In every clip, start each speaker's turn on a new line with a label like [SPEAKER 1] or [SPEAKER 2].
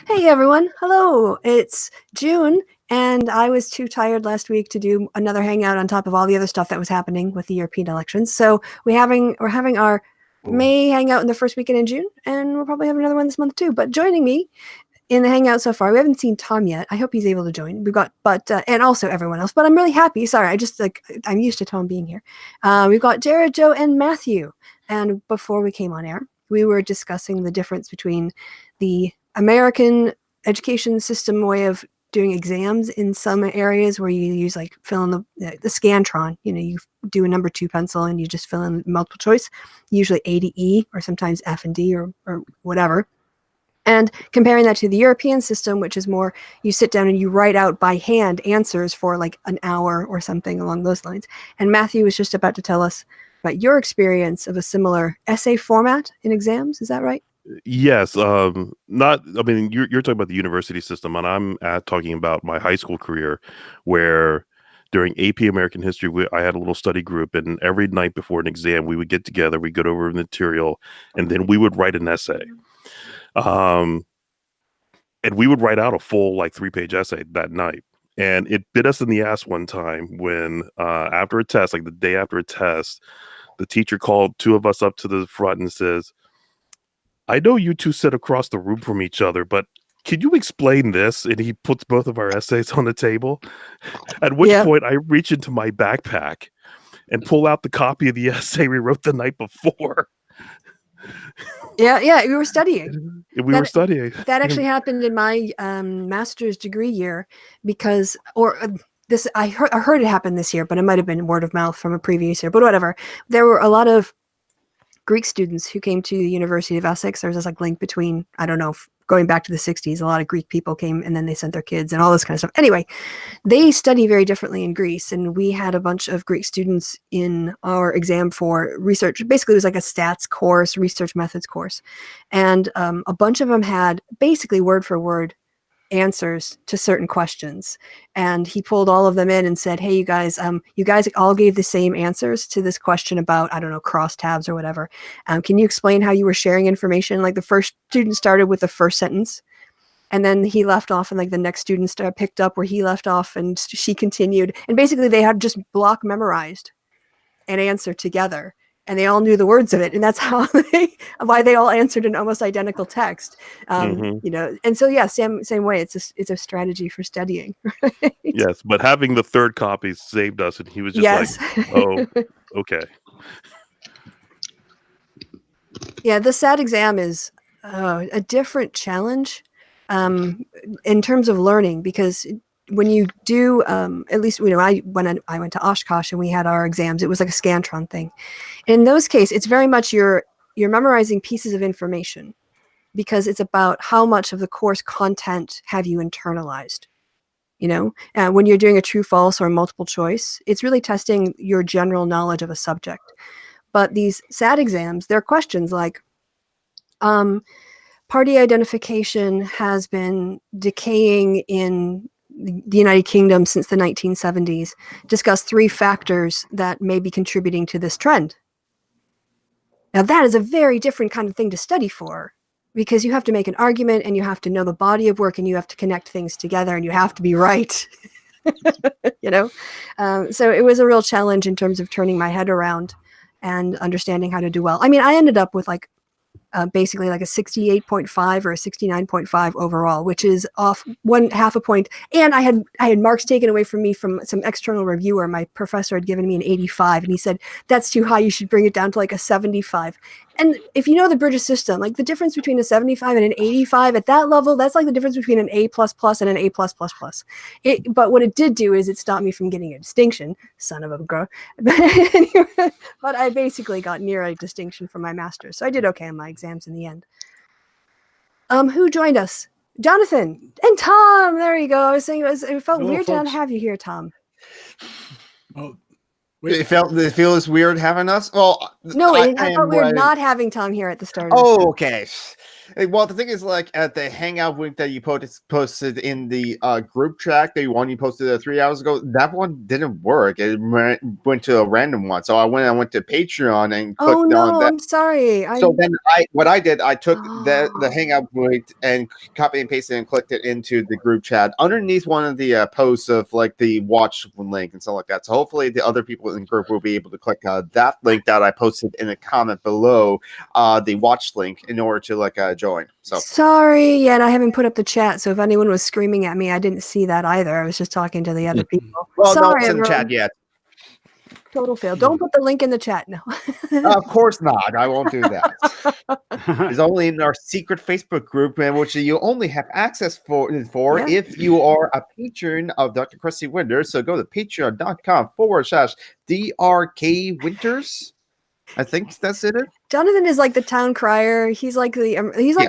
[SPEAKER 1] Hey everyone, hello. It's June, and I was too tired last week to do another hangout on top of all the other stuff that was happening with the European elections. So we're having our May hangout in the first weekend in June, and we'll probably have another one this month too. But joining me in the hangout so far, we haven't seen Tom yet. I hope he's able to join. We've got, and also everyone else. But I'm really happy. Sorry, I'm used to Tom being here. We've got Jared, Joe, and Matthew. And before we came on air, we were discussing the difference between the American education system way of doing exams in some areas where you use like fill in the Scantron. You know, you do a number 2 pencil and you just fill in multiple choice, usually A to E or sometimes F and D or whatever. And comparing that to the European system, which is more you sit down and you write out by hand answers for like an hour or something along those lines. And Matthew was just about to tell us about your experience of a similar essay format in exams. Is that right?
[SPEAKER 2] Yes, not. I mean, you're talking about the university system, and I'm talking about my high school career, where during AP American History, I had a little study group, and every night before an exam, we would get together, we go over the material, and then we would write an essay. Um, and we would write out a full like 3-page essay that night. And it bit us in the ass one time when after a test, like the day after a test, the teacher called 2 of us up to the front and says, I know you 2 sit across the room from each other, but can you explain this? And he puts both of our essays on the table. At which point I reach into my backpack and pull out the copy of the essay we wrote the night before.
[SPEAKER 1] Yeah, we were studying.
[SPEAKER 2] Were studying.
[SPEAKER 1] That actually happened in my master's degree year because, I heard it happen this year, but it might have been word of mouth from a previous year, but whatever. There were a lot of Greek students who came to the University of Essex. There's this like link between, I don't know, going back to the 60s, a lot of Greek people came and then they sent their kids and all this kind of stuff. Anyway, they study very differently in Greece. And we had a bunch of Greek students in our exam for research. Basically, it was like a stats course, research methods course. And a bunch of them had basically word for word answers to certain questions, and he pulled all of them in and said, hey, you guys all gave the same answers to this question about, I don't know, crosstabs or whatever. Can you explain how you were sharing information? Like the first student started with the first sentence, and then he left off, and like the next student picked up where he left off, and she continued, and basically they had just block memorized an answer together, and they all knew the words of it, and that's why they all answered an almost identical text. You know, and so yeah, same way. It's a strategy for studying. Right?
[SPEAKER 2] Yes, but having the third copy saved us, and he was just like, "Oh, okay."
[SPEAKER 1] Yeah, the SAT exam is a different challenge in terms of learning, because when you do, at least, you know, when I went to Oshkosh and we had our exams, it was like a Scantron thing. In those cases, it's very much you're memorizing pieces of information, because it's about how much of the course content have you internalized. You know, when you're doing a true, false, or multiple choice, it's really testing your general knowledge of a subject. But these SAT exams, they're questions like, party identification has been decaying in the United Kingdom since the 1970s. Discuss 3 factors that may be contributing to this trend. Now, that is a very different kind of thing to study for, because you have to make an argument and you have to know the body of work and you have to connect things together and you have to be right. You know? So it was a real challenge in terms of turning my head around and understanding how to do well. I mean, I ended up with like basically like a 68.5 or a 69.5 overall, which is off 1/2 a point. And I had marks taken away from me from some external reviewer. My professor had given me an 85, and he said, that's too high. You should bring it down to like a 75. And if you know the British system, like the difference between a 75 and an 85 at that level, that's like the difference between an A++ and an A+++. But what it did do is it stopped me from getting a distinction, son of a girl. But I basically got near a distinction for my master's, so I did okay on my exams in the end. Who joined us? Jonathan and Tom. There you go. I was saying it felt weird to not have you here, Tom.
[SPEAKER 3] Oh. It feels weird having us. Well,
[SPEAKER 1] no, I felt weird not having Tom here at the start.
[SPEAKER 3] Oh, okay.
[SPEAKER 4] Well, the thing is, like, at the Hangout link that you posted in the group chat, the one you posted 3 hours ago, that one didn't work. It went to a random one. So I went to Patreon and
[SPEAKER 1] Oh
[SPEAKER 4] clicked on
[SPEAKER 1] no,
[SPEAKER 4] that.
[SPEAKER 1] I'm sorry.
[SPEAKER 4] So then what I did, I took the
[SPEAKER 1] Oh.
[SPEAKER 4] Hangout link and copy and pasted and clicked it into the group chat underneath one of the posts of like the watch link and stuff like that. So hopefully the other people in the group will be able to click that link that I posted in a comment below the watch link in order to like join. So
[SPEAKER 1] Sorry, yeah, and I haven't put up the chat, so if anyone was screaming at me, I didn't see that either. I was just talking to the other people.
[SPEAKER 4] well, no,
[SPEAKER 1] Sorry,
[SPEAKER 4] it's in the
[SPEAKER 1] everyone.
[SPEAKER 4] chat yet.
[SPEAKER 1] Total fail. Don't put the link in the chat. No.
[SPEAKER 4] Of course not. I won't do that. It's only in our secret Facebook group, which you only have access for
[SPEAKER 1] Yeah.
[SPEAKER 4] if you are a patron of Dr. Christy Winters. So go to patreon.com/DRK Winters. I think that's it.
[SPEAKER 1] Jonathan is like the town crier. He's like the he's like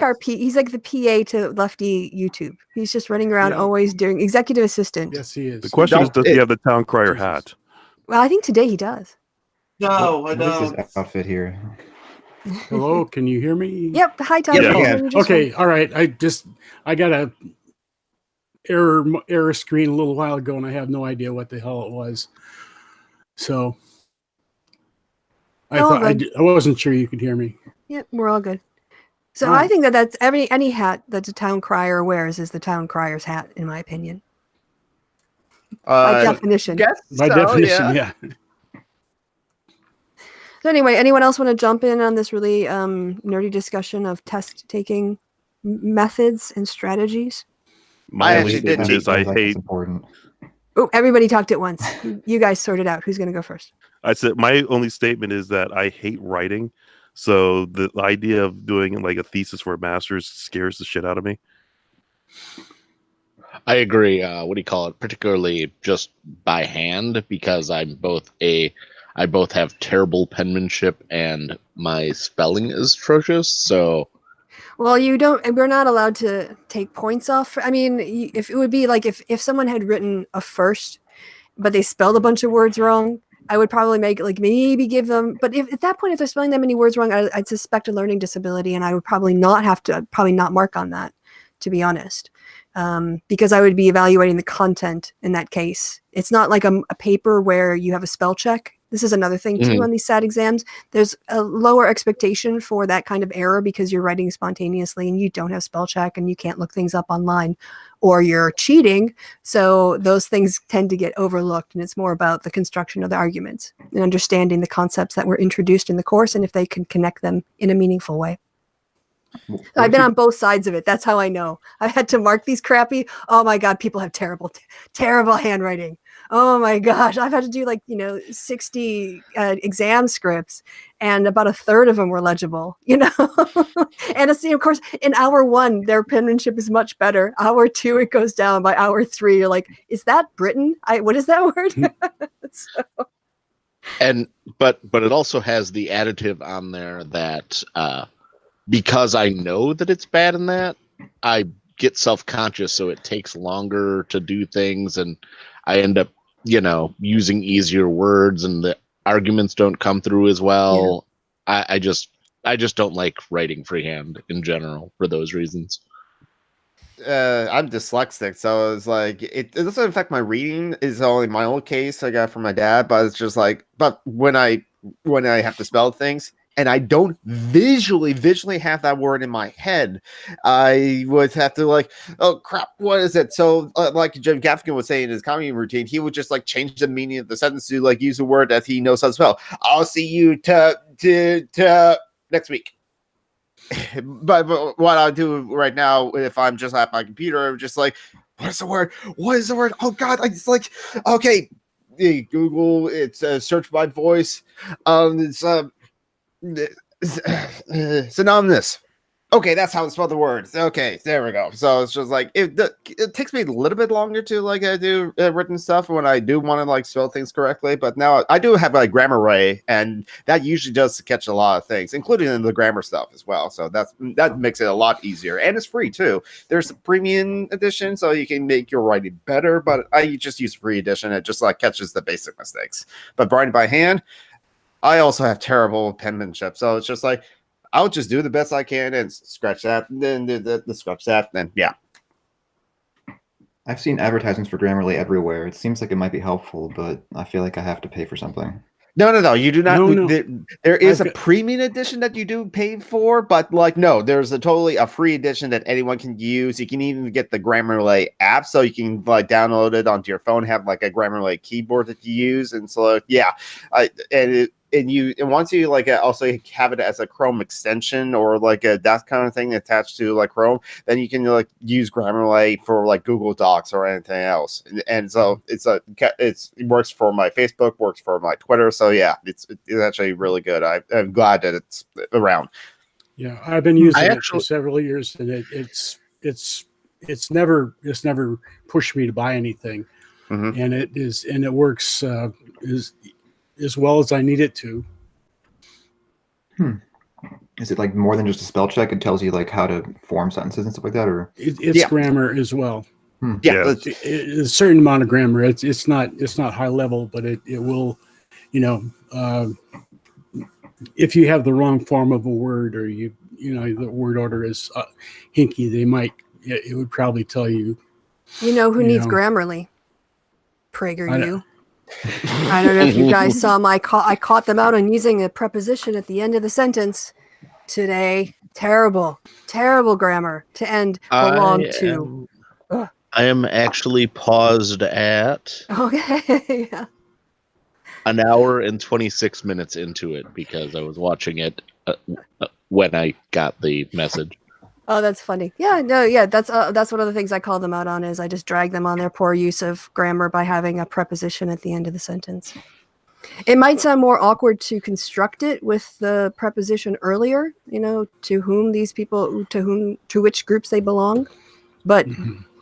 [SPEAKER 1] the PA to Lefty YouTube. He's just running around always doing executive assistant.
[SPEAKER 3] Yes, he is.
[SPEAKER 2] The question is, does he have the town crier hat?
[SPEAKER 1] Well, I think today he does.
[SPEAKER 5] No, I
[SPEAKER 6] What
[SPEAKER 5] don't.
[SPEAKER 6] is this outfit here?
[SPEAKER 3] Hello, can you hear me?
[SPEAKER 1] Yep. Hi, Tom.
[SPEAKER 4] Yeah,
[SPEAKER 1] Paul.
[SPEAKER 4] we
[SPEAKER 3] Okay, all right. I got a error screen a little while ago, and I have no idea what the hell it was. So I
[SPEAKER 1] All
[SPEAKER 3] thought
[SPEAKER 1] good.
[SPEAKER 3] I wasn't sure you could hear me.
[SPEAKER 1] Yep, we're all good. So
[SPEAKER 3] All
[SPEAKER 1] I
[SPEAKER 3] right.
[SPEAKER 1] think that's any hat that a town crier wears is the town crier's hat, in my opinion. By definition.
[SPEAKER 4] Guess
[SPEAKER 3] By
[SPEAKER 4] so,
[SPEAKER 3] definition, yeah.
[SPEAKER 1] So anyway, anyone else want to jump in on this really nerdy discussion of test taking methods and strategies?
[SPEAKER 2] My
[SPEAKER 4] I
[SPEAKER 2] only
[SPEAKER 4] actually did
[SPEAKER 2] statement is I hate.
[SPEAKER 6] Important.
[SPEAKER 1] Oh, everybody talked at once. You guys sort it out. Who's going to go first?
[SPEAKER 2] I said my only statement is that I hate writing. So the idea of doing like a thesis for a master's scares the shit out of me.
[SPEAKER 7] I agree. What do you call it? Particularly just by hand, because I both have terrible penmanship and my spelling is atrocious. So,
[SPEAKER 1] Well, we're not allowed to take points off. I mean, if it would be like if someone had written a first, but they spelled a bunch of words wrong, I would probably maybe give them, but if at that point, if they're spelling that many words wrong, I'd suspect a learning disability, and I would probably not mark on that, to be honest. Because I would be evaluating the content in that case. It's not like a paper where you have a spell check. This is another thing too on these SAT exams. There's a lower expectation for that kind of error because you're writing spontaneously and you don't have spell check and you can't look things up online, or you're cheating. So those things tend to get overlooked, and it's more about the construction of the arguments and understanding the concepts that were introduced in the course and if they can connect them in a meaningful way. I've been on both sides of it. That's how I know. I had to mark these crappy. Oh my God, people have terrible handwriting. Oh my gosh, I've had to do 60 exam scripts, and about a third of them were legible. And of course, in hour 1, their penmanship is much better. Hour 2, it goes down. By hour 3, you're like, is that Britain? What is that word?
[SPEAKER 7] but it also has the additive on there that because I know that it's bad in that, I get self-conscious, so it takes longer to do things, and I end up, using easier words, and the arguments don't come through as well. Yeah. I just don't like writing freehand in general for those reasons.
[SPEAKER 4] I'm dyslexic, so it's like it doesn't affect my reading. Is only my own case I got from my dad, but it's just like, but when I have to spell things and I don't visually have that word in my head, I would have to oh crap, what is it? So like Jim Gaffigan would say in his comedy routine, he would just change the meaning of the sentence to use a word that he knows how to spell. I'll see you to next week. But what I do right now, if I'm just at my computer, I'm just what is the word? What is the word? Oh God, it's okay. Google, it's search by voice. It's synonymous. Okay, that's how to spell the word. Okay, there we go. So it's just it takes me a little bit longer to do written stuff when I do want to spell things correctly. But now I do have Grammar Ray, and that usually does catch a lot of things, including in the grammar stuff as well. So that makes it a lot easier, and it's free too. There's a premium edition, so you can make your writing better. But I just use free edition. It just catches the basic mistakes. But writing by hand, I also have terrible penmanship, so it's just I'll just do the best I can and scratch that, and then the scratch that, then yeah.
[SPEAKER 5] I've seen advertisements for Grammarly everywhere. It seems like it might be helpful, but I feel like I have to pay for something.
[SPEAKER 4] No. You do not.
[SPEAKER 3] No.
[SPEAKER 4] There is
[SPEAKER 3] I've
[SPEAKER 4] a
[SPEAKER 3] got-
[SPEAKER 4] premium edition that you do pay for, but like no, there's a free edition that anyone can use. You can even get the Grammarly app, so you can like download it onto your phone, have like a Grammarly keyboard that you use, and so yeah, and once you like also have it as a Chrome extension or like that kind of thing attached to like Chrome, then you can like use Grammarly for like Google Docs or anything else, and so it works for my Facebook, works for my Twitter, so yeah, it's actually really good. I'm glad that it's around.
[SPEAKER 3] Yeah, I've been using it
[SPEAKER 7] actually-
[SPEAKER 3] for several years, and it's never pushed me to buy anything,
[SPEAKER 4] Mhm.
[SPEAKER 3] and it works as well as I need it to.
[SPEAKER 5] Is it like more than just a spell check? It tells you like how to form sentences and stuff like that, or
[SPEAKER 3] It's
[SPEAKER 4] Yeah.
[SPEAKER 3] grammar as well.
[SPEAKER 4] Yeah,
[SPEAKER 3] A certain amount of grammar. It's not high level, but it will, if you have the wrong form of a word or the word order is hinky, it would probably tell you.
[SPEAKER 1] You know who
[SPEAKER 3] You
[SPEAKER 1] needs
[SPEAKER 3] know.
[SPEAKER 1] Grammarly?
[SPEAKER 3] I
[SPEAKER 1] PragerU. I don't know if you guys saw I caught them out on using a preposition at the end of the sentence today. Terrible grammar to end belong to. Ugh.
[SPEAKER 7] I am actually paused at
[SPEAKER 1] Okay. Yeah.
[SPEAKER 7] an hour and 26 minutes into it because I was watching it when I got the message.
[SPEAKER 1] Oh, that's funny. Yeah, no, yeah, that's one of the things I call them out on is I just drag them on their poor use of grammar by having a preposition at the end of the sentence. It might sound more awkward to construct it with the preposition earlier, to whom these people, to which groups they belong, but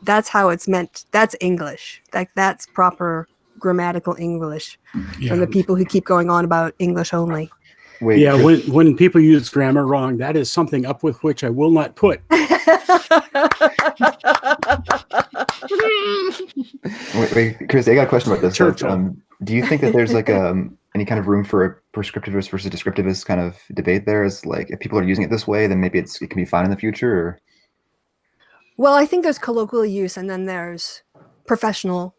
[SPEAKER 1] that's how it's meant. That's English. Like that's proper grammatical English from the people who keep going on about English only.
[SPEAKER 5] wait?
[SPEAKER 3] Yeah, when people use grammar wrong, that is something up with which I will not put.
[SPEAKER 5] Wait, Chris, I got a question about this.
[SPEAKER 3] Churchill.
[SPEAKER 5] Do you think that there's like any kind of room for a prescriptivist versus descriptivist kind of debate there? Is like if people are using it this way, then maybe it can be fine in the future? Or
[SPEAKER 1] Well, I think there's colloquial use and then there's professional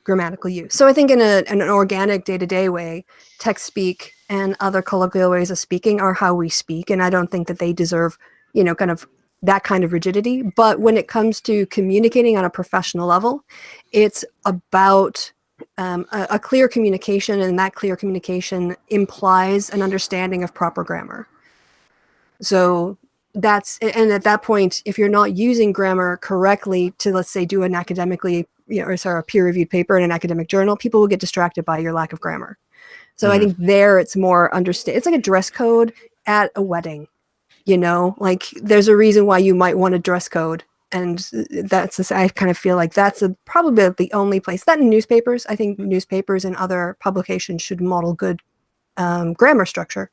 [SPEAKER 1] grammatical use. So I think in an organic day-to-day way, text speak and other colloquial ways of speaking are how we speak. And I don't think that they deserve, kind of that kind of rigidity. But when it comes to communicating on a professional level, it's about a clear communication, and that clear communication implies an understanding of proper grammar. So and at that point, if you're not using grammar correctly to, let's say, do an academically, a peer-reviewed paper in an academic journal, people will get distracted by your lack of grammar. So I think there it's more it's like a dress code at a wedding, like there's a reason why you might want a dress code. And I kind of feel like that's probably the only place that in newspapers, I think newspapers and other publications should model good grammar structure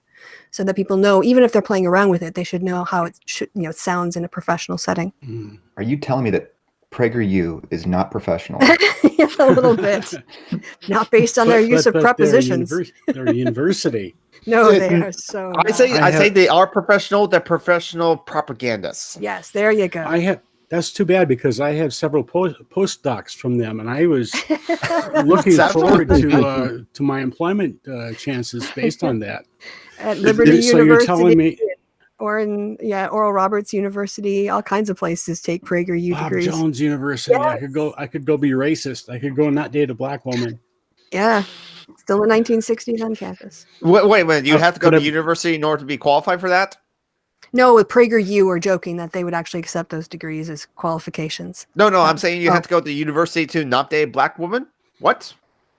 [SPEAKER 1] so that people know, even if they're playing around with it, they should know how it should, sounds in a professional setting.
[SPEAKER 5] are you telling me that PragerU is not professional?
[SPEAKER 1] A little bit. Not based on their use of prepositions.
[SPEAKER 3] They're a university.
[SPEAKER 1] No, they are so
[SPEAKER 4] I say
[SPEAKER 3] have-
[SPEAKER 4] they are professional. They're professional propagandists.
[SPEAKER 1] yes, there you go.
[SPEAKER 3] That's too bad because I have several postdocs from them, and I was looking
[SPEAKER 4] Several?
[SPEAKER 3] forward to my employment chances based on that.
[SPEAKER 1] At Liberty
[SPEAKER 3] So
[SPEAKER 1] University,
[SPEAKER 3] you're telling me
[SPEAKER 1] or in Oral Roberts University, all kinds of places take PragerU
[SPEAKER 3] Bob
[SPEAKER 1] degrees.
[SPEAKER 3] Jones University?
[SPEAKER 1] Yes.
[SPEAKER 3] I could go be racist. I could go not date a black woman.
[SPEAKER 1] Yeah, still the 1960s on campus.
[SPEAKER 4] Wait! You have to go
[SPEAKER 3] but
[SPEAKER 4] to university in order to be qualified for that?
[SPEAKER 1] No, with PragerU, we're joking that they would actually accept those degrees as qualifications.
[SPEAKER 4] No. I'm saying you have to go to university to not date a black woman. What?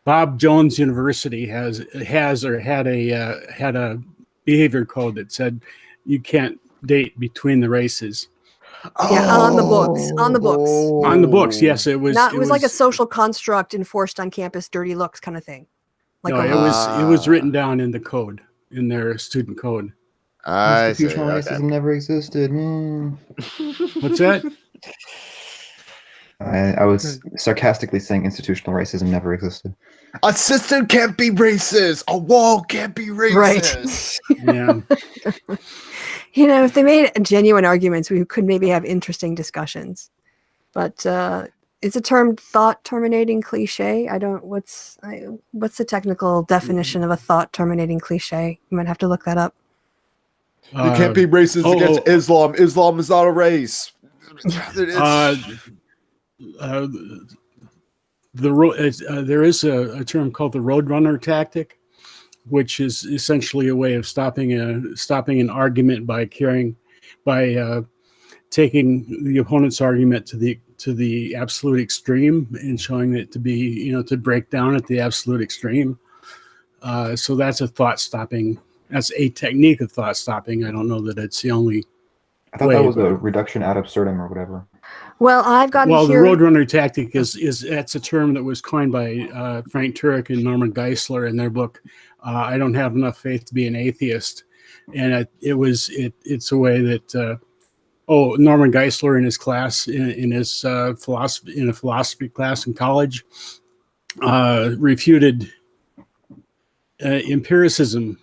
[SPEAKER 3] Bob Jones University had a behavior code that said you can't date between the races.
[SPEAKER 1] Yeah, on the books. On the books.
[SPEAKER 3] On the books, yes, it was.
[SPEAKER 1] It was like a social construct enforced on campus, dirty looks kind of thing. Like
[SPEAKER 3] No,
[SPEAKER 1] a-
[SPEAKER 3] it was written down in the code, in their student code.
[SPEAKER 4] I see.
[SPEAKER 5] Institutional
[SPEAKER 4] Okay.
[SPEAKER 5] racism never existed.
[SPEAKER 3] What's that?
[SPEAKER 5] I was sarcastically saying institutional racism never existed.
[SPEAKER 4] A system can't be racist. A wall can't be racist.
[SPEAKER 3] Yeah.
[SPEAKER 1] If they made genuine arguments, we could maybe have interesting discussions. But it's a term thought terminating cliche. What's the technical definition of a thought terminating cliche? You might have to look that up.
[SPEAKER 4] You can't be racist against Islam. Islam is not a race.
[SPEAKER 3] There is a term called the roadrunner tactic, which is essentially a way of stopping an argument by taking the opponent's argument to the absolute extreme and showing it to be, to break down at the absolute extreme. So that's a thought stopping. That's a technique of thought stopping. I don't know that it's the only.
[SPEAKER 5] I thought that was a reduction ad absurdum or whatever.
[SPEAKER 1] Well, I've got
[SPEAKER 3] the roadrunner tactic is that's a term that was coined by Frank Turek and Norman Geisler in their book. I don't have enough faith to be an atheist, and it's a way that Norman Geisler in his class in his philosophy class in college refuted empiricism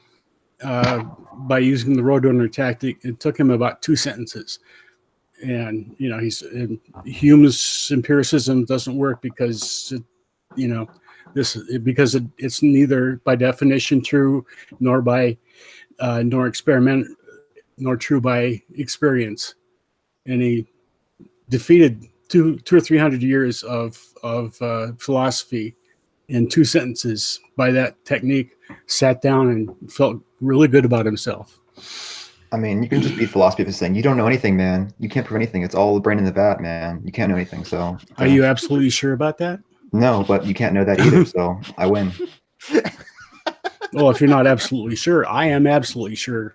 [SPEAKER 3] by using the roadrunner tactic. It took him about 2 sentences. And Hume's empiricism doesn't work because it's neither by definition true nor true by experience. And he defeated 200 or 300 years of philosophy in 2 sentences by that technique. Sat down and felt really good about himself.
[SPEAKER 5] I mean, you can just beat philosophy by saying, you don't know anything, man. You can't prove anything. It's all the brain in the vat, man. You can't know anything. So
[SPEAKER 3] are you absolutely sure about that?
[SPEAKER 5] No, but you can't know that either. So I win.
[SPEAKER 3] Well, if you're not absolutely sure, I am absolutely sure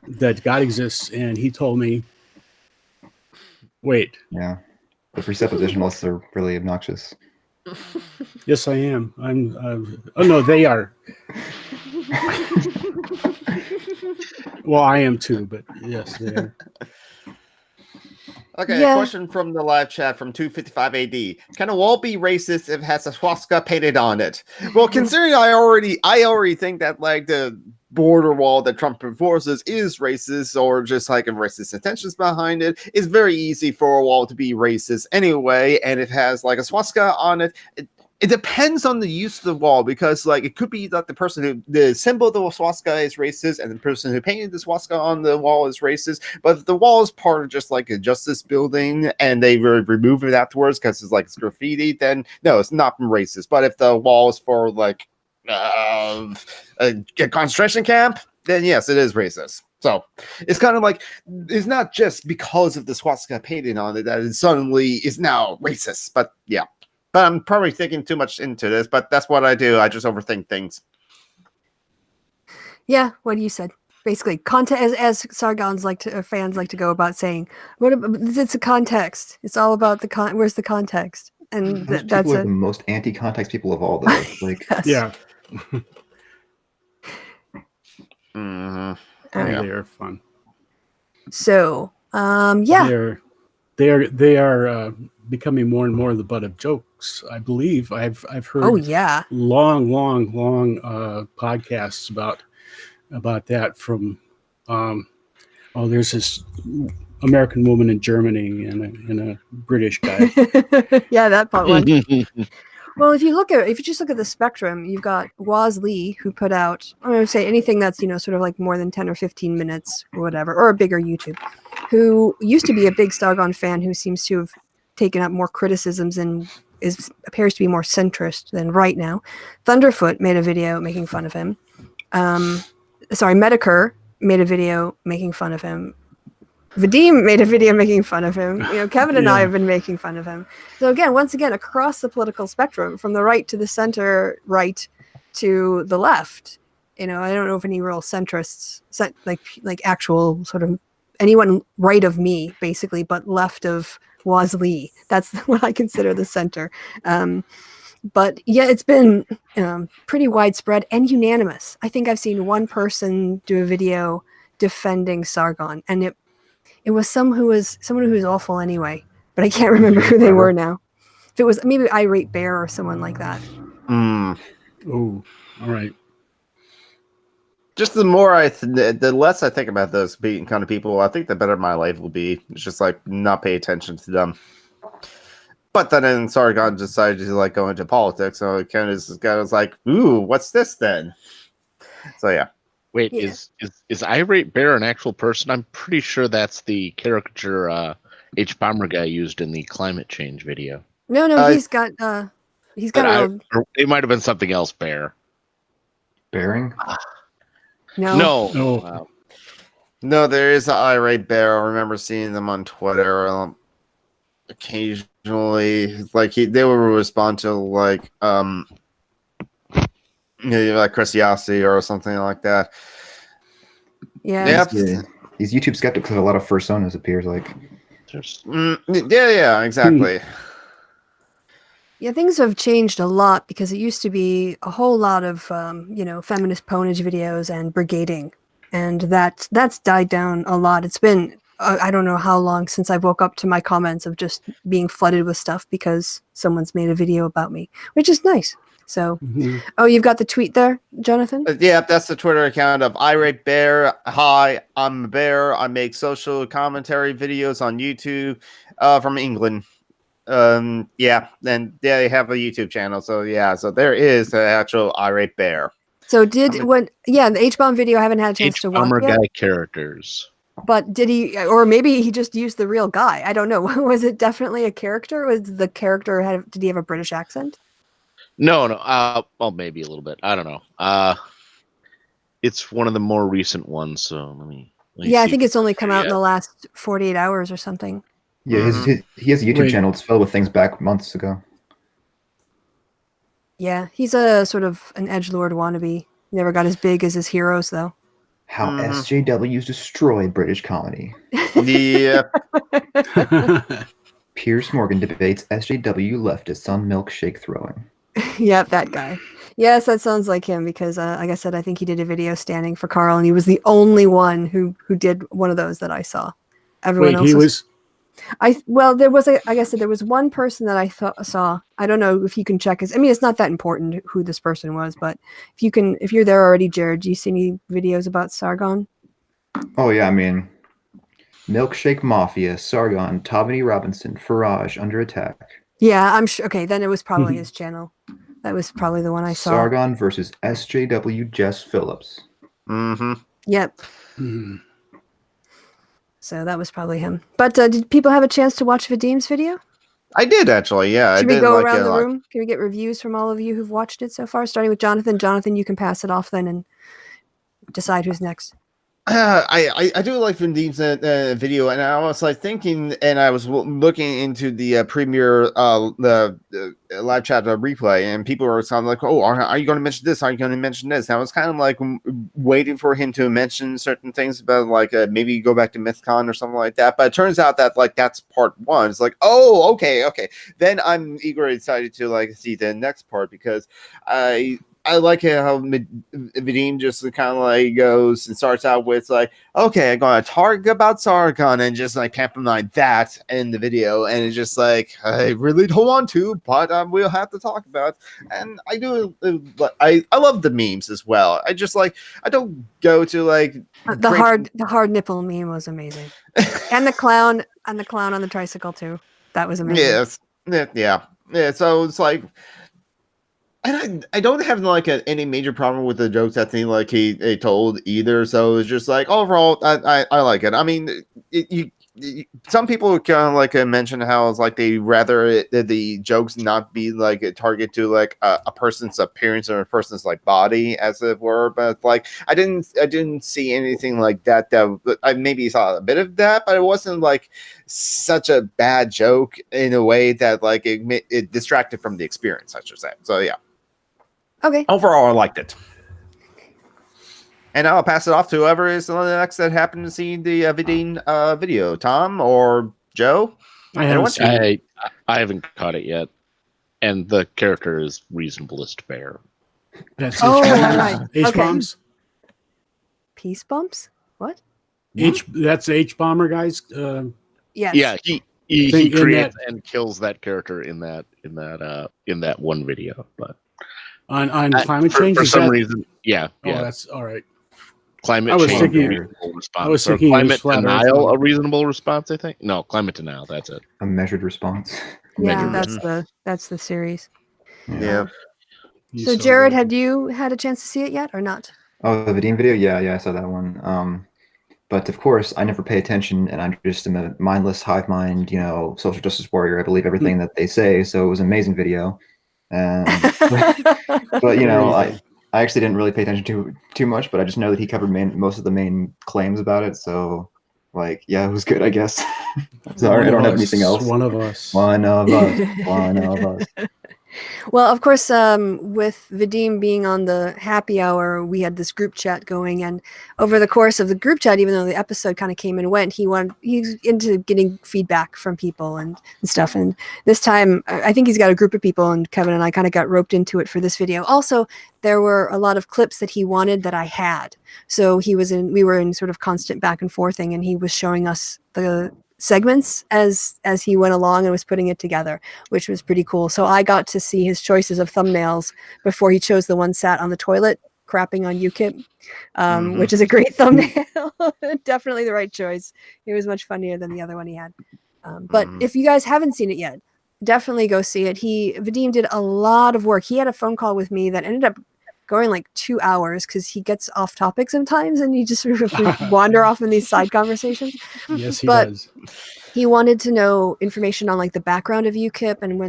[SPEAKER 3] that God exists. And he told me, wait.
[SPEAKER 5] Yeah. The presuppositionalists are really obnoxious.
[SPEAKER 3] Yes, I am. Oh, no, they are. Well, I am too, but yes, they are.
[SPEAKER 4] Okay, a question from the live chat from 255 AD. Can a wall be racist if it has a swastika painted on it? Well, considering I already think that like the border wall that Trump enforces is racist or just like a racist intentions behind it, it's very easy for a wall to be racist anyway, and it has like a swastika on it. It depends on the use of the wall, because like it could be that the symbol of the swastika is racist and the person who painted the swastika on the wall is racist. But if the wall is part of just like a justice building and they remove it afterwards because it's graffiti, then no, it's not racist. But if the wall is for like a concentration camp, then yes, it is racist. So it's kind of like, it's not just because of the swastika painted on it that it suddenly is now racist. But yeah. But I'm probably thinking too much into this, but that's what I do. I just overthink things.
[SPEAKER 1] Yeah, what you said. Basically, as Sargons fans like to go about saying, it's a context. It's all about where's the context? And
[SPEAKER 5] that's
[SPEAKER 1] the
[SPEAKER 5] most anti-context people of all, though. Like,
[SPEAKER 1] yes.
[SPEAKER 3] Yeah.
[SPEAKER 4] Mm-hmm.
[SPEAKER 3] Yeah, they are fun.
[SPEAKER 1] So, yeah.
[SPEAKER 3] They are becoming more and more the butt of jokes. I believe I've heard.
[SPEAKER 1] Oh yeah.
[SPEAKER 3] Long podcasts about that from. There's this American woman in Germany and a British guy.
[SPEAKER 1] Yeah, that part one. Well, if you just look at the spectrum, you've got Woz Lee, who put out, I'm going to say anything that's, sort of like more than 10 or 15 minutes or whatever, or a bigger YouTube, who used to be a big Stargon fan, who seems to have taken up more criticisms and appears to be more centrist than right now. Thunderfoot made a video making fun of him. Medicur made a video making fun of him. Vadim made a video making fun of him. Kevin and I have been making fun of him. So once again, across the political spectrum, from the right to the center, right to the left, I don't know if any real centrists, like actual sort of anyone right of me, basically, but left of Woz Lee. That's what I consider the center. But yeah, it's been pretty widespread and unanimous. I think I've seen one person do a video defending Sargon, and it was someone who was awful anyway. but I can't remember who they were now. If it was maybe Irate Bear or someone like that.
[SPEAKER 4] Mm.
[SPEAKER 3] Oh, all right.
[SPEAKER 4] Just the more the less I think about those kind of people, I think the better my life will be. It's just like not pay attention to them. But then Sargon decided to like go into politics, so it kind of just was like, "Ooh, what's this then?" So yeah.
[SPEAKER 7] Wait,
[SPEAKER 1] Yeah.
[SPEAKER 7] is Irate Bear an actual person? I'm pretty sure that's the caricature H Bomber guy used in the climate change video.
[SPEAKER 1] No, he's got a real
[SPEAKER 7] Or it might have been something else. Bear.
[SPEAKER 5] Bearing?
[SPEAKER 7] No.
[SPEAKER 3] No.
[SPEAKER 4] No, there is an irate bear. I remember seeing them on Twitter. Occasionally, like they would respond to like like Chris Yossi or something like that.
[SPEAKER 1] yeah.
[SPEAKER 4] Yep.
[SPEAKER 5] These YouTube skeptics have a lot of personas, appears like.
[SPEAKER 4] Yeah, exactly.
[SPEAKER 1] Yeah, things have changed a lot because it used to be a whole lot of feminist ponage videos and brigading, and that's died down a lot. It's been I don't know how long since I woke up to my comments of just being flooded with stuff because someone's made a video about me, which is nice. So, oh, you've got the tweet there, Jonathan?
[SPEAKER 4] Yeah, that's the Twitter account of Irate Bear. Hi, I'm a bear. I make social commentary videos on YouTube from England. Yeah, and they have a YouTube channel. So yeah, so there is an actual Irate Bear.
[SPEAKER 1] So the H-bomb video I haven't had a chance to watch
[SPEAKER 7] H-Bomber
[SPEAKER 1] yet.
[SPEAKER 7] guy characters.
[SPEAKER 1] But did he, or maybe he just used the real guy? I don't know. Was it definitely a character? Did he have a British accent?
[SPEAKER 7] No. Well, maybe a little bit. I don't know. It's one of the more recent ones. So let me
[SPEAKER 1] Yeah, I
[SPEAKER 7] see.
[SPEAKER 1] think it's only come out in the last 48 hours or something.
[SPEAKER 5] Yeah, he has a YouTube channel. It's filled with things back months ago.
[SPEAKER 1] Yeah, he's a sort of an edgelord wannabe. Never got as big as his heroes, though.
[SPEAKER 5] How SJWs destroy British colony.
[SPEAKER 4] Yeah.
[SPEAKER 5] Piers Morgan debates SJW leftists on milkshake throwing.
[SPEAKER 1] Yep, that guy. Yes, that sounds like him because, like I said, I think he did a video standing for Carl, and he was the only one who did one of those that I saw. Everyone else
[SPEAKER 3] he was.
[SPEAKER 1] there was one person that I saw. I don't know if you can check it's not that important who this person was, but if you're there already, Jared, do you see any videos about Sargon?
[SPEAKER 5] Oh yeah, I mean, Milkshake Mafia, Sargon, Tommy Robinson, Farage under attack.
[SPEAKER 1] Yeah, I'm sure. Okay, then it was probably his channel. That was probably the one I saw.
[SPEAKER 5] Sargon versus SJW Jess Phillips.
[SPEAKER 4] Mm-hmm.
[SPEAKER 1] Yep. So that was probably him. But did people have a chance to watch Vadim's video?
[SPEAKER 4] I did actually, yeah.
[SPEAKER 1] Should
[SPEAKER 4] I
[SPEAKER 1] we
[SPEAKER 4] did
[SPEAKER 1] go
[SPEAKER 4] like
[SPEAKER 1] around
[SPEAKER 4] it
[SPEAKER 1] the
[SPEAKER 4] a lot.
[SPEAKER 1] room? Can we get reviews from all of you who've watched it so far? Starting with Jonathan. Jonathan, you can pass it off then and decide who's next.
[SPEAKER 4] I do like Vandim's video, and I was like thinking, and I was looking into the premiere, the live chat replay, and people were kind of like, "Oh, are you going to mention this? Are you going to mention this?" And I was kind of like waiting for him to mention certain things about like maybe go back to MythCon or something like that. But it turns out that like that's part one. It's like, oh, okay. Then I'm eagerly excited to like see the next part because I like how Vadim just kind of like goes and starts out with like, okay, I'm going to talk about Sargon and just like pamper like that in the video. And it's just like, I really don't want to, but we'll have to talk about it. And I do, I love the memes as well. I just like, I don't go to like.
[SPEAKER 1] The hard nipple meme was amazing. and the clown on the tricycle too. That was amazing.
[SPEAKER 4] Yes. Yeah. So it's like, and I don't have like any major problem with the jokes that he told either. So it's just like overall, I like it. I mean, some people kind of like mention how it's like they rather the jokes not be like a target to like a person's appearance or a person's like body, as it were. But like I didn't see anything like that. I maybe saw a bit of that, but it wasn't like such a bad joke in a way that like it distracted from the experience, I should say. So yeah.
[SPEAKER 1] Okay.
[SPEAKER 4] Overall, I liked it. And I'll pass it off to whoever is the next that happened to see the Vadim video. Tom or Joe?
[SPEAKER 3] I
[SPEAKER 7] haven't caught it yet. And the character is reasonablest bear.
[SPEAKER 3] That's
[SPEAKER 1] right.
[SPEAKER 3] H-bombs.
[SPEAKER 1] Peace bumps? What?
[SPEAKER 3] That's H-bomber guys.
[SPEAKER 1] Yes.
[SPEAKER 7] Yeah, he
[SPEAKER 3] think in
[SPEAKER 7] creates
[SPEAKER 3] that-
[SPEAKER 7] and kills that character in that one video. But
[SPEAKER 3] on climate change.
[SPEAKER 7] for
[SPEAKER 3] is
[SPEAKER 7] some
[SPEAKER 3] that,
[SPEAKER 7] reason, yeah,
[SPEAKER 3] Oh,
[SPEAKER 7] yeah.
[SPEAKER 3] that's all right.
[SPEAKER 7] Climate
[SPEAKER 3] I was
[SPEAKER 7] change,
[SPEAKER 3] thinking-
[SPEAKER 7] a reasonable response.
[SPEAKER 3] I was
[SPEAKER 7] Or
[SPEAKER 3] thinking it was
[SPEAKER 7] climate
[SPEAKER 3] flat Earth
[SPEAKER 7] denial,
[SPEAKER 3] one.
[SPEAKER 7] a reasonable response. I think no, climate denial. That's it.
[SPEAKER 5] A measured response.
[SPEAKER 1] Yeah,
[SPEAKER 7] Measured.
[SPEAKER 1] that's the series.
[SPEAKER 4] Yeah.
[SPEAKER 3] He's
[SPEAKER 1] So Jared,
[SPEAKER 3] good.
[SPEAKER 1] had you had a chance to see it yet or not?
[SPEAKER 5] Oh, the Vadim video? Yeah, I saw that one. But of course, I never pay attention, and I'm just a mindless hive mind, social justice warrior. I believe everything that they say, so it was an amazing video. But
[SPEAKER 3] Very
[SPEAKER 5] I
[SPEAKER 3] good.
[SPEAKER 5] actually didn't really pay attention to too much, but I just know that he covered most of the main claims about it. So, it was good, I guess. Sorry, I don't have anything else.
[SPEAKER 3] One of us.
[SPEAKER 5] One of us. One of us.
[SPEAKER 1] Well, of course, with Vadim being on the happy hour, we had this group chat going, and over the course of the group chat, even though the episode kind of came and went, he's into getting feedback from people and stuff. And this time, I think he's got a group of people, and Kevin and I kind of got roped into it for this video. Also, there were a lot of clips that he wanted that I had, so we were in sort of constant back and forthing, and he was showing us the segments as he went along and was putting it together, which was pretty cool. So I got to see his choices of thumbnails before he chose the one sat on the toilet crapping on UKIP, which is a great thumbnail. Definitely the right choice. It was much funnier than the other one he had. But if you guys haven't seen it yet, definitely go see it. Vadim did a lot of work. He had a phone call with me that ended up going like 2 hours because he gets off topic sometimes and he just sort of wander off in these side conversations.
[SPEAKER 3] Yes, he
[SPEAKER 1] But
[SPEAKER 3] does.
[SPEAKER 1] he wanted to know information on like the background of UKIP and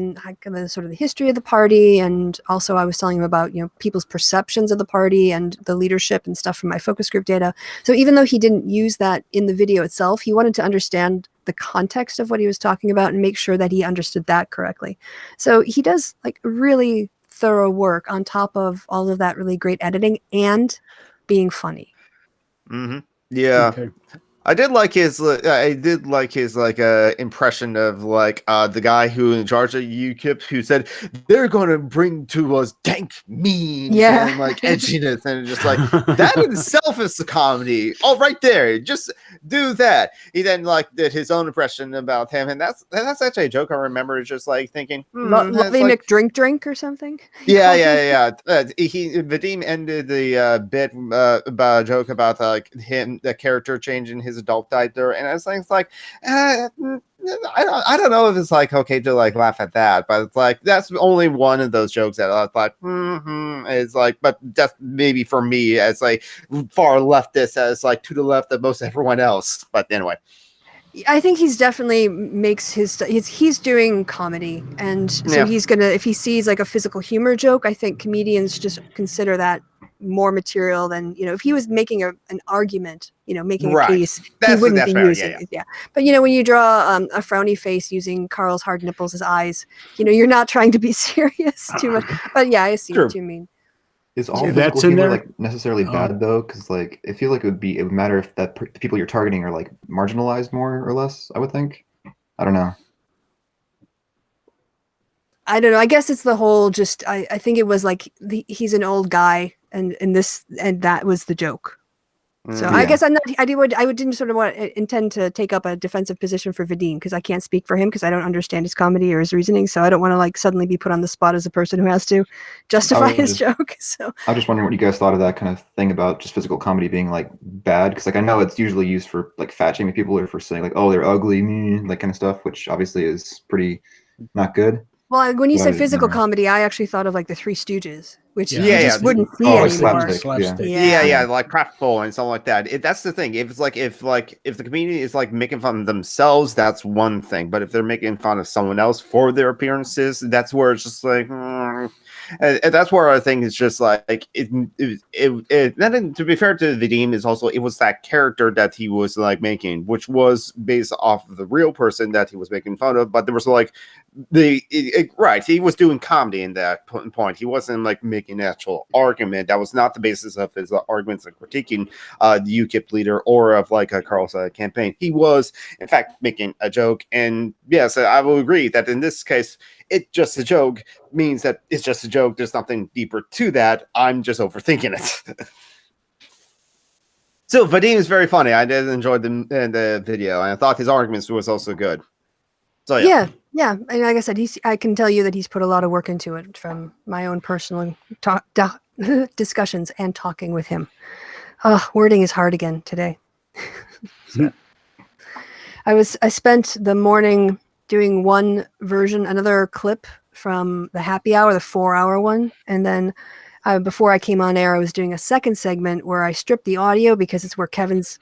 [SPEAKER 1] the sort of the history of the party, and also I was telling him about people's perceptions of the party and the leadership and stuff from my focus group data. So even though he didn't use that in the video itself, he wanted to understand the context of what he was talking about and make sure that he understood that correctly. So he does like really thorough work on top of all of that really great editing and being funny.
[SPEAKER 4] Yeah.
[SPEAKER 3] Okay.
[SPEAKER 4] I did like his impression of the guy who in charge of UKIP who said they're going to bring to us dank memes and like edginess, and just like that in itself is the comedy. Oh, right there, just do that. He then did his own impression about him, and that's actually a joke I remember. Just like thinking,
[SPEAKER 1] Lovely McDrink or something.
[SPEAKER 4] Yeah. Vadim ended the bit about a joke about the character changing his adult diaper, and I was like, I don't know if it's okay to laugh at that, but it's that's only one of those jokes that I was it's but that's maybe for me as far leftist as to the left of most everyone else. But anyway.
[SPEAKER 1] I think he's definitely he's doing comedy, and so he's gonna, if he sees a physical humor joke, I think comedians just consider that more material than if he was making an argument, making a case, he wouldn't be using it. Yeah. But when you draw a frowny face using Carl's hard nipples as eyes, you're not trying to be serious too much. But yeah, I see what you mean.
[SPEAKER 5] Is all
[SPEAKER 3] Sure.
[SPEAKER 5] physical
[SPEAKER 3] That's in
[SPEAKER 5] humor
[SPEAKER 3] there?
[SPEAKER 5] necessarily bad though? Because I feel like it would matter if the people you're targeting are marginalized more or less. I would think. I don't know.
[SPEAKER 1] I don't know. I guess it's the whole. I think it was he's an old guy, and that was the joke. So I guess I'm not. I didn't sort of intend to take up a defensive position for Vadim because I can't speak for him because I don't understand his comedy or his reasoning. So I don't want to suddenly be put on the spot as a person who has to justify his joke. So
[SPEAKER 5] I'm just wondering what you guys thought of that kind of thing about just physical comedy being bad, because I know it's usually used for fat shaming people or for saying oh they're ugly, kind of stuff, which obviously is pretty not good.
[SPEAKER 1] Well, when you say physical comedy, I actually thought of the Three Stooges, which you just wouldn't see
[SPEAKER 5] anymore.
[SPEAKER 3] Slapstick.
[SPEAKER 4] Like practical and something like that. That's the thing. If it's if the comedian is making fun of themselves, that's one thing. But if they're making fun of someone else for their appearances, that's where it's just and that's where I think it's just then to be fair to Vadim is also it was that character that he was making, which was based off of the real person that he was making fun of, but there was he was doing comedy in that point. He wasn't making an actual argument. That was not the basis of his arguments and critiquing the UKIP leader or of Carl's campaign. He was in fact making a joke, and yes, I will agree that in this case it's just a joke means that it's just a joke. There's nothing deeper to that. I'm just overthinking it. So Vadim is very funny. I did enjoy the video, and I thought his arguments was also good. So
[SPEAKER 1] Yeah. And like I said, I can tell you that he's put a lot of work into it from my own personal discussions and talking with him. Wording is hard again today. So, I spent the morning doing another clip from the happy hour, the 4-hour one. And then before I came on air, I was doing a second segment where I stripped the audio because it's where Kevin's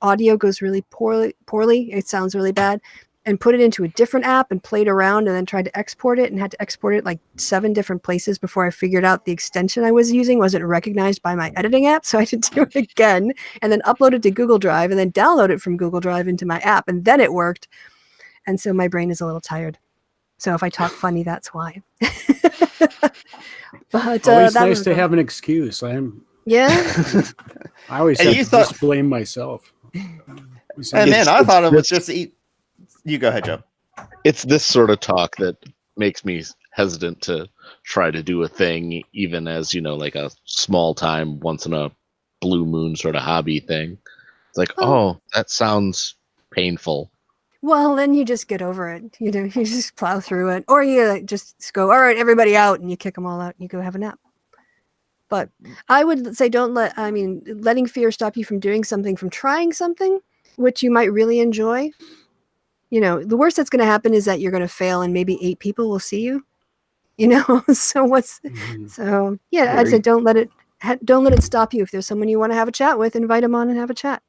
[SPEAKER 1] audio goes really poorly. It sounds really bad. And put it into a different app and played around and then tried to export it and had to export it like 7 different places before I figured out the extension I was using wasn't recognized by my editing app. So I had to do it again and then upload it to Google Drive and then download it from Google Drive into my app. And then it worked. And so my brain is a little tired. So if I talk funny, that's why. But
[SPEAKER 3] always nice to have an excuse. I always have to just blame myself.
[SPEAKER 4] And man, I thought it was just eat. You go ahead, Joe.
[SPEAKER 7] It's this sort of talk that makes me hesitant to try to do a thing, even as, like a small time, once in a blue moon sort of hobby thing. It's like, that sounds painful.
[SPEAKER 1] Well, then you just get over it. You just plow through it. Or you just go, all right, everybody out, and you kick them all out and you go have a nap. But I would say letting fear stop you from doing something, from trying something, which you might really enjoy. The worst that's going to happen is that you're going to fail and maybe 8 people will see you, so I'd say don't let it stop you. If there's someone you want to have a chat with, invite them on and have a chat.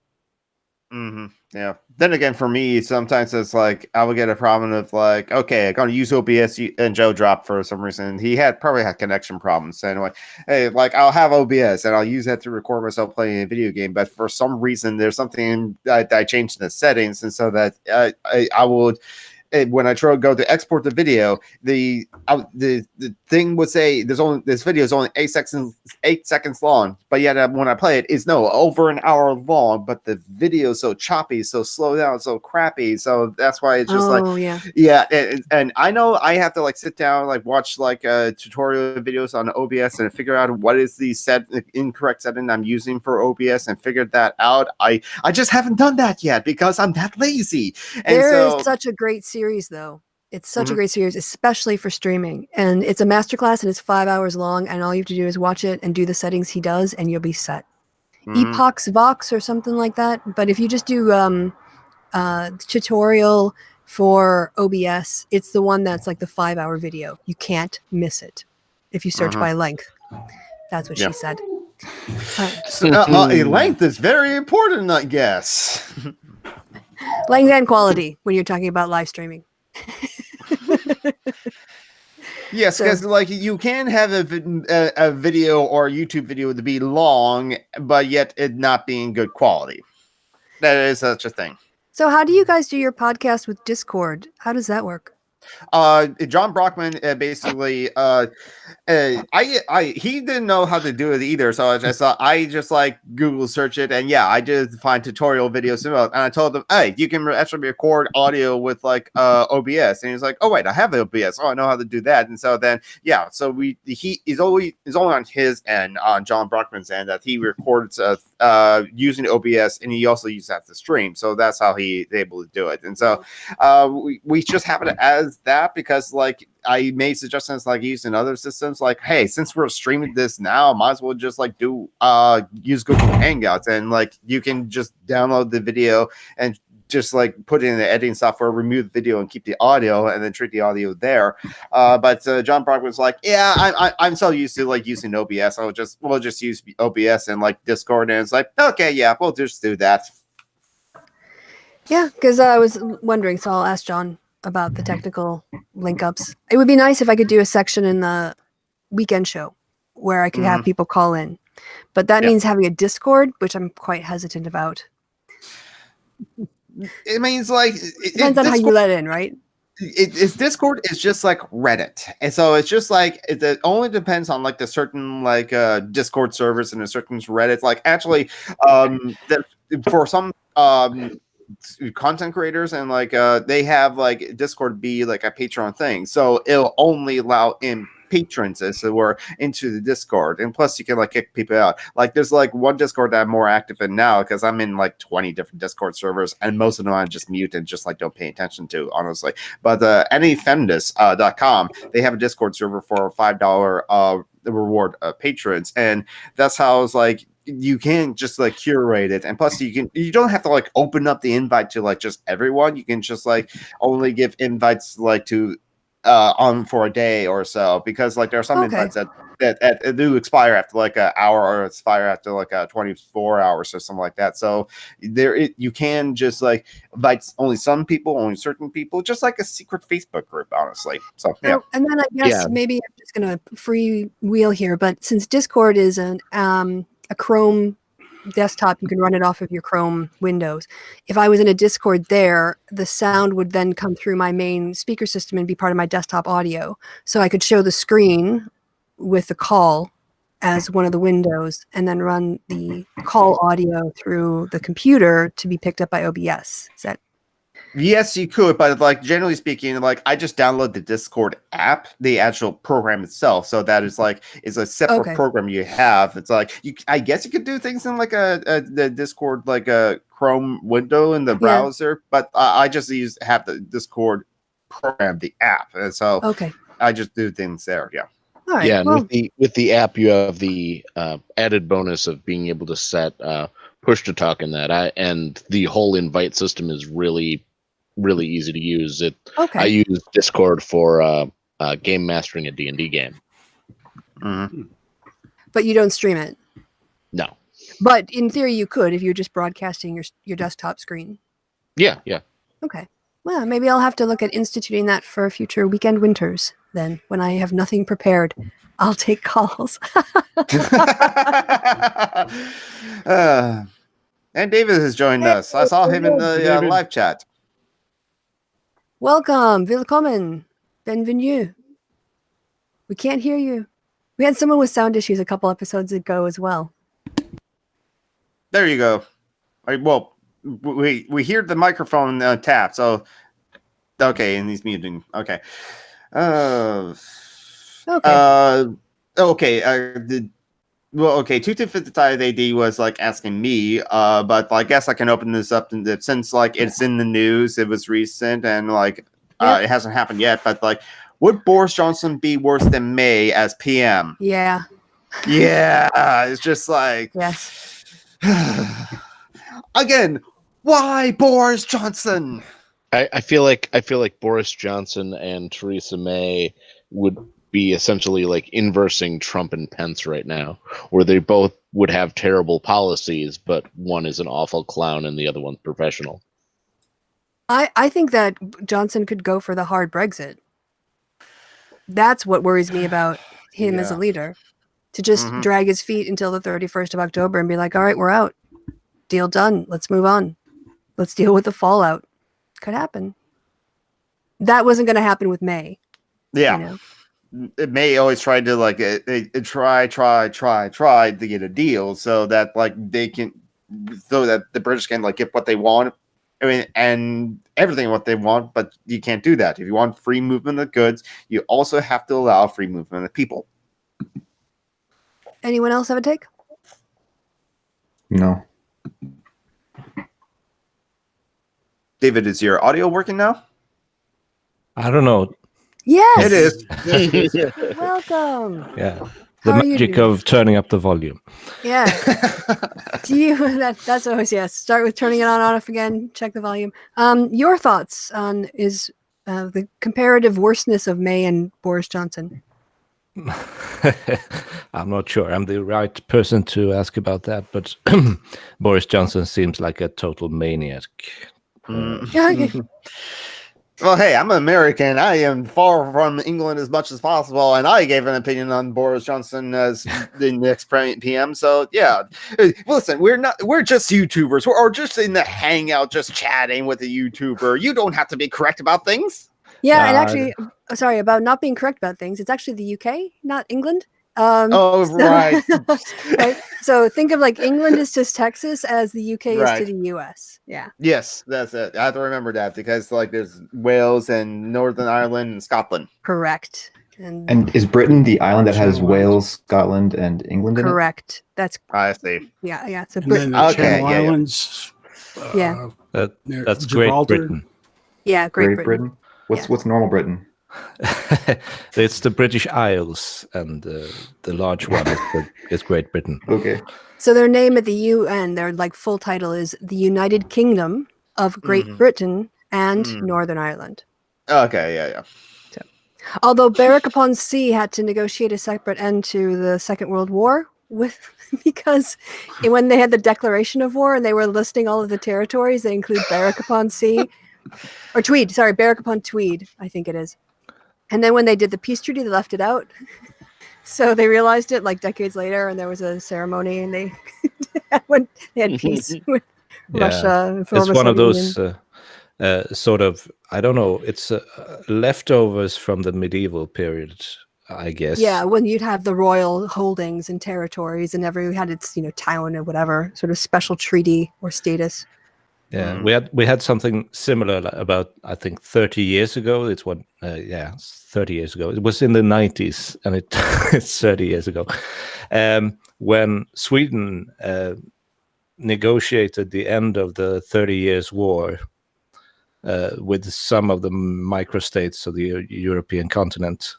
[SPEAKER 4] Mm-hmm. Yeah. Then again, for me, sometimes it's like I would get a problem of like, okay, I'm gonna use OBS, and Joe dropped for some reason. He probably had connection problems. Anyway, hey, like I'll have OBS and I'll use that to record myself playing a video game. But for some reason, there's something that I changed in the settings, and so that I would. When I try to go to export the video, the thing would say this video is only 8 seconds long, but yet when I play it, it's over an hour long. But the video is so choppy, so slow down, so crappy. So that's why it's just and I know I have to sit down, watch tutorial videos on OBS and figure out what is the incorrect setting I'm using for OBS and figure that out. I just haven't done that yet because I'm that lazy. And
[SPEAKER 1] there is such a great series, though. It's such a great series, especially for streaming. And it's a masterclass and it's 5 hours long. And all you have to do is watch it and do the settings he does, and you'll be set. Epox Vox or something like that. But if you just do tutorial for OBS, it's the one that's like the 5-hour video. You can't miss it if you search by length. That's what she said.
[SPEAKER 4] Length is very important, I guess.
[SPEAKER 1] Length and quality when you're talking about live streaming.
[SPEAKER 4] Yes, because you can have a video or a YouTube video to be long, but yet it not being good quality. That is such a thing.
[SPEAKER 1] So how do you guys do your podcast with Discord? How does that work?
[SPEAKER 4] John Brockman basically he didn't know how to do it either, so I just Google search it, and I did find tutorial videos and I told him, hey, you can actually record audio with OBS, and he's like, oh wait, I have OBS, I know how to do that. And so then so he is only on his end, on John Brockman's end, that he records using OBS, and he also uses that to stream, so that's how he's able to do it. And so we just happen to as that because I made suggestions using other systems, hey, since we're streaming this now, might as well just do use Google Hangouts, and you can just download the video and just put it in the editing software, remove the video and keep the audio, and then treat the audio there. But John Brock was I'm so used to using OBS, we'll just use OBS and Discord, and it's okay, we'll just do that.
[SPEAKER 1] Yeah, because I was wondering, so I'll ask John about the technical link ups. It would be nice if I could do a section in the weekend show where I could have people call in, but that means having a Discord, which I'm quite hesitant about.
[SPEAKER 4] It means
[SPEAKER 1] it depends on how you let in, right?
[SPEAKER 4] It's Discord is just like Reddit, and so it's just it only depends on the certain Discord servers and a certain Reddit. Actually, for some content creators and they have Discord be a Patron thing, so it'll only allow in patrons as it were into the Discord, and plus you can like kick people out. Like there's like one Discord that I'm more active in now because I'm in like 20 different Discord servers, and most of them I just mute and just like don't pay attention to, honestly. But anyfeminist.com, they have a Discord server for $5 reward patrons, and that's how it's like you can just like curate it, and plus you don't have to like open up the invite to like just everyone. You can just like only give invites like to on for a day or so, because like there are some invites that do expire after like an hour, or expire after like 24 hours or something like that. So you can just like invite only some people, only certain people, just like a secret Facebook group, honestly. So yeah.
[SPEAKER 1] Oh, and then I guess maybe I'm just gonna freewheel here, but since Discord is a Chrome desktop, you can run it off of your Chrome Windows. If I was in a Discord there, the sound would then come through my main speaker system and be part of my desktop audio. So I could show the screen with the call as one of the windows, and then run the call audio through the computer to be picked up by OBS. Is that?
[SPEAKER 4] Yes, you could, but like generally speaking, like I just download the Discord app, the actual program itself. So that is like is a separate program you have. It's like I guess you could do things in like the Discord like a Chrome window in the browser, but I just have the Discord program, the app, and so I just do things there. Yeah.
[SPEAKER 1] All right,
[SPEAKER 7] yeah, and with the app, you have the added bonus of being able to set push to talk in that. And the whole invite system is really easy to use. I use Discord for game mastering a D&D game.
[SPEAKER 4] Mm-hmm.
[SPEAKER 1] But you don't stream it.
[SPEAKER 7] No.
[SPEAKER 1] But in theory, you could if you're just broadcasting your desktop screen.
[SPEAKER 7] Yeah.
[SPEAKER 1] Okay. Well, maybe I'll have to look at instituting that for future weekend winters. Then, when I have nothing prepared, I'll take calls.
[SPEAKER 4] And David has joined us. I saw him in the live chat.
[SPEAKER 1] Welcome, willkommen, bienvenue. We can't hear you. We had someone with sound issues a couple episodes ago as well.
[SPEAKER 4] There you go. Well, we hear the microphone tap. So okay, and he's muting. Okay. Okay. 2255 AD was like asking me, but I guess I can open this up since like it's in the news, it was recent, and like it hasn't happened yet. But like, would Boris Johnson be worse than May as PM?
[SPEAKER 1] Yeah.
[SPEAKER 4] Yeah, it's just like
[SPEAKER 1] yes.
[SPEAKER 4] Again, why Boris Johnson?
[SPEAKER 7] I feel like Boris Johnson and Theresa May would be essentially like inversing Trump and Pence right now, where they both would have terrible policies, but one is an awful clown and the other one's professional.
[SPEAKER 1] I think that Johnson could go for the hard Brexit. That's what worries me about him as a leader. To just drag his feet until the 31st of October and be like, all right, we're out. Deal done. Let's move on. Let's deal with the fallout. Could happen. That wasn't going to happen with May.
[SPEAKER 4] Yeah.
[SPEAKER 1] You know?
[SPEAKER 4] May always tried to like try to get a deal so that like they can, so that the British can like get what they want. I mean, and everything what they want, but you can't do that. If you want free movement of goods, you also have to allow free movement of people.
[SPEAKER 1] Anyone else have a take?
[SPEAKER 5] No.
[SPEAKER 4] David, is your audio working now?
[SPEAKER 6] I don't know.
[SPEAKER 1] Yes,
[SPEAKER 4] it is.
[SPEAKER 1] Welcome.
[SPEAKER 6] Yeah,
[SPEAKER 1] How
[SPEAKER 6] the
[SPEAKER 1] are you
[SPEAKER 6] magic
[SPEAKER 1] doing?
[SPEAKER 6] of turning up the volume.
[SPEAKER 1] Yeah. Do you? That's always yes. Start with turning it on off again. Check the volume. Your thoughts on the comparative worseness of May and Boris Johnson?
[SPEAKER 6] I'm not sure I'm the right person to ask about that, but Boris Johnson seems like a total maniac.
[SPEAKER 1] Okay.
[SPEAKER 4] Well, hey, I'm American. I am far from England as much as possible, and I gave an opinion on Boris Johnson as the next PM. So, yeah, listen, we're just YouTubers. We're just in the Hangout, just chatting with a YouTuber. You don't have to be correct about things.
[SPEAKER 1] Yeah, and actually, sorry about not being correct about things. It's actually the UK, not England.
[SPEAKER 4] Right.
[SPEAKER 1] Right. So think of like England is to Texas as the UK is to the US. Yeah.
[SPEAKER 4] Yes, that's it. I have to remember that because like there's Wales and Northern Ireland and Scotland.
[SPEAKER 1] Correct.
[SPEAKER 5] And is Britain the island that has
[SPEAKER 3] Channel
[SPEAKER 5] Wales, Scotland, and England in it?
[SPEAKER 1] correct. That's
[SPEAKER 4] I see.
[SPEAKER 1] yeah. So
[SPEAKER 3] And then the
[SPEAKER 4] Okay,
[SPEAKER 3] Channel
[SPEAKER 4] yeah, yeah.
[SPEAKER 3] Islands.
[SPEAKER 1] Yeah.
[SPEAKER 6] That's Great
[SPEAKER 3] Gibraltar.
[SPEAKER 6] Britain.
[SPEAKER 1] yeah, Great Britain.
[SPEAKER 5] What's
[SPEAKER 1] Yeah.
[SPEAKER 5] what's normal Britain?
[SPEAKER 6] It's the British Isles, and the large one is Great Britain.
[SPEAKER 5] Okay.
[SPEAKER 1] So their name at the UN, their like full title is the United Kingdom of Great
[SPEAKER 4] Mhm.
[SPEAKER 1] Britain and
[SPEAKER 4] Mhm.
[SPEAKER 1] Northern Ireland.
[SPEAKER 4] Okay, yeah.
[SPEAKER 1] Although Berwick-upon-Sea had to negotiate a separate end to the Second World War with because when they had the declaration of war and they were listing all of the territories, they include Berwick-upon-Sea or Tweed. Sorry, Berwick-upon-Tweed, I think it is. And then when they did the peace treaty, they left it out. So they realized it like decades later, and there was a ceremony, and they when they had peace with
[SPEAKER 6] Yeah.
[SPEAKER 1] Russia. And
[SPEAKER 6] It's
[SPEAKER 1] former
[SPEAKER 6] one of
[SPEAKER 1] Soviet
[SPEAKER 6] those
[SPEAKER 1] Union.
[SPEAKER 6] sort of, I don't know, it's leftovers from the medieval period, I guess.
[SPEAKER 1] Yeah, when you'd have the royal holdings and territories, and every had its town or whatever sort of special treaty or status.
[SPEAKER 6] Yeah, we had something similar about, I think, 30 years ago. It's 30 years ago. It was in the 90s, and it's 30 years ago, when Sweden negotiated the end of the 30 Years' War with some of the microstates of the European continent,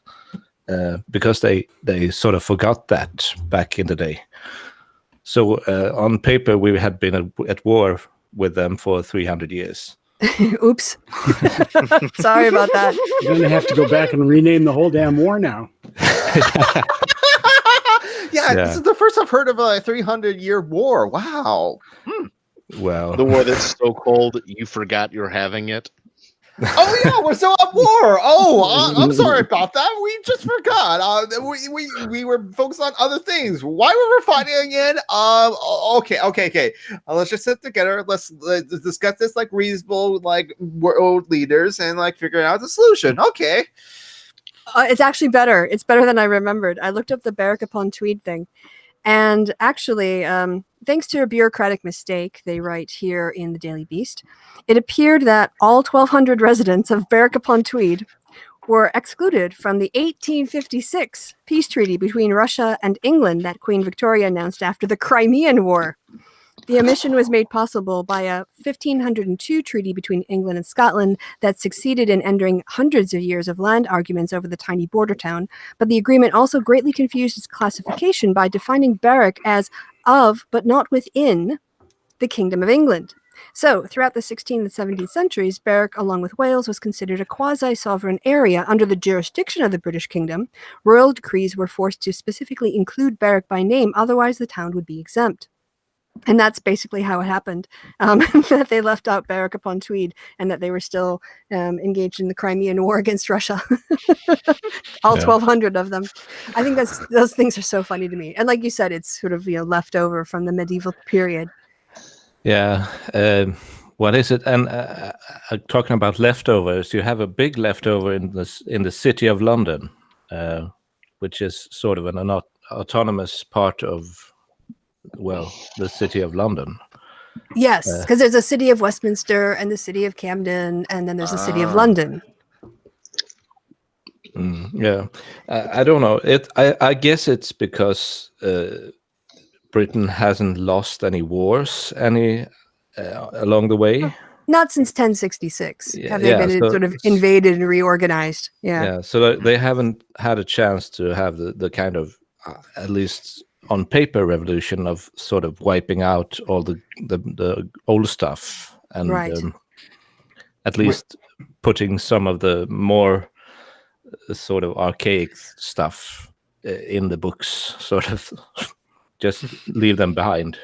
[SPEAKER 6] because they sort of forgot that back in the day. So on paper, we had been at war with them for 300 years.
[SPEAKER 1] Oops. Sorry about that.
[SPEAKER 3] You're going to have to go back and rename the whole damn war now.
[SPEAKER 4] Yeah, this is the first I've heard of a 300-year war. Wow.
[SPEAKER 6] Well,
[SPEAKER 7] The war that's so cold you forgot you're having it.
[SPEAKER 4] Oh yeah, we're still at war. Oh, I'm sorry about that. We just forgot. We were focused on other things. Why were we fighting again? Okay. Let's just sit together. Let's discuss this like reasonable, like world leaders, and like figure out the solution. Okay.
[SPEAKER 1] It's actually better. It's better than I remembered. I looked up the Berwick-upon-Tweed thing. And actually, thanks to a bureaucratic mistake, they write here in the Daily Beast, it appeared that all 1,200 residents of Berwick-upon-Tweed were excluded from the 1856 peace treaty between Russia and England that Queen Victoria announced after the Crimean War. The omission was made possible by a 1502 treaty between England and Scotland that succeeded in ending hundreds of years of land arguments over the tiny border town, but the agreement also greatly confused its classification by defining Berwick as of, but not within, the Kingdom of England. So, throughout the 16th and 17th centuries, Berwick, along with Wales, was considered a quasi-sovereign area under the jurisdiction of the British Kingdom. Royal decrees were forced to specifically include Berwick by name, otherwise the town would be exempt. And that's basically how it happened, that they left out Berwick-upon-Tweed and that they were still engaged in the Crimean War against Russia. All 1,200 of them. I think those things are so funny to me. And like you said, it's sort of left over from the medieval period.
[SPEAKER 6] yeah. What is it? And talking about leftovers, you have a big leftover in the city of London, which is sort of an autonomous part of, well, the city of London.
[SPEAKER 1] Yes, because there's a city of Westminster and the city of Camden, and then there's a city of London.
[SPEAKER 6] Yeah, I don't know. I guess it's because Britain hasn't lost any wars along the way.
[SPEAKER 1] Not since 1066 have they
[SPEAKER 6] yeah,
[SPEAKER 1] been
[SPEAKER 6] so-
[SPEAKER 1] sort of invaded and reorganized. Yeah.
[SPEAKER 6] So they haven't had a chance to have the kind of at least on paper revolution of sort of wiping out all the old stuff and
[SPEAKER 1] Right.
[SPEAKER 6] at least putting some of the more sort of archaic stuff in the books, sort of just leave them behind.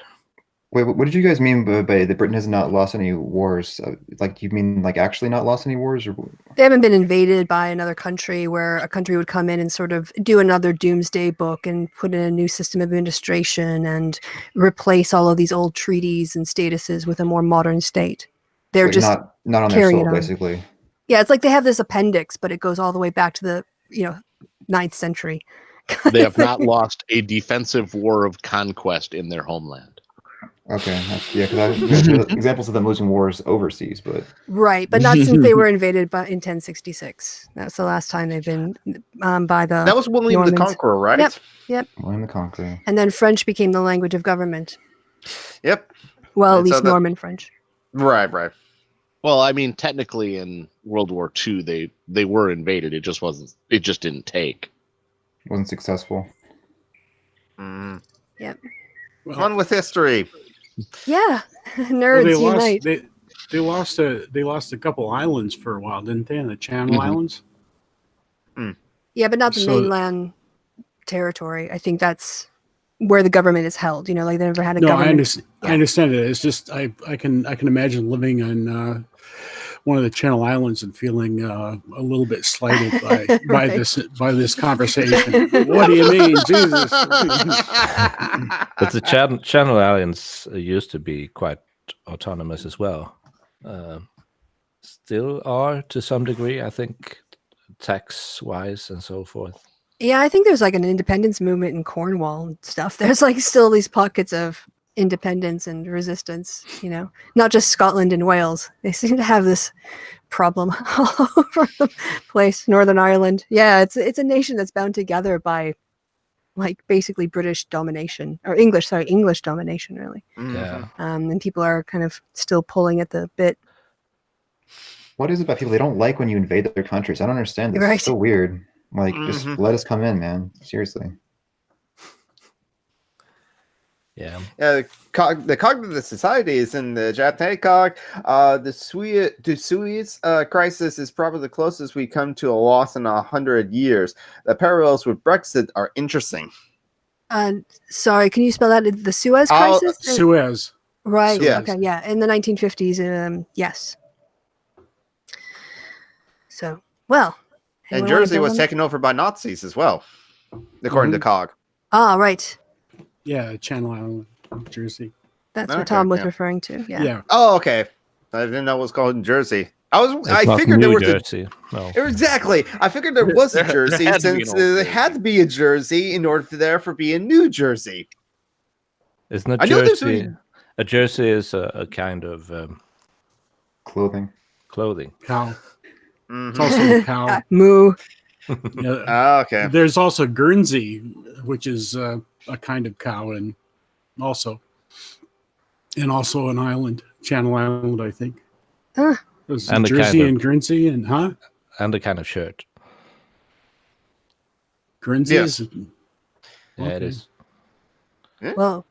[SPEAKER 5] Wait, what did you guys mean by that Britain has not lost any wars? Like, you mean like actually not lost any wars? Or
[SPEAKER 1] They haven't been invaded by another country where a country would come in and sort of do another doomsday book and put in a new system of administration and replace all of these old treaties and statuses with a more modern state. They're
[SPEAKER 5] like,
[SPEAKER 1] just
[SPEAKER 5] not on their
[SPEAKER 1] carrying
[SPEAKER 5] soul,
[SPEAKER 1] it on.
[SPEAKER 5] basically.
[SPEAKER 1] Yeah, it's like they have this appendix, but it goes all the way back to the 9th century.
[SPEAKER 7] They have not lost a defensive war of conquest in their homeland.
[SPEAKER 5] Okay, because examples of them losing wars overseas, but
[SPEAKER 1] Right, but not since they were invaded in 1066. That's the last time they've been by the
[SPEAKER 4] That was William the
[SPEAKER 1] Normans.
[SPEAKER 4] Conqueror, right?
[SPEAKER 1] Yep.
[SPEAKER 5] William the Conqueror.
[SPEAKER 1] And then French became the language of government.
[SPEAKER 4] Yep.
[SPEAKER 1] Well, at
[SPEAKER 4] And so
[SPEAKER 1] least
[SPEAKER 4] that-
[SPEAKER 1] Norman French.
[SPEAKER 4] Right.
[SPEAKER 7] Well, I mean, technically in World War II, they were invaded. It just didn't take.
[SPEAKER 5] Wasn't successful.
[SPEAKER 4] Mm.
[SPEAKER 3] Well,
[SPEAKER 4] Fun with history.
[SPEAKER 1] Yeah,
[SPEAKER 3] well,
[SPEAKER 1] nerds unite.
[SPEAKER 3] they lost a couple islands for a while, didn't they? In the Channel
[SPEAKER 7] Mhm.
[SPEAKER 3] Islands.
[SPEAKER 1] Yeah, but not the
[SPEAKER 3] So-
[SPEAKER 1] mainland territory. I think that's where the government is held. You know, like they never had a
[SPEAKER 3] No,
[SPEAKER 1] government.
[SPEAKER 3] I understand it. It's just I can imagine living on one of the Channel Islands and feeling a little bit slighted by
[SPEAKER 1] Right.
[SPEAKER 3] this conversation. What do you mean, Jesus?
[SPEAKER 6] But the Channel Islands used to be quite autonomous as well. Still are to some degree, I think, tax-wise and so forth.
[SPEAKER 1] Yeah, I think there's like an independence movement in Cornwall and stuff. There's like still these pockets of independence and resistance, you know, not just Scotland and Wales. They seem to have this problem all over the place. Northern Ireland. Yeah, it's a nation that's bound together by like basically British domination or English domination, really.
[SPEAKER 6] Yeah.
[SPEAKER 1] And people are kind of still pulling at the bit.
[SPEAKER 5] What is it about people? They don't like when you invade their countries. I don't understand this.
[SPEAKER 1] Right.
[SPEAKER 5] It's so weird. Like, just
[SPEAKER 4] Mhm.
[SPEAKER 5] let us come in, man. Seriously.
[SPEAKER 6] Yeah.
[SPEAKER 4] The cognitive societies in the Japanese the Suez crisis is probably the closest we come to a loss in 100 years. The parallels with Brexit are interesting.
[SPEAKER 1] Sorry, can you spell that? The Suez crisis?
[SPEAKER 3] Suez.
[SPEAKER 1] Right.
[SPEAKER 4] Suez.
[SPEAKER 1] Okay. Yeah. In the 1950s. Yes. So, well.
[SPEAKER 4] And
[SPEAKER 1] anyone wanna
[SPEAKER 4] Jersey
[SPEAKER 1] build
[SPEAKER 4] was
[SPEAKER 1] on that?
[SPEAKER 4] taken over by Nazis as well, according to COG.
[SPEAKER 1] Ah, right.
[SPEAKER 3] Yeah, Channel Island, Jersey.
[SPEAKER 1] That's what
[SPEAKER 4] Okay,
[SPEAKER 1] Tom was
[SPEAKER 4] yeah.
[SPEAKER 1] referring to. Yeah.
[SPEAKER 3] Yeah.
[SPEAKER 4] Oh, okay. I didn't know it was called Jersey. I
[SPEAKER 6] It's not
[SPEAKER 4] figured there
[SPEAKER 6] New
[SPEAKER 4] was
[SPEAKER 6] Jersey. No.
[SPEAKER 4] exactly. I figured there was a
[SPEAKER 7] There
[SPEAKER 4] Jersey
[SPEAKER 7] had to be
[SPEAKER 4] since
[SPEAKER 7] an old
[SPEAKER 4] there had
[SPEAKER 7] Jersey.
[SPEAKER 4] to be a Jersey in order for there for be a New Jersey.
[SPEAKER 6] It's not
[SPEAKER 4] I know there's
[SPEAKER 6] Jersey. A jersey is a kind of
[SPEAKER 5] Clothing.
[SPEAKER 6] clothing.
[SPEAKER 3] Cow.
[SPEAKER 4] Mhm.
[SPEAKER 3] It's also a cow.
[SPEAKER 1] Moo.
[SPEAKER 3] Yeah.
[SPEAKER 4] Ah, okay.
[SPEAKER 3] There's also Guernsey, which is a kind of cow, and also an island, Channel Island, I think.
[SPEAKER 1] Huh.
[SPEAKER 3] There's
[SPEAKER 6] And a
[SPEAKER 3] Jersey
[SPEAKER 6] kind of-
[SPEAKER 3] and Guernsey, and
[SPEAKER 6] And a kind of shirt.
[SPEAKER 3] Guernsey.
[SPEAKER 4] Yes.
[SPEAKER 3] Is,
[SPEAKER 6] Yeah, it
[SPEAKER 3] Okay.
[SPEAKER 6] is.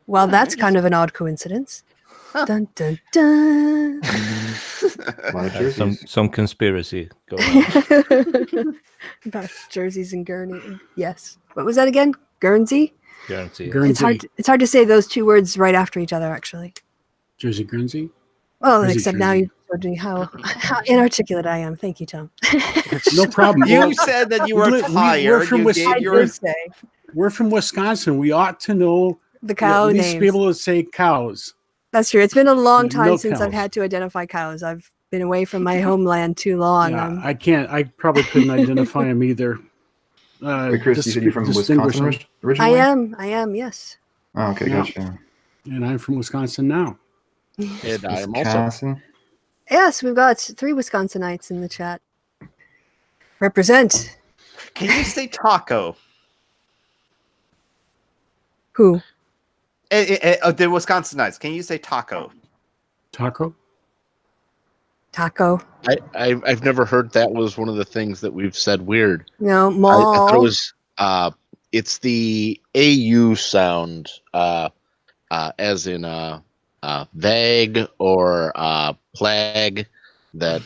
[SPEAKER 1] Well, that's kind of an odd coincidence.
[SPEAKER 4] Huh.
[SPEAKER 1] Dun dun dun.
[SPEAKER 5] A lot of
[SPEAKER 6] Some
[SPEAKER 5] jerseys.
[SPEAKER 6] some conspiracy going on.
[SPEAKER 1] About jerseys and Guernsey. Yes. What was that again? Guernsey?
[SPEAKER 6] Guarantee.
[SPEAKER 3] Guernsey.
[SPEAKER 1] It's hard to say those two words right after each other, actually.
[SPEAKER 3] Jersey, Guernsey.
[SPEAKER 1] Well,
[SPEAKER 3] Jersey,
[SPEAKER 1] except now
[SPEAKER 3] Jersey.
[SPEAKER 1] you showed me how inarticulate I am. Thank you, Tom.
[SPEAKER 3] No problem.
[SPEAKER 4] You said that you were
[SPEAKER 3] We're
[SPEAKER 4] tired.
[SPEAKER 3] from
[SPEAKER 4] You
[SPEAKER 3] Wisconsin.
[SPEAKER 4] gave
[SPEAKER 1] I
[SPEAKER 4] your
[SPEAKER 1] did say
[SPEAKER 3] We're from Wisconsin. We ought to know
[SPEAKER 1] the cow
[SPEAKER 3] at least
[SPEAKER 1] names.
[SPEAKER 3] be able to say cows.
[SPEAKER 1] That's true. It's been a long
[SPEAKER 3] No
[SPEAKER 1] time since I've
[SPEAKER 3] cows.
[SPEAKER 1] had to identify cows. I've been away from my homeland too long.
[SPEAKER 3] Yeah, I can't. I probably couldn't identify them either.
[SPEAKER 5] Wait, Chris, you said you're from
[SPEAKER 3] distinguish
[SPEAKER 5] Wisconsin
[SPEAKER 3] them.
[SPEAKER 1] I
[SPEAKER 5] originally?
[SPEAKER 1] am, yes.
[SPEAKER 5] Oh, okay,
[SPEAKER 3] Yeah.
[SPEAKER 5] gotcha.
[SPEAKER 3] And I'm from Wisconsin now.
[SPEAKER 7] And I am also.
[SPEAKER 5] Wisconsin.
[SPEAKER 1] Yes, we've got 3 Wisconsinites in the chat. Represent.
[SPEAKER 4] Can you say taco?
[SPEAKER 1] Who?
[SPEAKER 4] The Wisconsinites. Can you say taco?
[SPEAKER 3] Taco.
[SPEAKER 1] Taco.
[SPEAKER 7] I've never heard that was one of the things that we've said weird.
[SPEAKER 1] No,
[SPEAKER 7] I
[SPEAKER 1] mall.
[SPEAKER 7] thought it was it's the AU sound as in vague or plague that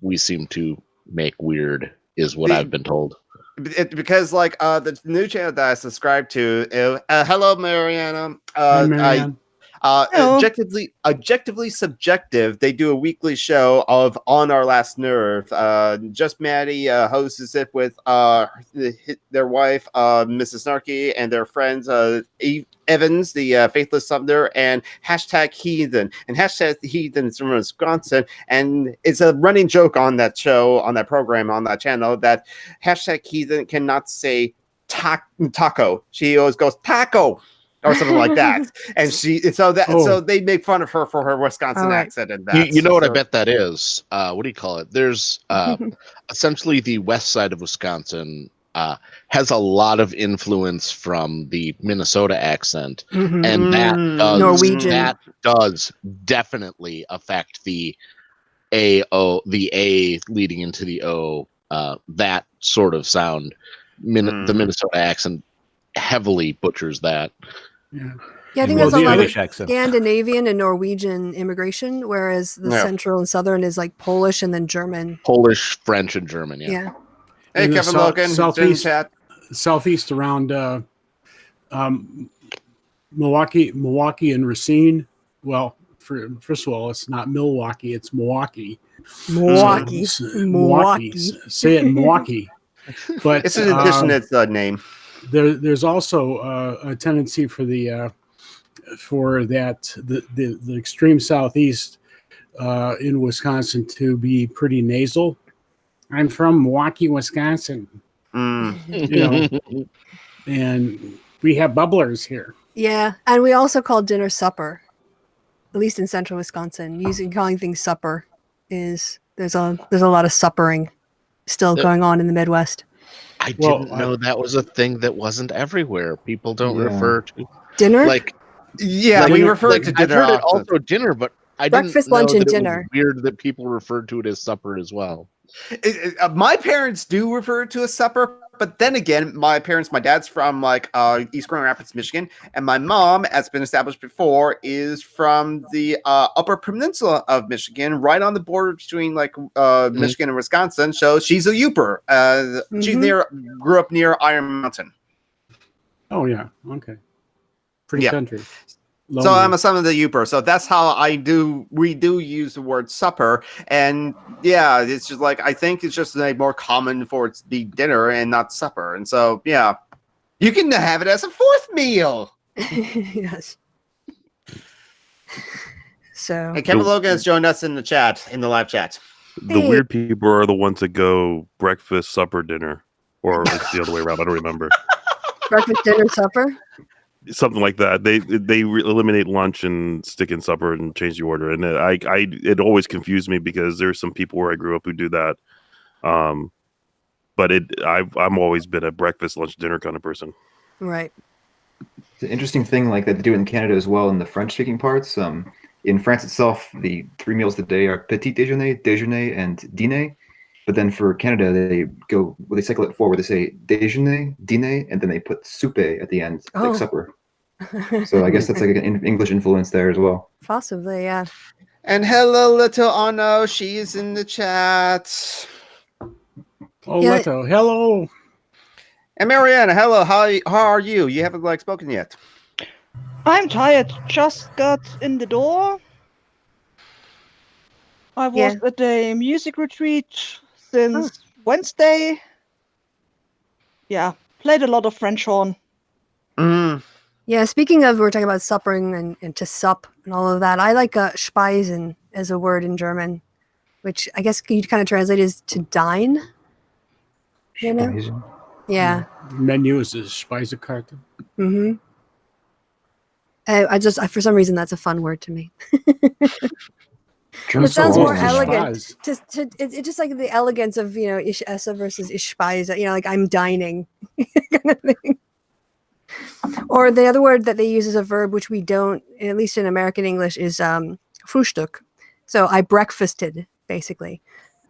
[SPEAKER 7] we seem to make weird is what I've been told.
[SPEAKER 4] Because like the new channel that I subscribe to, hello Mariana.
[SPEAKER 3] Hi, Marianne.
[SPEAKER 1] Hello.
[SPEAKER 4] Objectively subjective. They do a weekly show of On Our Last Nerve. Just Maddie hosts it with their wife, Mrs. Snarky, and their friends, Eve Evans, the Faithless Sumner, and hashtag Heathen. And hashtag Heathen is from Wisconsin, and it's a running joke on that show, on that program, on that channel, that hashtag Heathen cannot say taco. She always goes taco. or something like that. And
[SPEAKER 3] Oh.
[SPEAKER 4] so they make fun of her for her Wisconsin
[SPEAKER 1] All right.
[SPEAKER 4] accent and that.
[SPEAKER 7] You know what I
[SPEAKER 4] So-
[SPEAKER 7] bet that is? What do you call it? There's essentially the west side of Wisconsin has a lot of influence from the Minnesota accent,
[SPEAKER 1] Mhm.
[SPEAKER 7] and
[SPEAKER 1] Norwegian.
[SPEAKER 7] that does definitely affect the A leading into the O. That sort of sound. The Minnesota accent heavily butchers that.
[SPEAKER 3] Yeah.
[SPEAKER 1] Yeah, I think
[SPEAKER 3] Well,
[SPEAKER 1] there's a
[SPEAKER 3] the
[SPEAKER 1] lot
[SPEAKER 3] other-
[SPEAKER 1] of
[SPEAKER 6] accent.
[SPEAKER 1] Scandinavian and Norwegian immigration, whereas the
[SPEAKER 4] Yeah.
[SPEAKER 1] central and southern is like Polish and then German.
[SPEAKER 7] Polish, French, and German.
[SPEAKER 1] Yeah.
[SPEAKER 4] Hey,
[SPEAKER 3] In the
[SPEAKER 4] Kevin Logan, who's in
[SPEAKER 3] southeast,
[SPEAKER 4] chat.
[SPEAKER 3] southeast around Milwaukee and Racine. Well, first of all, it's not Milwaukee; it's Milwaukee.
[SPEAKER 1] Milwaukee.
[SPEAKER 3] So,
[SPEAKER 1] Milwaukee.
[SPEAKER 3] Say it, Milwaukee. But
[SPEAKER 4] It's an addition. It's a name.
[SPEAKER 3] there's also a tendency for the extreme southeast in Wisconsin to be pretty nasal. I'm from Milwaukee, Wisconsin. You know, and we have bubblers here.
[SPEAKER 1] Yeah, and we also call dinner supper, at least in central Wisconsin. Calling things supper there's a lot of suppering still going on in the Midwest.
[SPEAKER 7] I
[SPEAKER 3] Well,
[SPEAKER 7] didn't know that was a thing that wasn't everywhere. People don't
[SPEAKER 5] Yeah.
[SPEAKER 7] refer to
[SPEAKER 1] Dinner,
[SPEAKER 7] like
[SPEAKER 4] Yeah,
[SPEAKER 7] like-
[SPEAKER 4] we refer
[SPEAKER 7] like,
[SPEAKER 4] to
[SPEAKER 7] I've
[SPEAKER 4] dinner
[SPEAKER 7] heard it
[SPEAKER 4] often.
[SPEAKER 7] also dinner, but I
[SPEAKER 1] Breakfast,
[SPEAKER 7] didn't know
[SPEAKER 1] lunch, and
[SPEAKER 7] that it was
[SPEAKER 1] dinner.
[SPEAKER 7] weird that people referred to it as supper as well.
[SPEAKER 4] My parents do refer to as supper, but then again, my dad's from East Grand Rapids, Michigan, and my mom, as been established before, is from the Upper Peninsula of Michigan, right on the border between Michigan and Wisconsin. So she's a Youper. She's grew up near Iron Mountain.
[SPEAKER 3] Oh yeah, okay. Pretty
[SPEAKER 4] Yeah.
[SPEAKER 3] country.
[SPEAKER 4] So
[SPEAKER 3] Lonely.
[SPEAKER 4] I'm a son of the Youper. So that's how we do use the word supper. And yeah, it's just I think it's just more common for it to be dinner and not supper. And so, yeah, you can have it as a fourth meal.
[SPEAKER 1] yes. So
[SPEAKER 4] And Kevin Logan has joined us in the live chat.
[SPEAKER 2] The
[SPEAKER 1] Hey.
[SPEAKER 2] weird people are the ones that go breakfast, supper, dinner, or it's the other way around. I don't remember.
[SPEAKER 1] breakfast, dinner, supper.
[SPEAKER 2] Something like that. They eliminate lunch and stick in supper and change the order. And it always confused me because there's some people where I grew up who do that. But I'm always been a breakfast, lunch, dinner kind of person.
[SPEAKER 1] Right.
[SPEAKER 5] It's an interesting thing like that they do in Canada as well in the French-speaking parts. In France itself, the 3 meals a day are petit déjeuner, and dîner. But then for Canada, they cycle it forward. They say déjeuner, dîner, and then they put soupe at the end,
[SPEAKER 1] Oh.
[SPEAKER 5] like supper. So I guess that's like an English influence there as well.
[SPEAKER 1] Possibly, yeah.
[SPEAKER 4] And hello, little Anno. She is in the chat.
[SPEAKER 3] Oh,
[SPEAKER 1] Yeah.
[SPEAKER 3] Leto, hello.
[SPEAKER 4] And Mariana, hello. How are you? You haven't spoken yet.
[SPEAKER 8] I'm tired. Just got in the door. I was at a music retreat since Wednesday. Yeah, played a lot of French horn.
[SPEAKER 1] Yeah, speaking of, we're talking about suppering and to sup and all of that. I like speisen as a word in German, which I guess you kind of translate as to dine. You know?
[SPEAKER 5] Speisen.
[SPEAKER 1] Yeah.
[SPEAKER 3] Menu is a Speisekarte.
[SPEAKER 1] Mm-hmm. I for some reason that's a fun word to me.
[SPEAKER 5] German's
[SPEAKER 1] It sounds
[SPEAKER 5] so
[SPEAKER 1] more
[SPEAKER 5] awesome.
[SPEAKER 1] elegant. It's just like the elegance of ich esse versus ich speise. Like I'm dining, kind of thing. Or the other word that they use as a verb, which we don't, at least in American English, is Frühstück. So I breakfasted, basically.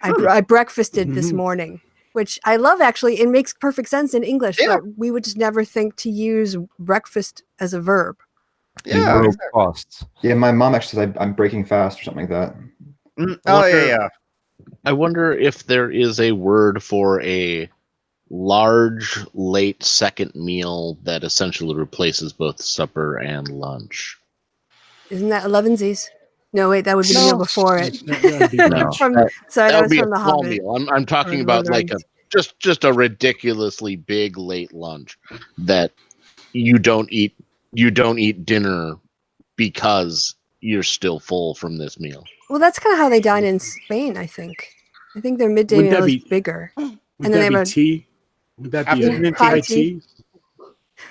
[SPEAKER 1] I breakfasted this morning, which I love. Actually, it makes perfect sense in English, but we would just never think to use breakfast as a verb.
[SPEAKER 4] Yeah.
[SPEAKER 6] Fast.
[SPEAKER 5] Yeah, my mom actually says I'm breaking fast or something like that.
[SPEAKER 4] Oh, yeah.
[SPEAKER 7] I wonder if there is a word for a large late second meal that essentially replaces both supper and lunch.
[SPEAKER 1] Isn't that Elevensies? No, wait, that would be the meal before it.
[SPEAKER 3] That'd be lunch.
[SPEAKER 1] Sorry, that
[SPEAKER 7] That would
[SPEAKER 1] was
[SPEAKER 7] be a
[SPEAKER 1] from the
[SPEAKER 7] small
[SPEAKER 1] Hobbit.
[SPEAKER 7] meal. I'm talking
[SPEAKER 1] Or
[SPEAKER 7] about
[SPEAKER 1] Lord of
[SPEAKER 7] like
[SPEAKER 1] the
[SPEAKER 7] a just a ridiculously big late lunch that you don't eat dinner because you're still full from this meal.
[SPEAKER 1] Well, that's kind of how they dine in Spain, I think. I think their midday
[SPEAKER 3] Wouldn't
[SPEAKER 1] meal
[SPEAKER 3] that
[SPEAKER 1] is
[SPEAKER 3] be-
[SPEAKER 1] bigger.
[SPEAKER 3] Would
[SPEAKER 1] And then
[SPEAKER 3] that
[SPEAKER 1] they
[SPEAKER 3] be
[SPEAKER 1] have a
[SPEAKER 3] tea? Would that be
[SPEAKER 4] Afternoon
[SPEAKER 3] a
[SPEAKER 1] tea.
[SPEAKER 3] high tea?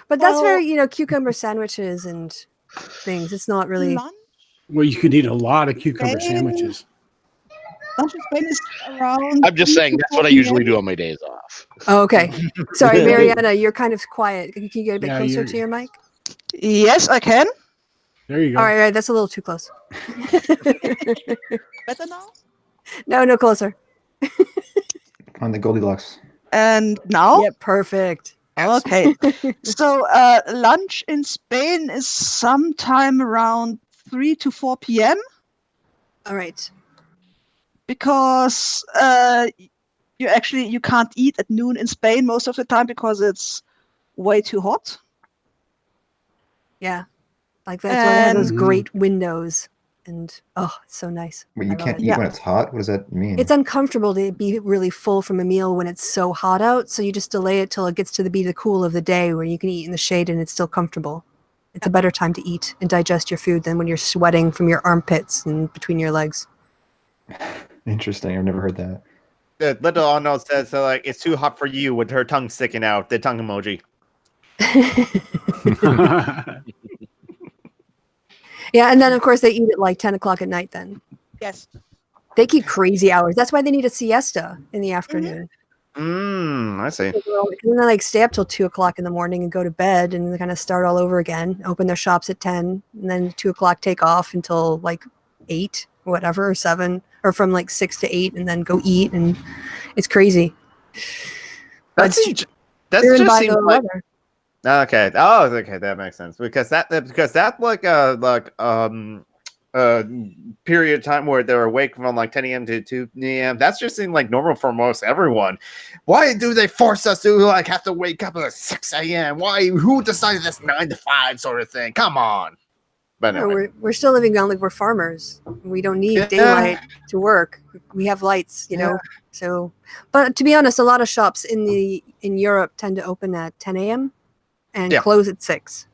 [SPEAKER 1] But that's
[SPEAKER 8] Well-
[SPEAKER 1] very, cucumber sandwiches and things. It's not really.
[SPEAKER 8] Lunch,
[SPEAKER 3] Well, you could eat a lot of cucumber
[SPEAKER 8] Spain.
[SPEAKER 3] sandwiches.
[SPEAKER 8] lunch in Spain is around.
[SPEAKER 7] I'm just
[SPEAKER 8] 3
[SPEAKER 7] saying
[SPEAKER 8] to
[SPEAKER 7] that's
[SPEAKER 8] 4
[SPEAKER 7] what I usually
[SPEAKER 8] p.m.
[SPEAKER 7] do on my days off.
[SPEAKER 1] Oh, okay. Sorry, Mariana, you're kind of quiet. Can you get a bit
[SPEAKER 3] Yeah,
[SPEAKER 1] closer
[SPEAKER 3] you're-
[SPEAKER 1] to your mic?
[SPEAKER 8] Yes, I can.
[SPEAKER 3] There you go.
[SPEAKER 1] All right, that's a little too close.
[SPEAKER 8] Better now.
[SPEAKER 1] No, closer.
[SPEAKER 5] On the Goldilocks.
[SPEAKER 8] And now.
[SPEAKER 1] Yep, perfect.
[SPEAKER 8] Okay. So lunch in Spain is sometime around 3 to 4 p.m.
[SPEAKER 1] All right.
[SPEAKER 8] because you can't eat at noon in Spain most of the time because it's way too hot.
[SPEAKER 1] Yeah. Like that's why they have those
[SPEAKER 3] And-
[SPEAKER 1] great windows. And it's so nice.
[SPEAKER 5] Wait,
[SPEAKER 1] I
[SPEAKER 5] you
[SPEAKER 1] love
[SPEAKER 5] can't
[SPEAKER 1] it.
[SPEAKER 5] eat
[SPEAKER 8] Yeah.
[SPEAKER 5] when it's hot? What does that mean?
[SPEAKER 1] It's uncomfortable to be really full from a meal when it's so hot out. So you just delay it till it gets to be the cool of the day where you can eat in the shade and it's still comfortable. It's a better time to eat and digest your food than when you're sweating from your armpits and between your legs.
[SPEAKER 5] Interesting. I've never heard that.
[SPEAKER 4] The little Arnold says, like, it's too hot for you with her tongue sticking out. The tongue emoji.
[SPEAKER 1] Yeah, and then of course they eat at like 10 o'clock at night then.
[SPEAKER 8] Yes.
[SPEAKER 1] They keep crazy hours. That's why they need a siesta in the afternoon.
[SPEAKER 4] I see.
[SPEAKER 1] And then they like stay up till 2 o'clock in the morning and go to bed and they kind of start all over again, open their shops at 10 and then 2 o'clock take off until like 8 or whatever, or 7, or from like 6 to 8 and then go eat. And it's crazy.
[SPEAKER 4] That's
[SPEAKER 1] It's
[SPEAKER 4] that's
[SPEAKER 1] driven
[SPEAKER 4] just
[SPEAKER 1] by
[SPEAKER 4] seems
[SPEAKER 1] the
[SPEAKER 4] like
[SPEAKER 1] weather.
[SPEAKER 4] okay. Oh, okay, that makes sense because that period of time where they're awake from like 10 a.m. to 2 a.m. That's just seemed like normal for most everyone. Why do they force us to like have to wake up at 6 a.m.? Why? Who decided this 9 to 5 sort of thing? Come on. But
[SPEAKER 1] No,
[SPEAKER 4] anyway.
[SPEAKER 1] we're still living on like we're farmers. We don't need
[SPEAKER 4] Yeah.
[SPEAKER 1] daylight to work. We have lights, you know. So, but to be honest, a lot of shops in Europe tend to open at 10 a.m. and
[SPEAKER 4] Yeah.
[SPEAKER 1] close at 6,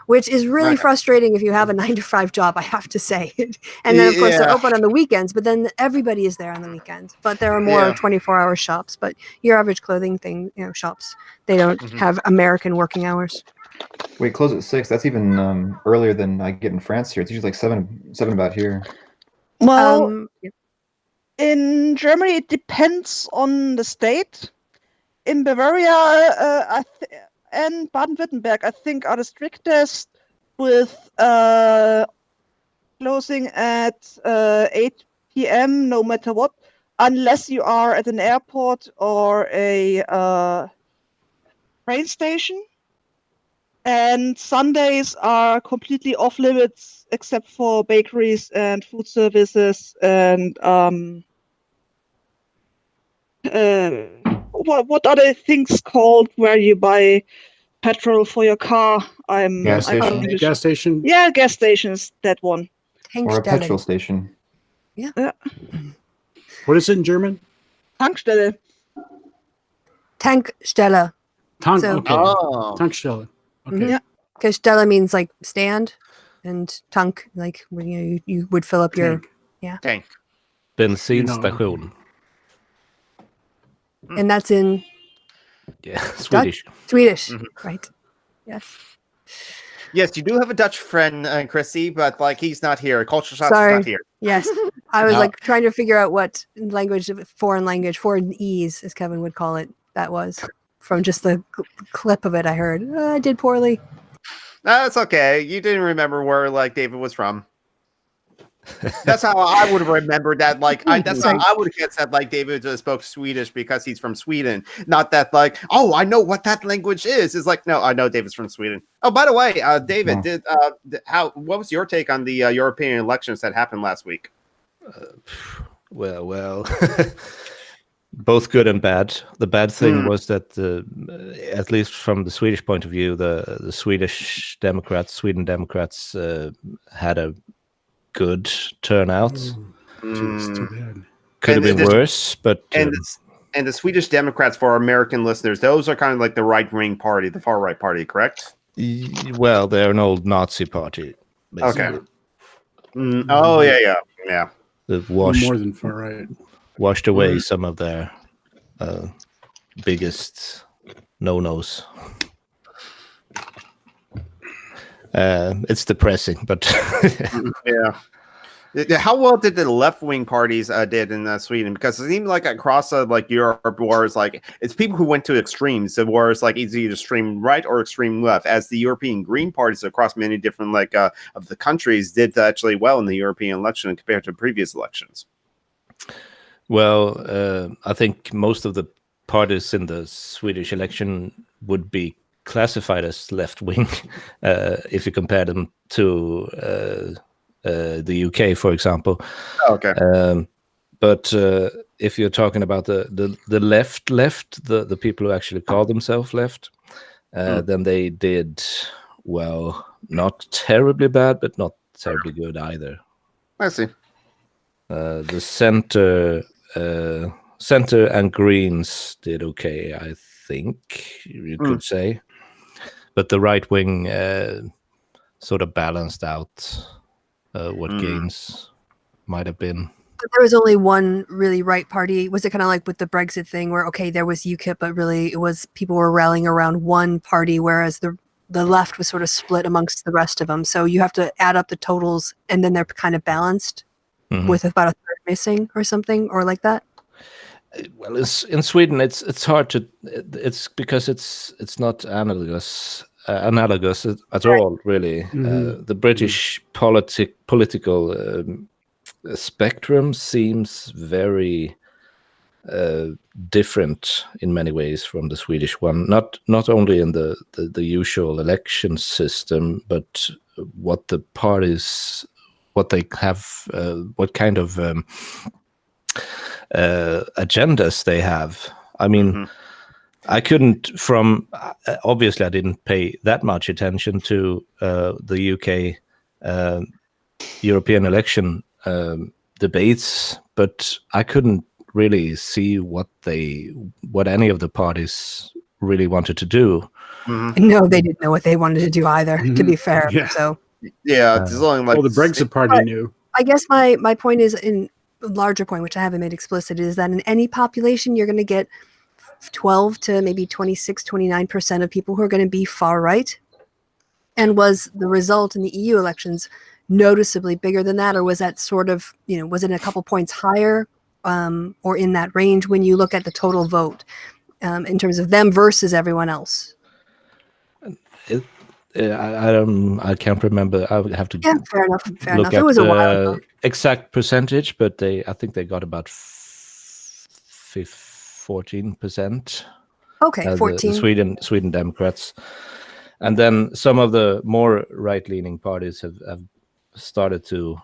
[SPEAKER 1] which is really
[SPEAKER 4] Okay.
[SPEAKER 1] frustrating if you have a 9 to 5 job, I have to say. And then of course they're
[SPEAKER 4] Yeah.
[SPEAKER 1] open on the weekends, but then everybody is there on the weekends. But there are more
[SPEAKER 4] Yeah.
[SPEAKER 1] 24-hour shops. But your average clothing thing, shops, they don't
[SPEAKER 4] Mhm.
[SPEAKER 1] have American working hours.
[SPEAKER 5] Wait, close at 6. That's even earlier than I get in France here. It's usually like 7 about here.
[SPEAKER 8] Well,
[SPEAKER 1] Yeah.
[SPEAKER 8] in Germany, it depends on the state. In Bavaria and Baden-Württemberg, I think, are the strictest with closing at 8 p.m. no matter what, unless you are at an airport or a train station. And Sundays are completely off limits except for bakeries and food services and what are the things called where you buy petrol for your car?
[SPEAKER 3] Gas
[SPEAKER 8] I'm
[SPEAKER 3] station.
[SPEAKER 8] English.
[SPEAKER 3] Gas station.
[SPEAKER 8] Yeah, gas stations. That one.
[SPEAKER 5] Or a
[SPEAKER 1] Tankstellen.
[SPEAKER 5] petrol station.
[SPEAKER 3] What is it in German?
[SPEAKER 8] Tankstelle.
[SPEAKER 1] Tankstelle.
[SPEAKER 3] Tank.
[SPEAKER 1] So-
[SPEAKER 3] Okay.
[SPEAKER 4] Oh.
[SPEAKER 3] Tankstelle. Okay.
[SPEAKER 1] Mhm. Because Stella means like stand, and tank like when you would fill up your,
[SPEAKER 3] Tank.
[SPEAKER 6] Bensinstation.
[SPEAKER 1] and that's in
[SPEAKER 6] Yeah, Swedish.
[SPEAKER 1] Swedish,
[SPEAKER 4] Mhm.
[SPEAKER 1] right? Yes.
[SPEAKER 4] Yes, you do have a Dutch friend, Chrissy, but like he's not here. Culture Shock's
[SPEAKER 1] Sorry.
[SPEAKER 4] not here.
[SPEAKER 1] Yes. I was
[SPEAKER 6] No.
[SPEAKER 1] like trying to figure out what foreign ease, as Kevin would call it, that was from just the clip of it I heard. I did poorly.
[SPEAKER 4] That's okay. You didn't remember where like David was from. That's how I would have remembered that. Like, that's how I would have guessed that. Like, David just spoke Swedish because he's from Sweden. Not that, like, oh, I know what that language is. It's like, no, I know David's from Sweden. Oh, by the way, David, what was your take on the European elections that happened last week?
[SPEAKER 6] Well, both good and bad. The bad thing was that, at least from the Swedish point of view, the Sweden Democrats had a good turnout.
[SPEAKER 3] Jeez, too bad.
[SPEAKER 6] Could have
[SPEAKER 4] And
[SPEAKER 6] been worse, but
[SPEAKER 4] And the Swedish Democrats, for our American listeners, those are kind of like the right-wing party, the far-right party, correct?
[SPEAKER 6] well, they're an old Nazi party. Basically.
[SPEAKER 4] Okay. Oh, yeah.
[SPEAKER 6] They've
[SPEAKER 3] More than far right.
[SPEAKER 6] washed away some of their biggest no-nos. It's depressing, but
[SPEAKER 4] Yeah. How well did the left-wing parties did in Sweden? Because it seemed like across like Europe, whereas like it's people who went to extremes. So whereas like it's either extreme right or extreme left. As the European Green parties across many different like of the countries did actually well in the European election compared to previous elections.
[SPEAKER 6] well, I think most of the parties in the Swedish election would be classified as left wing if you compare them to the UK, for example.
[SPEAKER 4] Oh, okay.
[SPEAKER 6] But if you're talking about the left, the people who actually call themselves left, then they did well, not terribly bad, but not terribly good either.
[SPEAKER 4] I see.
[SPEAKER 6] The center and Greens did okay, I think you could say, but the right wing sort of balanced out what gains might have been.
[SPEAKER 1] But there was only one really right party. Was it kind of like with the Brexit thing where, okay, there was UKIP, but really it was people were rallying around one party, whereas the left was sort of split amongst the rest of them. So you have to add up the totals and then they're kind of balanced with about a third missing or something or like that.
[SPEAKER 6] Well, in Sweden, it's hard to. It's because it's not analogous at all, really. The British political spectrum seems very different in many ways from the Swedish one. Not only in the usual election system, but what the parties, what they have, what kind of agendas they have. I mean, I couldn't obviously I didn't pay that much attention to the UK European election debates, but I couldn't really see what any of the parties really wanted to do.
[SPEAKER 1] No, they didn't know what they wanted to do either, to be fair.
[SPEAKER 3] Yeah.
[SPEAKER 1] So
[SPEAKER 4] Yeah, it's only like
[SPEAKER 3] the Brexit party knew.
[SPEAKER 1] I guess my point is, in a larger point, which I haven't made explicit, is that in any population, you're going to get 12 to maybe 26, 29% of people who are going to be far right. And was the result in the EU elections noticeably bigger than that? Or was that sort of, was it a couple points higher or in that range when you look at the total vote in terms of them versus everyone else?
[SPEAKER 6] I can't remember. I would have to
[SPEAKER 1] fair enough.
[SPEAKER 6] look
[SPEAKER 1] It was a while ago.
[SPEAKER 6] Exact percentage, but I think they got about 14%.
[SPEAKER 1] Okay, 14.
[SPEAKER 6] The Sweden Democrats, and then some of the more right-leaning parties have started to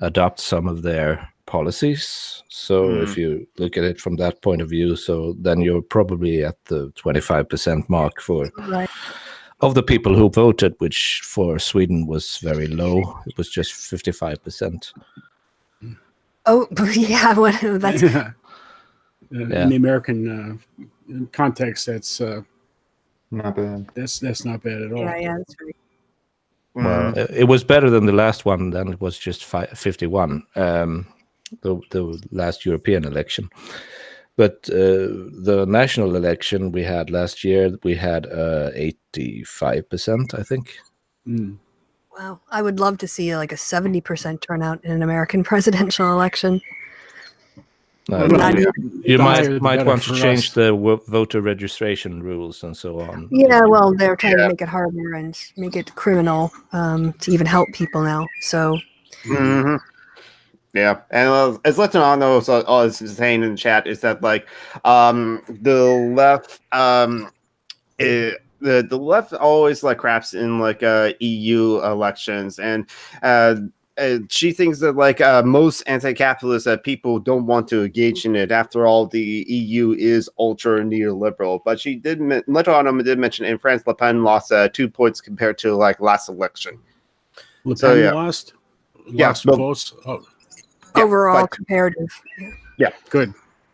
[SPEAKER 6] adopt some of their policies. So if you look at it from that point of view, so then you're probably at the 25% mark for.
[SPEAKER 1] Right.
[SPEAKER 6] Of the people who voted, which for Sweden was very low. It was just 55%.
[SPEAKER 1] Oh, yeah. Well, that's
[SPEAKER 3] in the American context, that's
[SPEAKER 5] Not bad.
[SPEAKER 3] that's not bad at all.
[SPEAKER 1] yeah, that's right.
[SPEAKER 6] Well, it was better than the last one. Then it was just 51. The last European election. But the national election we had last year, we had 85%, I think.
[SPEAKER 1] Wow. I would love to see like a 70% turnout in an American presidential election.
[SPEAKER 6] You might want to change the voter registration rules and so on.
[SPEAKER 1] Yeah, well, they're trying to make it harder and make it criminal to even help people now. So.
[SPEAKER 4] Yeah, and as letting on know, all is saying in the chat is that like the left the left always like craps in like EU elections, and she thinks that like most anti-capitalist people don't want to engage in it. After all, the EU is ultra neoliberal. But she did later on did mention in France, Le Pen lost 2 points compared to like last election.
[SPEAKER 3] Le Pen lost votes.
[SPEAKER 1] Overall comparative.
[SPEAKER 4] Yeah,
[SPEAKER 3] good.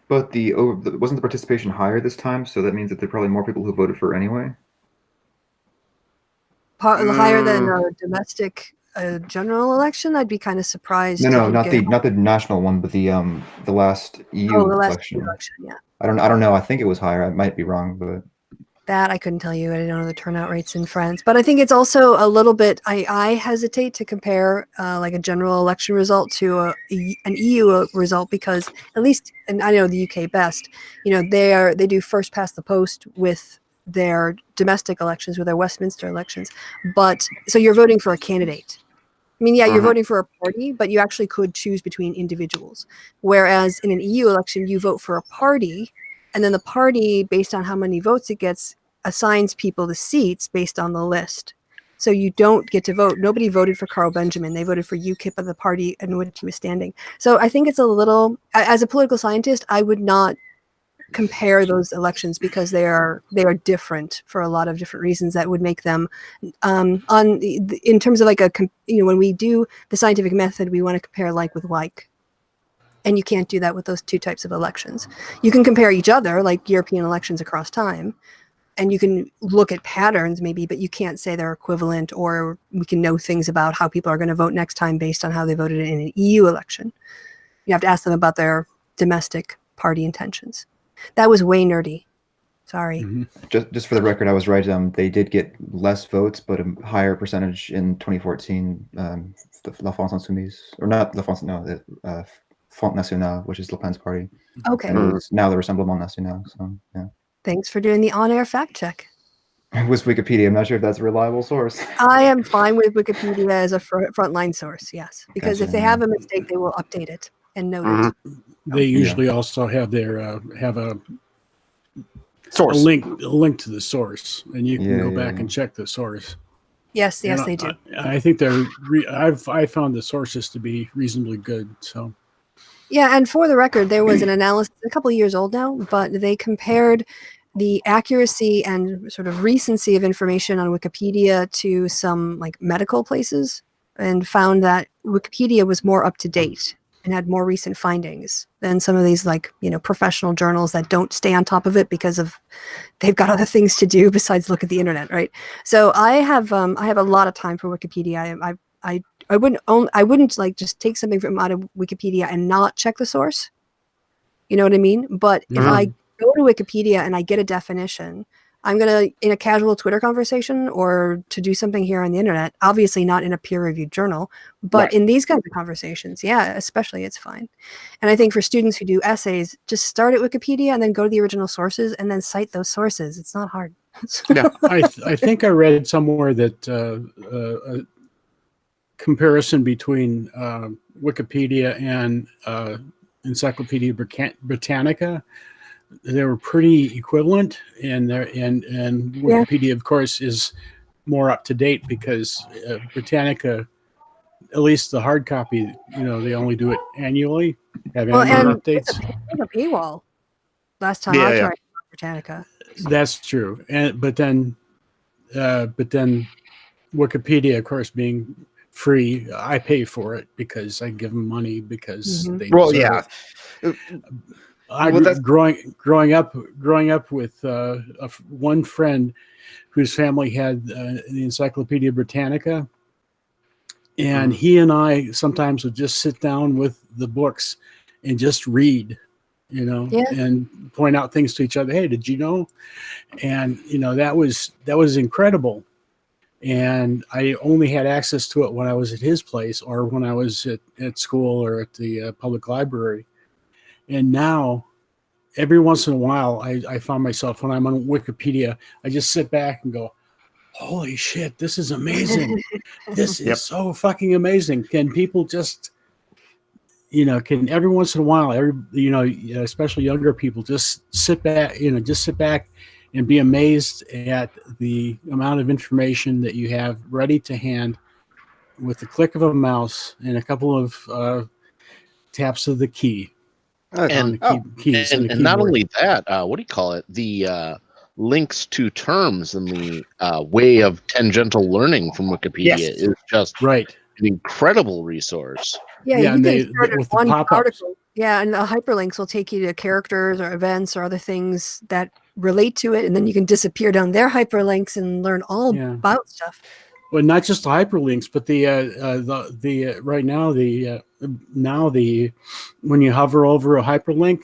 [SPEAKER 5] But wasn't the participation higher this time? So that means that there are probably more people who voted for her anyway.
[SPEAKER 1] Higher than a domestic general election. I'd be kind of surprised.
[SPEAKER 5] No, not the national one, but the last EU election.
[SPEAKER 1] Yeah.
[SPEAKER 5] I don't know. I think it was higher. I might be wrong, but
[SPEAKER 1] That I couldn't tell you. I don't know the turnout rates in France, but I think it's also a little bit. I hesitate to compare like a general election result to an EU result because at least, and I know the UK best. They do first past the post with their domestic elections, with their Westminster elections, but so you're voting for a candidate. I mean, yeah, you're voting for a party, but you actually could choose between individuals. Whereas in an EU election, you vote for a party, and then the party, based on how many votes it gets, assigns people the seats based on the list. So you don't get to vote. Nobody voted for Carl Benjamin. They voted for UKIP of the party in which he was standing. So I think it's a little, as a political scientist, I would not compare those elections because they are different for a lot of different reasons that would make them in terms of like when we do the scientific method, we want to compare like with like, and you can't do that with those two types of elections. You can compare each other, like European elections across time, and you can look at patterns maybe, but you can't say they're equivalent, or we can know things about how people are going to vote next time based on how they voted in an EU election. You have to ask them about their domestic party intentions. That was way nerdy. Sorry.
[SPEAKER 5] Just for the record, I was right. They did get less votes, but a higher percentage in 2014. La France Insoumise, or not La France, no, the Front National, which is Le Pen's party.
[SPEAKER 1] Okay.
[SPEAKER 5] And it's now the Rassemblement National. So yeah.
[SPEAKER 1] Thanks for doing the on-air fact check.
[SPEAKER 5] It was Wikipedia. I'm not sure if that's a reliable source.
[SPEAKER 1] I am fine with Wikipedia as a frontline source, yes, because
[SPEAKER 5] Gotcha.
[SPEAKER 1] if they have a mistake, they will update it and note it.
[SPEAKER 3] They usually also have their have a
[SPEAKER 4] Source.
[SPEAKER 3] link to the source, and you can go back and check the source.
[SPEAKER 1] Yes, they do.
[SPEAKER 3] I think they're. I found the sources to be reasonably good. So.
[SPEAKER 1] Yeah, and for the record, there was an analysis a couple of years old now, but they compared the accuracy and sort of recency of information on Wikipedia to some like medical places, and found that Wikipedia was more up to date and had more recent findings than some of these like professional journals that don't stay on top of it because of they've got other things to do besides look at the internet, right? So I have a lot of time for Wikipedia. I wouldn't like just take something from out of Wikipedia and not check the source. You know what I mean? But if I go to Wikipedia and I get a definition, I'm going to, in a casual Twitter conversation or to do something here on the internet, obviously not in a peer-reviewed journal, but in these kinds of conversations, yeah, especially it's fine. And I think for students who do essays, just start at Wikipedia and then go to the original sources and then cite those sources. It's not hard.
[SPEAKER 4] Yeah.
[SPEAKER 3] I think I read somewhere that a comparison between Wikipedia and Encyclopedia Britannica, they were pretty equivalent, and Wikipedia, of course, is more up to date because Britannica, at least the hard copy, they only do it annually, have annual updates.
[SPEAKER 1] It's a paywall. Last time I tried Britannica.
[SPEAKER 3] That's true, but then Wikipedia, of course, being free, I pay for it because I give them money because they deserve it. Growing up with one friend whose family had the Encyclopedia Britannica, and he and I sometimes would just sit down with the books and just read, and point out things to each other. Hey, did you know? And that was incredible. And I only had access to it when I was at his place or when I was at school or at the public library. And now, every once in a while, I found myself, when I'm on Wikipedia, I just sit back and go, holy shit, this is amazing. This is so fucking amazing. Can people just, can every once in a while, especially younger people, just sit back and be amazed at the amount of information that you have ready to hand with the click of a mouse and a couple of taps of the key.
[SPEAKER 7] And not only that, what do you call it? The links to terms and the way of tangential learning from Wikipedia is just an incredible resource.
[SPEAKER 1] Yeah, you can start with one article. Yeah, and the hyperlinks will take you to characters or events or other things that relate to it, and then you can disappear down their hyperlinks and learn all about stuff.
[SPEAKER 3] Well, not just the hyperlinks, but the right now when you hover over a hyperlink,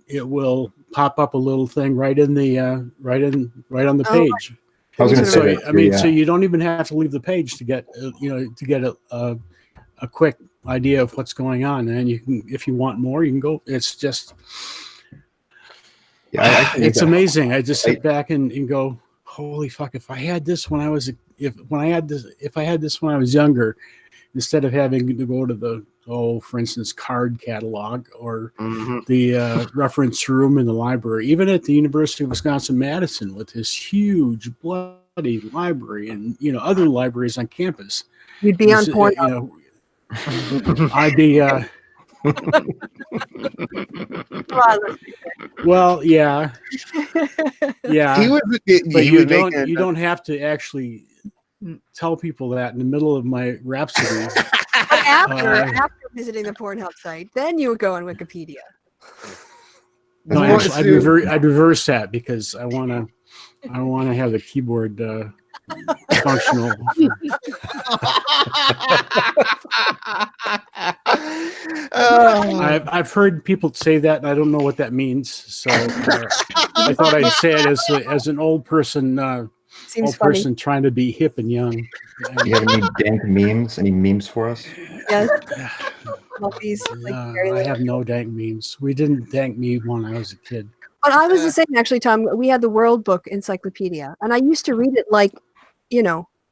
[SPEAKER 3] it will pop up a little thing right in the right on the
[SPEAKER 1] Oh,
[SPEAKER 3] page.
[SPEAKER 5] I was going to
[SPEAKER 3] So
[SPEAKER 5] say that.
[SPEAKER 3] I mean,
[SPEAKER 5] yeah.
[SPEAKER 3] so you don't even have to leave the page to get a quick idea of what's going on, and then you can, if you want more, you can go. It's just,
[SPEAKER 5] Yeah, I actually
[SPEAKER 3] it's
[SPEAKER 5] think that-
[SPEAKER 3] amazing. I just sit back and go, holy fuck! If I had this when I was if I had this when I was younger, instead of having to go to the for instance, card catalog or the reference room in the library, even at the University of Wisconsin-Madison with this huge bloody library and other libraries on campus.
[SPEAKER 1] You'd be on point.
[SPEAKER 3] I'd be well, yeah.
[SPEAKER 4] He was,
[SPEAKER 3] But
[SPEAKER 4] he
[SPEAKER 3] you
[SPEAKER 4] was making
[SPEAKER 3] don't have to actually tell people that in the middle of my rhapsody.
[SPEAKER 1] After visiting the Pornhub site, then you would go on Wikipedia.
[SPEAKER 3] No, actually, I'd reverse that because I want to have the keyboard functional. I've heard people say that, and I don't know what that means. So I thought I'd say it as an old person.
[SPEAKER 1] Seems funny.
[SPEAKER 3] Person trying to be hip and young.
[SPEAKER 5] Do you have any dank memes? Any memes for us?
[SPEAKER 1] Yes.
[SPEAKER 3] I have no dank memes. We didn't dank me when I was a kid.
[SPEAKER 1] But I was the same, actually, Tom. We had the World Book Encyclopedia, and I used to read it like,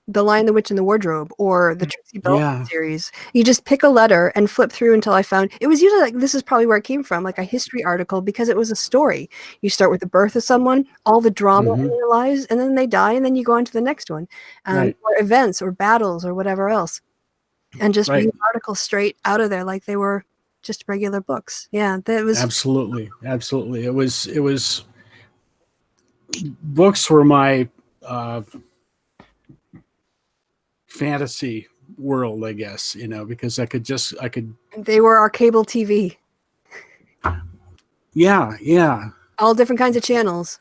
[SPEAKER 1] The Lion, the Witch, and the Wardrobe, or the Trixie Belle series. You just pick a letter and flip through until I found it was usually like, this is probably where it came from, like a history article, because it was a story. You start with the birth of someone, all the drama in their lives, and then they die, and then you go on to the next one, or events or battles or whatever else, and just read articles straight out of there like they were just regular books. Yeah, that was
[SPEAKER 3] absolutely. It was books were my fantasy world, I guess, because I could.
[SPEAKER 1] They were our cable TV.
[SPEAKER 3] Yeah.
[SPEAKER 1] All different kinds of channels.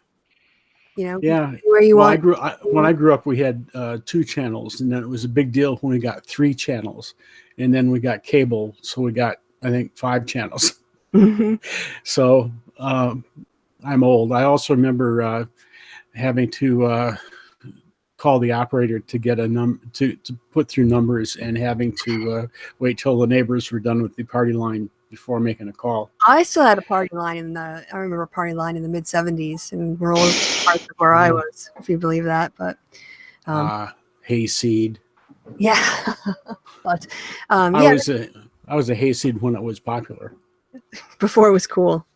[SPEAKER 3] Yeah.
[SPEAKER 1] Where you want.
[SPEAKER 3] When I grew up, we had 2 channels, and then it was a big deal when we got 3 channels, and then we got cable, so we got, I think, 5 channels. So I'm old. I also remember having to call the operator to get a to put through numbers, and having to wait till the neighbors were done with the party line before making a call.
[SPEAKER 1] I still had a party line I remember a party line in the mid 70s in rural parts of where I was, if you believe that. But
[SPEAKER 3] hayseed.
[SPEAKER 1] Yeah. But
[SPEAKER 3] I was a hayseed when it was popular.
[SPEAKER 1] Before it was cool,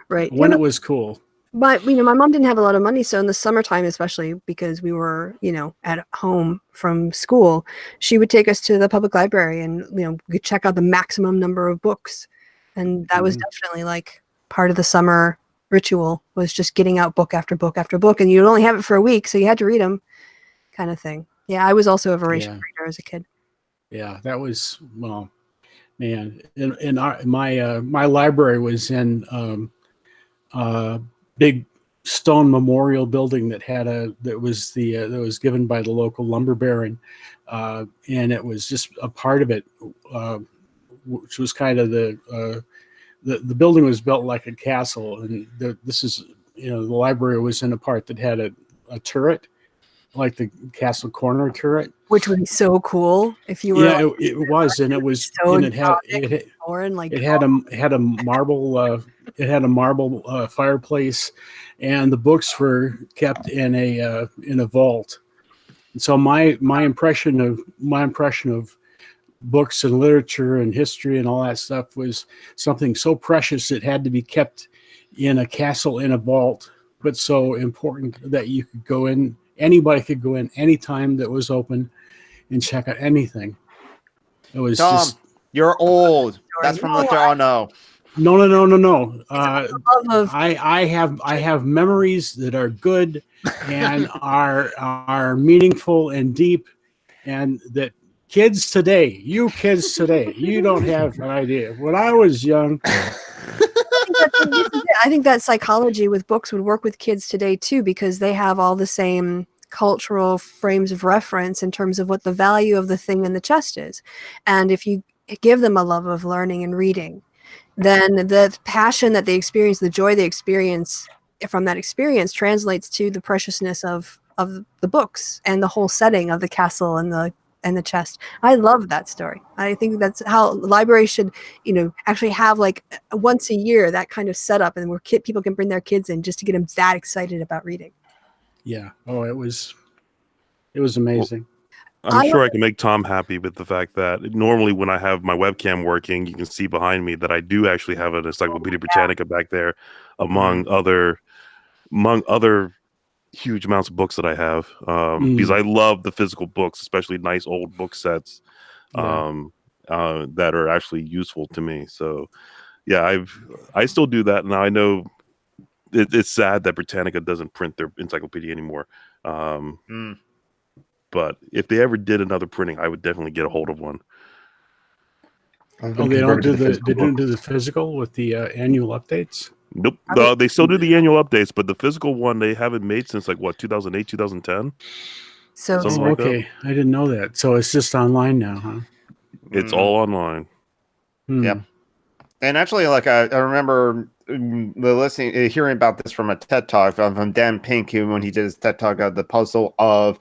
[SPEAKER 1] right?
[SPEAKER 3] When it was cool.
[SPEAKER 1] But my mom didn't have a lot of money, so in the summertime, especially because we were at home from school, she would take us to the public library and we could check out the maximum number of books, and that was definitely like part of the summer ritual, was just getting out book after book after book, and you'd only have it for a week, so you had to read them, kind of thing. Yeah, I was also a voracious reader as a kid.
[SPEAKER 3] Yeah, that was, well, man. In my library was in big stone memorial building that was given by the local lumber baron, and it was just a part of it, which was kind of the building was built like a castle, and the library was in a part that had a turret, like the castle corner turret,
[SPEAKER 1] which would be so cool if you were.
[SPEAKER 3] Yeah, it was, and it was, so, and it had a marble fireplace, and the books were kept in a vault. And so my impression of books and literature and history and all that stuff was something so precious it had to be kept in a castle in a vault, but so important that you could go in. Anybody could go in anytime that was open and check out anything. It was
[SPEAKER 4] Tom,
[SPEAKER 3] just,
[SPEAKER 4] you're old. That's from the show. No.
[SPEAKER 3] I have memories that are good and are meaningful and deep, and that kids today, you don't have an idea. When I was young,
[SPEAKER 1] I think that psychology with books would work with kids today too, because they have all the same cultural frames of reference in terms of what the value of the thing in the chest is. And if you give them a love of learning and reading, then the passion that they experience, the joy they experience from that experience translates to the preciousness of the books and the whole setting of the castle and the chest. I love that story. I think that's how libraries should, actually have like once a year that kind of setup, and where people can bring their kids in just to get them that excited about reading.
[SPEAKER 3] Yeah. Oh, it was amazing.
[SPEAKER 2] I'm sure I can make Tom happy with the fact that normally when I have my webcam working, you can see behind me that I do actually have an Encyclopedia Britannica back there, among other huge amounts of books that I have, because I love the physical books, especially nice old book sets that are actually useful to me. So yeah, I still do that. Now I know it's sad that Britannica doesn't print their encyclopedia anymore. But if they ever did another printing, I would definitely get a hold of one.
[SPEAKER 3] Oh, they don't do the physical with the annual updates?
[SPEAKER 2] Nope. They still do the annual updates, but the physical one they haven't made since 2008, 2010.
[SPEAKER 1] So
[SPEAKER 3] okay, I didn't know that. So it's just online now, huh?
[SPEAKER 2] It's all online.
[SPEAKER 4] Yep. And actually, like I remember hearing about this from a TED Talk from Dan Pink, when he did his TED Talk of the puzzle of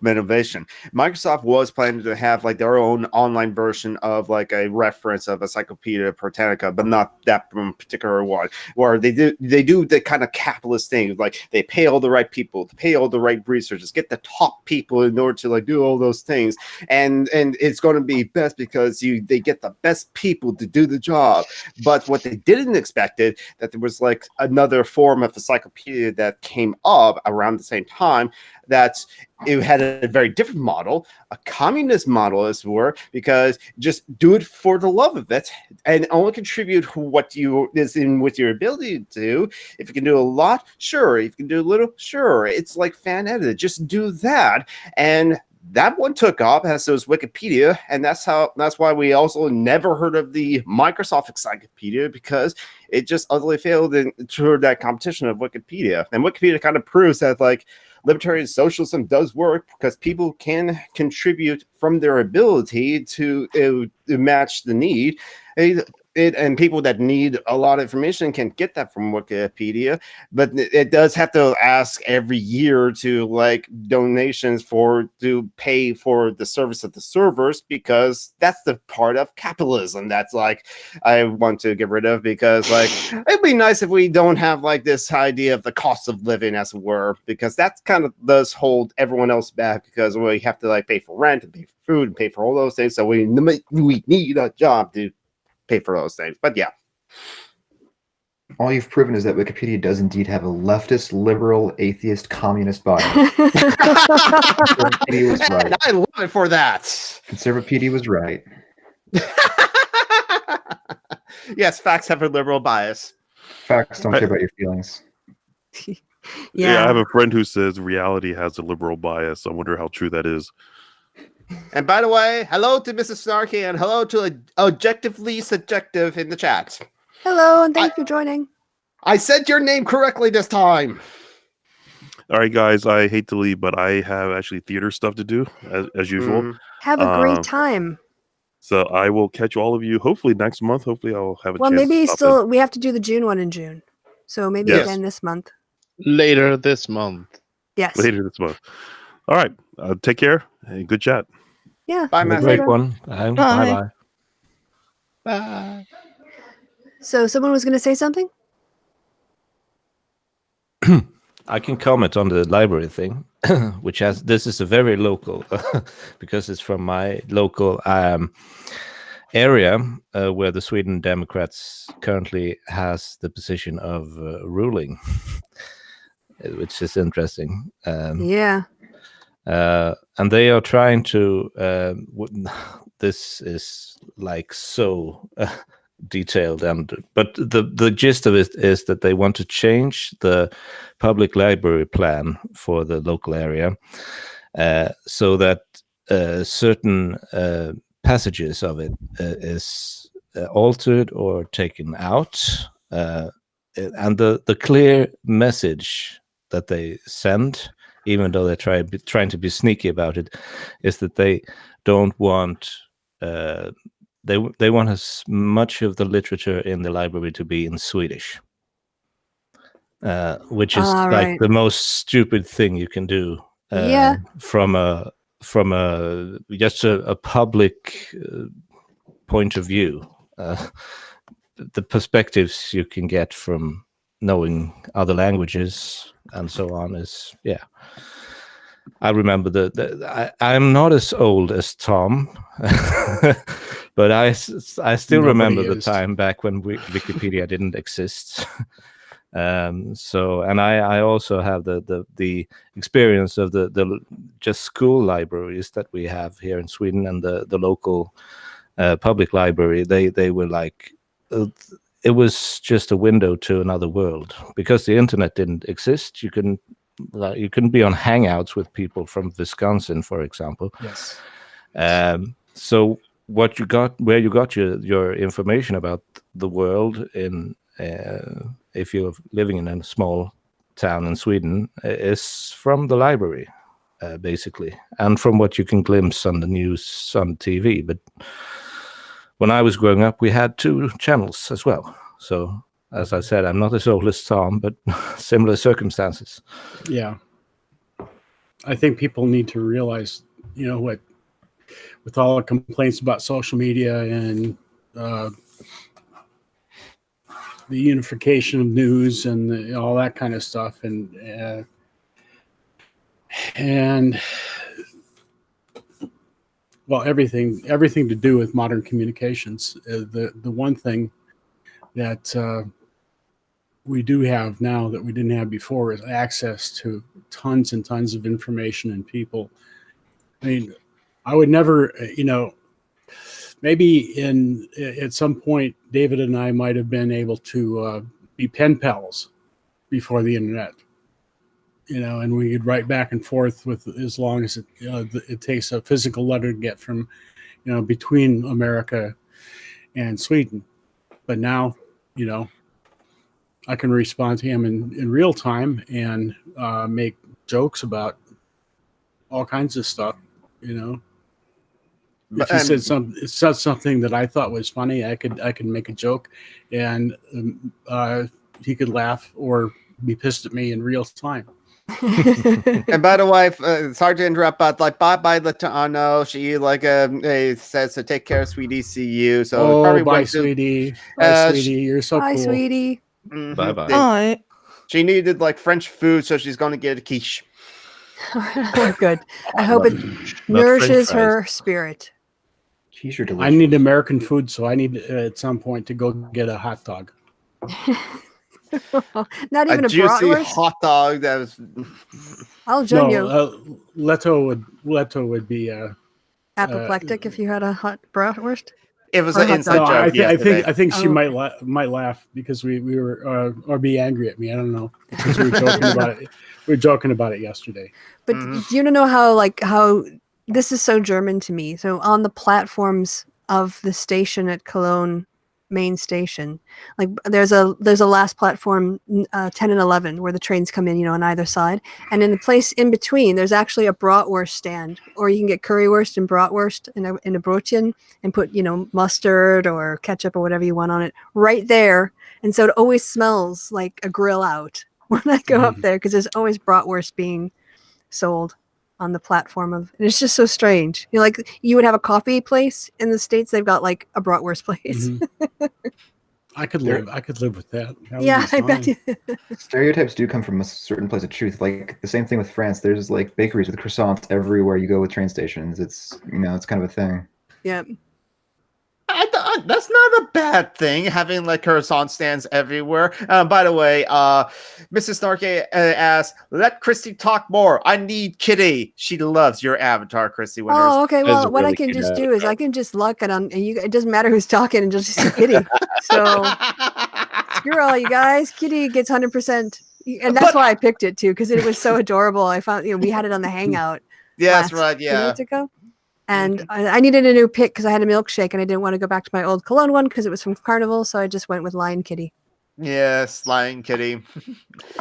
[SPEAKER 4] innovation. Microsoft was planning to have like their own online version of like a reference of Encyclopedia Britannica, but not that particular one, where they do the kind of capitalist thing, like they pay all the right people, to pay all the right researchers, get the top people in order to like do all those things, and it's going to be best because they get the best people to do the job. But what they didn't expect it that there was like another form of encyclopedia that came up around the same time, that it had a very different model, a communist model as it were, because just do it for the love of it and only contribute what you is in with your ability to do. If you can do a lot, sure. If you can do a little, sure. It's like fan edited. Just do that. And that one took off, as was Wikipedia, and that's why we also never heard of the Microsoft Encyclopedia, because it just utterly failed toward that competition of Wikipedia. And Wikipedia kind of proves that like libertarian socialism does work, because people can contribute from their ability to match the need. And people that need a lot of information can get that from Wikipedia, but it does have to ask every year to like donations to pay for the service of the servers, because that's the part of capitalism that's like I want to get rid of, because like it'd be nice if we don't have like this idea of the cost of living, as it were, because that kind of does hold everyone else back, because we have to like pay for rent and pay for food and pay for all those things, so we need a job to pay for those things. But yeah,
[SPEAKER 5] all you've proven is that Wikipedia does indeed have a leftist, liberal, atheist, communist bias. Conservapedia was right.
[SPEAKER 4] I love it for that.
[SPEAKER 5] Conservapedia was right.
[SPEAKER 4] Yes, facts have a liberal bias.
[SPEAKER 5] Facts don't care about your feelings.
[SPEAKER 2] Yeah, I have a friend who says reality has a liberal bias. I wonder how true that is.
[SPEAKER 4] And by the way, hello to Mrs. Snarky, and hello to Objectively Subjective in the chat.
[SPEAKER 1] Hello, and thanks for joining.
[SPEAKER 4] I said your name correctly this time.
[SPEAKER 2] All right, guys, I hate to leave, but I have actually theater stuff to do, as usual.
[SPEAKER 1] Have a great time.
[SPEAKER 2] So I will catch all of you hopefully next month. Hopefully I'll have a chance.
[SPEAKER 1] Well, maybe
[SPEAKER 2] to
[SPEAKER 1] we have to do the June one in June. So maybe again this month.
[SPEAKER 7] Later this month.
[SPEAKER 1] Yes.
[SPEAKER 2] Later this month. All right. Take care. Hey, good chat.
[SPEAKER 1] Yeah.
[SPEAKER 4] Bye,
[SPEAKER 6] Have a great one. Bye-bye.
[SPEAKER 7] Bye.
[SPEAKER 1] So someone was going to say something?
[SPEAKER 6] I can comment on the library thing, which this is a very local, because it's from my local area where the Sweden Democrats currently has the position of ruling, which is interesting.
[SPEAKER 1] Yeah.
[SPEAKER 6] And they are trying to, this is like so detailed, but the gist of it is that they want to change the public library plan for the local area, so that certain passages of it is altered or taken out, and the clear message that they send, even though they're trying to be sneaky about it, is that they don't want they want as much of the literature in the library to be in Swedish, which is like
[SPEAKER 1] Right.
[SPEAKER 6] the most stupid thing you can do.
[SPEAKER 1] Yeah.
[SPEAKER 6] From a just a public point of view, the perspectives you can get from knowing other languages and so on is, yeah. I remember I'm not as old as Tom, but I still remember the time back when Wikipedia didn't exist. So, and I also have the experience of the just school libraries that we have here in Sweden, and the local public library. They were like, it was just a window to another world, because the internet didn't exist. You couldn't be on Hangouts with people from Wisconsin, for example.
[SPEAKER 3] Yes.
[SPEAKER 6] So where you got your information about the world in, if you're living in a small town in Sweden, is from the library, basically, and from what you can glimpse on the news on TV. But when I was growing up, we had 2 channels as well. So, as I said, I'm not as old as Tom, but similar circumstances.
[SPEAKER 3] Yeah. I think people need to realize, what, with all the complaints about social media and the unification of news and all that kind of stuff, and well, everything to do with modern communications. The one thing that we do have now that we didn't have before is access to tons and tons of information and people. I mean, I would never, maybe at some point, David and I might have been able to be pen pals before the internet, and we could write back and forth with as long as it takes a physical letter to get from, between America and Sweden. But now, I can respond to him in real time and make jokes about all kinds of stuff, If he said something that I thought was funny, I could make a joke, and he could laugh or be pissed at me in real time.
[SPEAKER 4] And by the way, sorry to interrupt, but like bye Latano, she says to take care, sweetie, see you. So probably
[SPEAKER 3] bye, sweetie. Bye, sweetie. You're so
[SPEAKER 1] Bye,
[SPEAKER 3] cool.
[SPEAKER 1] sweetie.
[SPEAKER 4] Mm-hmm.
[SPEAKER 6] Bye-bye.
[SPEAKER 8] Bye.
[SPEAKER 4] She needed like French food, so she's going to get a quiche.
[SPEAKER 1] Good. I hope it nourishes her spirit.
[SPEAKER 5] Quiche are delicious.
[SPEAKER 3] I need American food, so I need at some point to go get a hot dog.
[SPEAKER 1] Not even a
[SPEAKER 4] juicy
[SPEAKER 1] bratwurst?
[SPEAKER 4] hot dog that was.
[SPEAKER 1] I'll join you.
[SPEAKER 3] Leto would be
[SPEAKER 1] Apoplectic if you had a hot bratwurst.
[SPEAKER 4] It was
[SPEAKER 1] Or
[SPEAKER 4] an
[SPEAKER 1] hot
[SPEAKER 4] inside
[SPEAKER 1] dog.
[SPEAKER 4] joke.
[SPEAKER 3] I think she
[SPEAKER 1] Oh.
[SPEAKER 3] might laugh because we were or be angry at me. I don't know, because we were joking about it. We were joking about it yesterday.
[SPEAKER 1] But do you know how this is so German to me? So on the platforms of the station at Cologne main station, like there's a last platform 10 and 11 where the trains come in, on either side, and in the place in between there's actually a bratwurst stand, or you can get currywurst and bratwurst in a brötchen and put mustard or ketchup or whatever you want on it right there, and so it always smells like a grill out when I go up there, because there's always bratwurst being sold on the platform and it's just so strange. Like you would have a coffee place in the States, they've got like a bratwurst place.
[SPEAKER 3] Mm-hmm. I could live with that.
[SPEAKER 1] Yeah, I bet you.
[SPEAKER 5] Stereotypes do come from a certain place of truth. Like the same thing with France. There's like bakeries with croissants everywhere you go with train stations. It's it's kind of a thing.
[SPEAKER 1] Yeah.
[SPEAKER 4] That's not a bad thing, having like croissant stands everywhere. By the way, Mrs. Snorke asked, "Let Christy talk more. I need Kitty. She loves your avatar, Christy Winters."
[SPEAKER 1] Oh, okay. Well,
[SPEAKER 6] a
[SPEAKER 1] what I
[SPEAKER 6] really
[SPEAKER 1] can
[SPEAKER 6] cute
[SPEAKER 1] just do is I can just look and it doesn't matter who's talking and just see Kitty. So screw all you guys. Kitty gets 100%. And that's why I picked it too, because it was so adorable. I found we had it on the Hangout.
[SPEAKER 4] Yes,
[SPEAKER 1] last
[SPEAKER 4] right,
[SPEAKER 1] 2
[SPEAKER 4] yeah.
[SPEAKER 1] nights ago. And I needed a new pick because I had a milkshake and I didn't want to go back to my old Cologne one because it was from Carnival. So I just went with Lion Kitty.
[SPEAKER 4] Yes, Lion Kitty.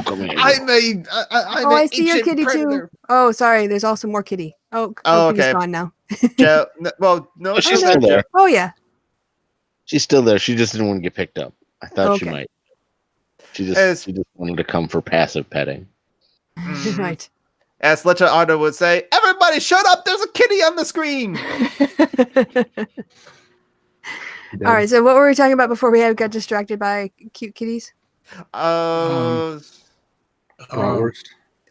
[SPEAKER 1] I see your kitty too. Oh, sorry. There's also more kitty. Oh,
[SPEAKER 4] Oh,
[SPEAKER 1] Kitty's
[SPEAKER 4] okay.
[SPEAKER 1] gone now.
[SPEAKER 4] No,
[SPEAKER 7] She's
[SPEAKER 4] no,
[SPEAKER 7] still there.
[SPEAKER 1] Oh, yeah.
[SPEAKER 7] She's still there. She just didn't want to get picked up. I thought she
[SPEAKER 1] Okay.
[SPEAKER 7] might. She
[SPEAKER 4] As-
[SPEAKER 7] just wanted to come for passive petting.
[SPEAKER 1] Right.
[SPEAKER 4] As Lecha Otto would say, everybody shut up, there's a kitty on the screen.
[SPEAKER 1] All right. So what were we talking about before we got distracted by cute kitties?
[SPEAKER 3] Bratwurst.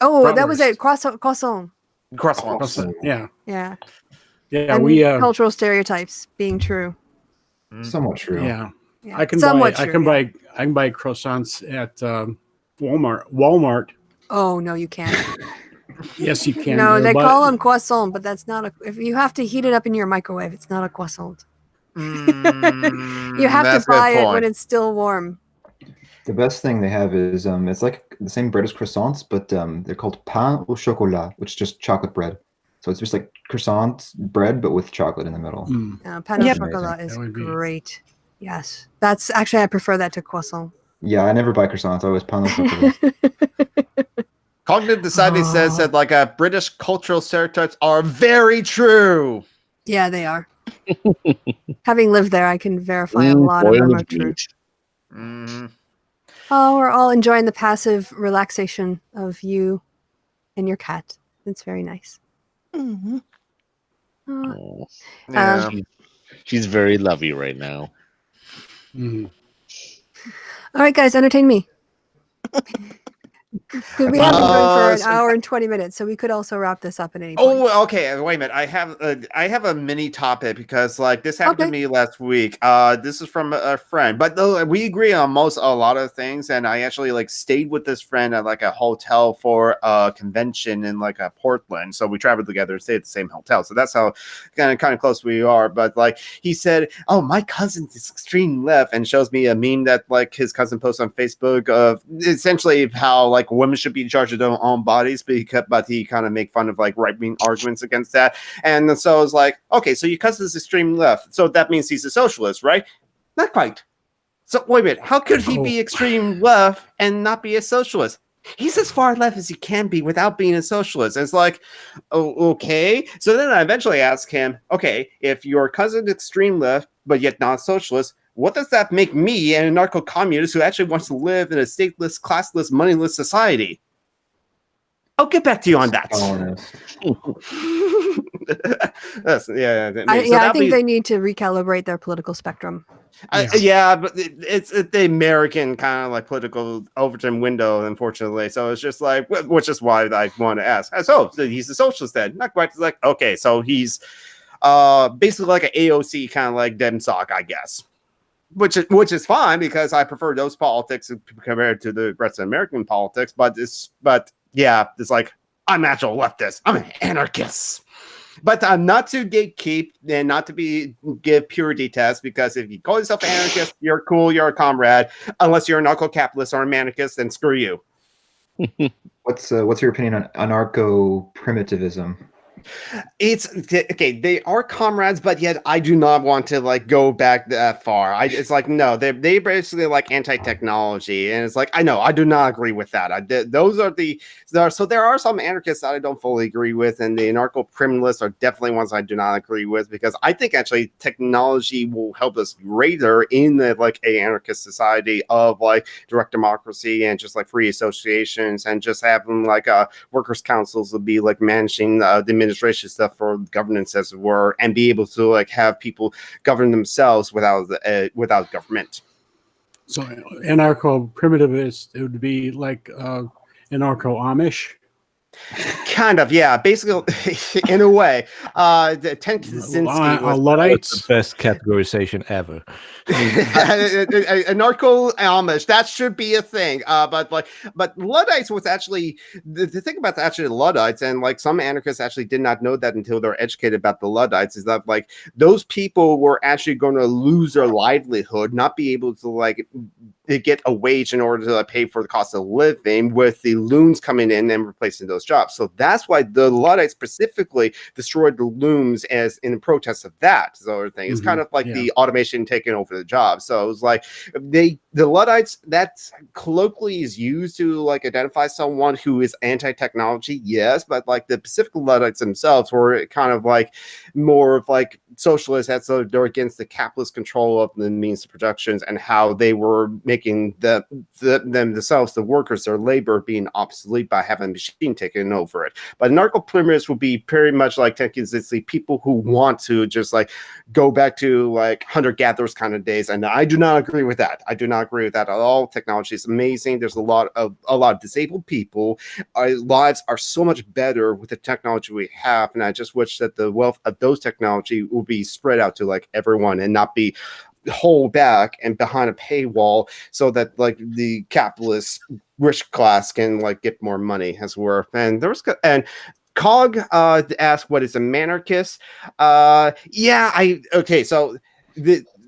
[SPEAKER 1] Oh, that was
[SPEAKER 3] Bratwurst.
[SPEAKER 1] it. Croissant.
[SPEAKER 4] Croissants.
[SPEAKER 3] Yeah,
[SPEAKER 1] Yeah.
[SPEAKER 3] yeah.
[SPEAKER 1] And
[SPEAKER 3] We
[SPEAKER 1] cultural stereotypes being true.
[SPEAKER 5] Somewhat true.
[SPEAKER 3] yeah.
[SPEAKER 1] Yeah.
[SPEAKER 3] I can
[SPEAKER 1] Somewhat
[SPEAKER 3] buy. I
[SPEAKER 1] true,
[SPEAKER 3] can
[SPEAKER 1] yeah.
[SPEAKER 3] buy. I can buy croissants at Walmart.
[SPEAKER 1] Oh no, you can't.
[SPEAKER 3] Yes, you can.
[SPEAKER 1] No, they
[SPEAKER 3] but-
[SPEAKER 1] call them croissant, but that's not a. If you have to heat it up in your microwave, it's not a croissant. You have to
[SPEAKER 4] That's a good
[SPEAKER 1] buy it when
[SPEAKER 4] point.
[SPEAKER 1] it's still warm.
[SPEAKER 5] The best thing they have is it's like the same bread as croissants, but they're called pain au chocolat, which is just chocolate bread. So it's just like croissant bread, but with chocolate in the middle.
[SPEAKER 1] Pain au
[SPEAKER 8] Yep.
[SPEAKER 1] chocolat is
[SPEAKER 3] That would be-
[SPEAKER 1] great. Yes, that's actually I prefer that to croissant.
[SPEAKER 5] Yeah, I never buy croissants. I always pain au chocolat.
[SPEAKER 4] Cognitive Society says that like British cultural stereotypes are very true.
[SPEAKER 1] Yeah, they are. Having lived there, I can verify a lot of them are true.
[SPEAKER 4] Mhm.
[SPEAKER 1] Oh, we're all enjoying the passive relaxation of you and your cat. It's very nice.
[SPEAKER 8] Mhm.
[SPEAKER 1] Oh,
[SPEAKER 7] Oh,
[SPEAKER 4] Yeah.
[SPEAKER 7] she's very lovey right now.
[SPEAKER 3] Mhm.
[SPEAKER 1] all right, guys, entertain me. 'Cause we have been going for an
[SPEAKER 4] so-
[SPEAKER 1] hour and 20 minutes, so we could also wrap this up at any point.
[SPEAKER 4] Oh, okay. Wait a minute. I have a mini topic because like this happened to
[SPEAKER 1] Okay.
[SPEAKER 4] me last week. This is from a friend, but we agree on a lot of things. And I actually like stayed with this friend at like a hotel for a convention in like Portland. So we traveled together and stayed at the same hotel. So that's how kind of close we are. But like he said, oh, my cousin is extreme left, and shows me a meme that like his cousin posts on Facebook of essentially how like women should be in charge of their own bodies, but he kind of make fun of like right-wing arguments against that. And so it's like, okay, so your cousin is extreme left, so that means he's a socialist, right? Not quite. So wait a minute, how could he be extreme left and not be a socialist? He's as far left as he can be without being a socialist. And it's like, oh, okay. So then I eventually asked him, okay, if your cousin is extreme left but yet not socialist, what does that make me, an anarcho-communist who actually wants to live in a stateless, classless, moneyless society? I'll get back to you on that.
[SPEAKER 1] I think they need to recalibrate their political spectrum.
[SPEAKER 4] Yeah, but it's the American kind of like political Overton window, unfortunately. So it's just like, which is why I want to ask. So he's a socialist then? Not quite. It's like, okay, so he's basically like an AOC kind of like DemSoc, I guess. Which is fine because I prefer those politics compared to the rest of American politics. But yeah, it's like I'm actual leftist. I'm an anarchist. But not to gatekeep and not to give purity tests, because if you call yourself an anarchist, you're cool, you're a comrade. Unless you're an anarcho-capitalist or a manicist, then screw you.
[SPEAKER 5] What's your opinion on anarcho-primitivism?
[SPEAKER 4] It's okay. They are comrades, but yet I do not want to like go back that far. It's like no, they basically like anti-technology, and it's like I know I do not agree with that. So there are some anarchists that I don't fully agree with, and the anarcho-primitivists are definitely ones I do not agree with, because I think actually technology will help us greater in the like a anarchist society of like direct democracy and just like free associations and just having like workers' councils will be like managing the administration stuff for governance, as it were, and be able to like have people govern themselves without government.
[SPEAKER 3] So anarcho-primitivist, it would be like anarcho-Amish.
[SPEAKER 4] Kind of, yeah. Basically, in a way, the Ted Kaczynski was
[SPEAKER 3] Luddites.
[SPEAKER 6] That's the best categorization ever.
[SPEAKER 4] a narco Amish. That should be a thing. But Luddites was actually the thing about actually Luddites, and like some anarchists actually did not know that until they're educated about the Luddites, is that like those people were actually going to lose their livelihood, not be able to like get a wage in order to pay for the cost of living, with the loons coming in and replacing those jobs. So that's why the Luddites specifically destroyed the looms as in protest of that sort of thing. It's kind of like the automation taking over the job. So it was like the Luddites, that colloquially is used to like identify someone who is anti-technology, yes, but like the Pacific Luddites themselves were kind of like more of like socialists had so they're against the capitalist control of the means of productions and how they were making them themselves, the workers, their labor being obsolete by having a machine taking over it. But anarcho-primitives will be very much like technically people who want to just like go back to like hunter-gatherers kind of days, and I do not agree with that. I do not agree with that at all. Technology is amazing. There's a lot of disabled people. Our lives are so much better with the technology we have, and I just wish that the wealth of those technology will be spread out to like everyone and not be hold back and behind a paywall so that like the capitalist rich class can like get more money as well. And there was Cog asked what is a manarchist. So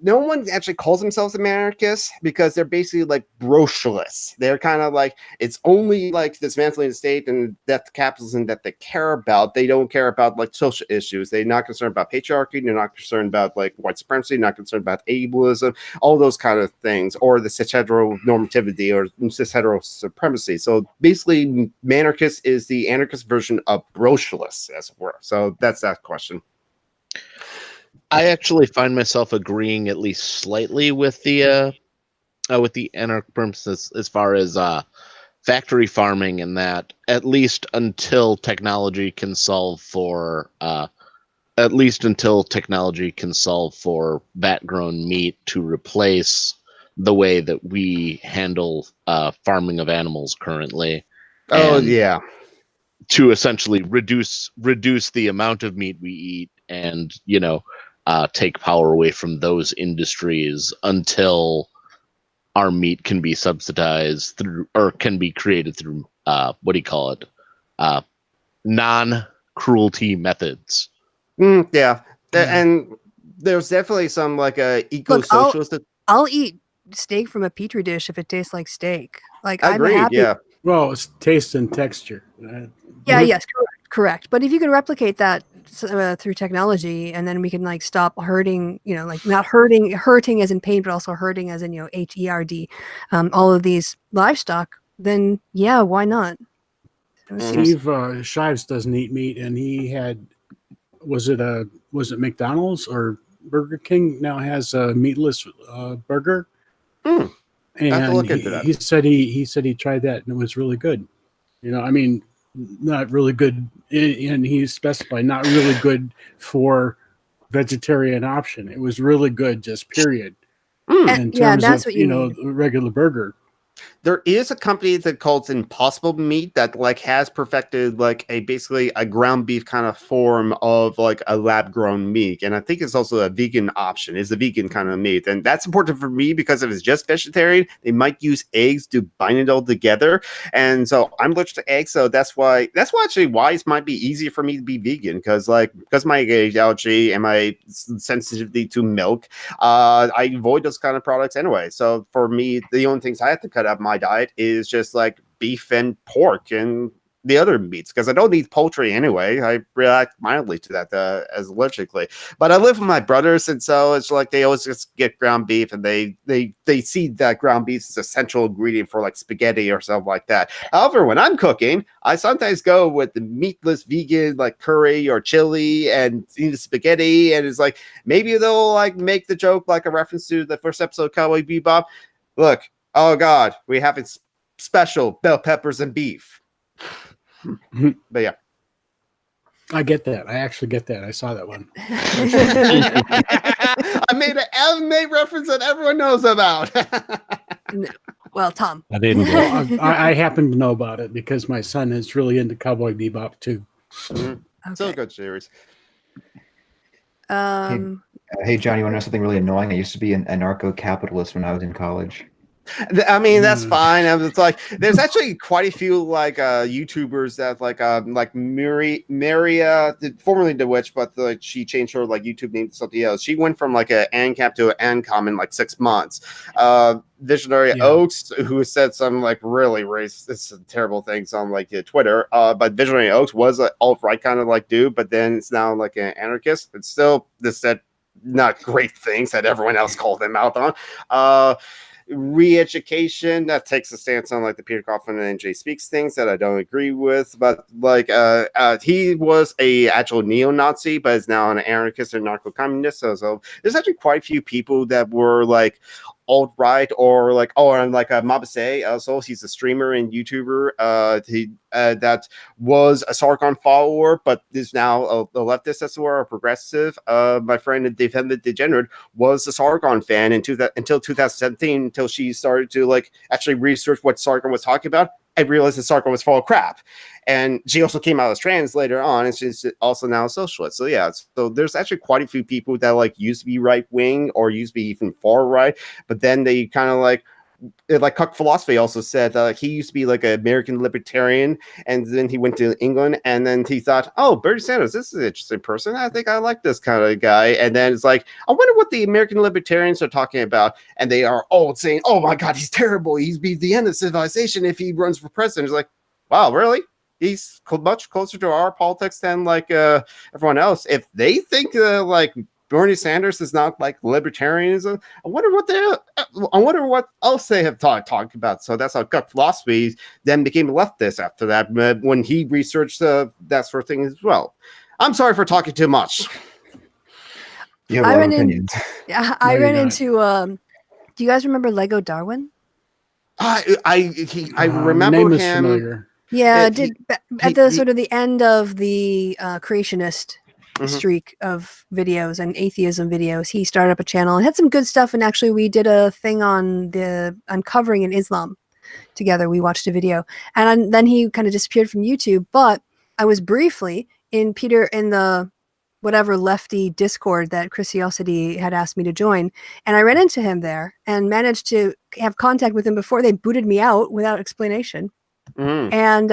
[SPEAKER 4] no one actually calls themselves a manarchist because they're basically like brocialists. They're kind of like, it's only like dismantling the state and that capitalism that they care about. They don't care about like social issues. They're not concerned about patriarchy. They're not concerned about like white supremacy. Not concerned about ableism, all those kind of things, or the cis heteronormativity or cis hetero supremacy. So basically, manarchist is the anarchist version of brocialists, as it were. So that's that question.
[SPEAKER 7] I actually find myself agreeing at least slightly with the anarcho-primitives as far as factory farming, and that at least until technology can solve for vat-grown meat to replace the way that we handle farming of animals currently.
[SPEAKER 4] Yeah.
[SPEAKER 7] To essentially reduce the amount of meat we eat, and take power away from those industries until our meat can be subsidized through, or can be created through non-cruelty methods.
[SPEAKER 4] Yeah. And there's definitely some like eco-socialist.
[SPEAKER 1] I'll eat steak from a petri dish if it tastes like steak. Like
[SPEAKER 4] Agreed,
[SPEAKER 1] I'm happy.
[SPEAKER 4] yeah.
[SPEAKER 3] Well, it's taste and texture.
[SPEAKER 1] Yes, correct. But if you can replicate that through technology, and then we can like stop hurting, like not hurting as in pain, but also hurting as in HERD, all of these livestock, then yeah, why not?
[SPEAKER 3] Steve Shives doesn't eat meat, and he had was it McDonald's or Burger King now has a meatless burger.
[SPEAKER 4] I have to
[SPEAKER 3] And
[SPEAKER 4] look into that.
[SPEAKER 3] he said he tried that and it was really good. Not really good, and he specified not really good for vegetarian option. It was really good, just period. In terms
[SPEAKER 1] that's
[SPEAKER 3] of
[SPEAKER 1] what you need.
[SPEAKER 3] a regular burger.
[SPEAKER 4] There is a company that calls Impossible Meat that like has perfected like basically a ground beef kind of form of like a lab grown meat, and I think it's also a vegan option. It's a vegan kind of meat, and that's important for me because if it's just vegetarian, they might use eggs to bind it all together, and so I'm allergic to eggs, so that's why it might be easier for me to be vegan because my allergy and my sensitivity to milk, I avoid those kind of products anyway. So for me, the only things I have to cut out my diet is just like beef and pork and the other meats because I don't eat poultry anyway. I react mildly to that as allergically. But I live with my brothers, and so it's like they always just get ground beef, and they see that ground beef is a central ingredient for like spaghetti or something like that. However, when I'm cooking, I sometimes go with the meatless vegan like curry or chili and eat the spaghetti, and it's like maybe they'll like make the joke like a reference to the first episode of Cowboy Bebop. Look, oh God, we have special bell peppers and beef. But yeah,
[SPEAKER 3] I get that. I actually get that. I saw that one.
[SPEAKER 4] I made an anime reference that everyone knows about.
[SPEAKER 1] Well, Tom,
[SPEAKER 6] I didn't get it.
[SPEAKER 3] I happen to know about it because my son is really into Cowboy Bebop too.
[SPEAKER 4] Okay. So good series.
[SPEAKER 5] Hey, John, you want to know something really annoying? I used to be an anarcho-capitalist when I was in college.
[SPEAKER 4] I mean, that's fine. It's like there's actually quite a few like YouTubers that like Maria, formerly The Witch, but like she changed her like YouTube name to something else. She went from like an ANCAP to an ANCOM in like 6 months. Visionary Oaks, who said some like really racist and terrible things on like Twitter. But Visionary Oaks was an alt-right kind of like dude, but then it's now like an anarchist. It's still said not great things that everyone else called him out on. re-education that takes a stance on like the Peter Coffin and Jay Speaks things that I don't agree with, but like he was a actual neo-Nazi but is now an anarchist and narco-communist, so there's actually quite a few people that were like alt-right or like and like Mabase also, he's a streamer and YouTuber he that was a Sargon follower but is now a leftist as well, a progressive. My friend Defended Degenerate was a Sargon fan until 2017, until she started to like actually research what Sargon was talking about and realized that Sargon was full of crap. And she also came out as trans later on, and she's also now a socialist. So yeah, so there's actually quite a few people that like used to be right wing or used to be even far right, but then they kind of like Cuck Philosophy also said that he used to be like an American libertarian, and then he went to England, and then he thought, oh, Bernie Sanders, this is an interesting person. I think I like this kind of guy. And then it's like, I wonder what the American libertarians are talking about. And they are all saying, oh my God, he's terrible. He's be the end of civilization if he runs for president. It's like, wow, really? He's much closer to our politics than like everyone else. If they think like Bernie Sanders is not like libertarianism, I wonder what else they have talked about. So that's how Cuck Philosophy then became a leftist after that, when he researched that sort of thing as well. I'm sorry for talking too much.
[SPEAKER 5] You have a lot of opinions.
[SPEAKER 1] I ran into. Do you guys remember Lego Darwin?
[SPEAKER 4] I remember
[SPEAKER 3] name is
[SPEAKER 4] him.
[SPEAKER 3] familiar.
[SPEAKER 1] Yeah,
[SPEAKER 4] at
[SPEAKER 1] the sort of the end of the creationist
[SPEAKER 4] Mhm.
[SPEAKER 1] streak of videos and atheism videos, he started up a channel and had some good stuff. And actually, we did a thing on the uncovering in Islam together. We watched a video, and then he kind of disappeared from YouTube. But I was briefly in the whatever lefty Discord that Chrisiosity had asked me to join, and I ran into him there and managed to have contact with him before they booted me out without explanation.
[SPEAKER 4] Mhm.
[SPEAKER 1] And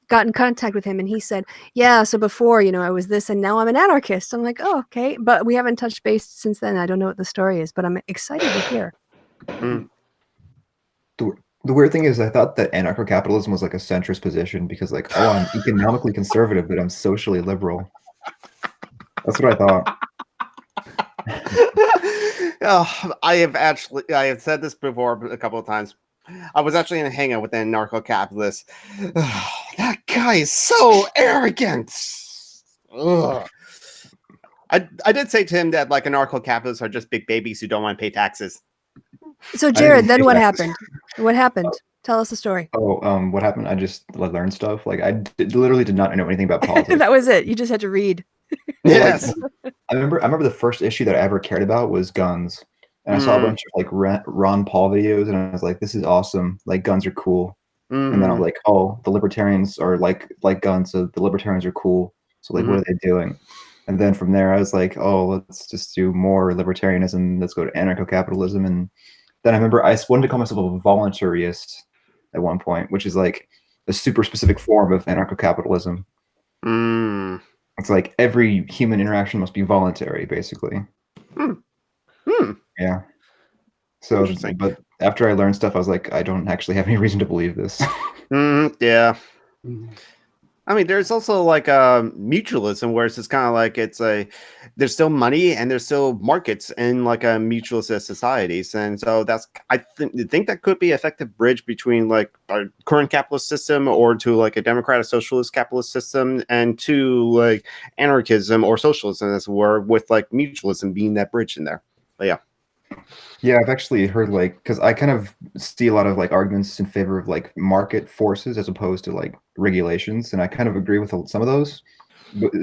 [SPEAKER 1] got in contact with him, and he said, yeah, so before, I was this and now I'm an anarchist. I'm like, oh, okay, but we haven't touched base since then. I don't know what the story is, but I'm excited to hear.
[SPEAKER 4] Mm.
[SPEAKER 5] The weird thing is, I thought that anarcho-capitalism was like a centrist position because, like, oh, I'm economically conservative, but I'm socially liberal. That's what I thought.
[SPEAKER 4] I have said this before a couple of times. I was actually in a hangout with an anarcho-capitalist. That guy is so arrogant. Ugh. I did say to him that like anarcho-capitalists are just big babies who don't want to pay taxes.
[SPEAKER 1] So Jared, then
[SPEAKER 5] say
[SPEAKER 1] what
[SPEAKER 5] that.
[SPEAKER 1] happened? What happened? Tell us the story.
[SPEAKER 5] Oh, what happened? I just learned stuff. Like, literally did not know anything about politics.
[SPEAKER 1] That was it. You just had to read.
[SPEAKER 4] Yes.
[SPEAKER 5] I remember the first issue that I ever cared about was guns. And I saw a bunch of like Ron Paul videos, and I was like, this is awesome. Like, guns are cool. And then I was like, oh, the libertarians are like guns, so the libertarians are cool. So like, what are they doing? And then from there, I was like, oh, let's just do more libertarianism. Let's go to anarcho-capitalism. And then I remember I wanted to call myself a voluntarist at one point, which is like a super specific form of anarcho-capitalism. It's like every human interaction must be voluntary, basically. Yeah. So, but after I learned stuff, I was like, I don't actually have any reason to believe this.
[SPEAKER 4] Yeah. I mean, there's also like mutualism, where it's just kind of like there's still money and there's still markets in like a mutualist societies, and so that's I think that could be an effective bridge between like our current capitalist system or to like a democratic socialist capitalist system and to like anarchism or socialism, as it were, with like mutualism being that bridge in there. But yeah.
[SPEAKER 5] Yeah, I've actually heard like, because I kind of see a lot of like arguments in favor of like market forces as opposed to like regulations, and I kind of agree with some of those.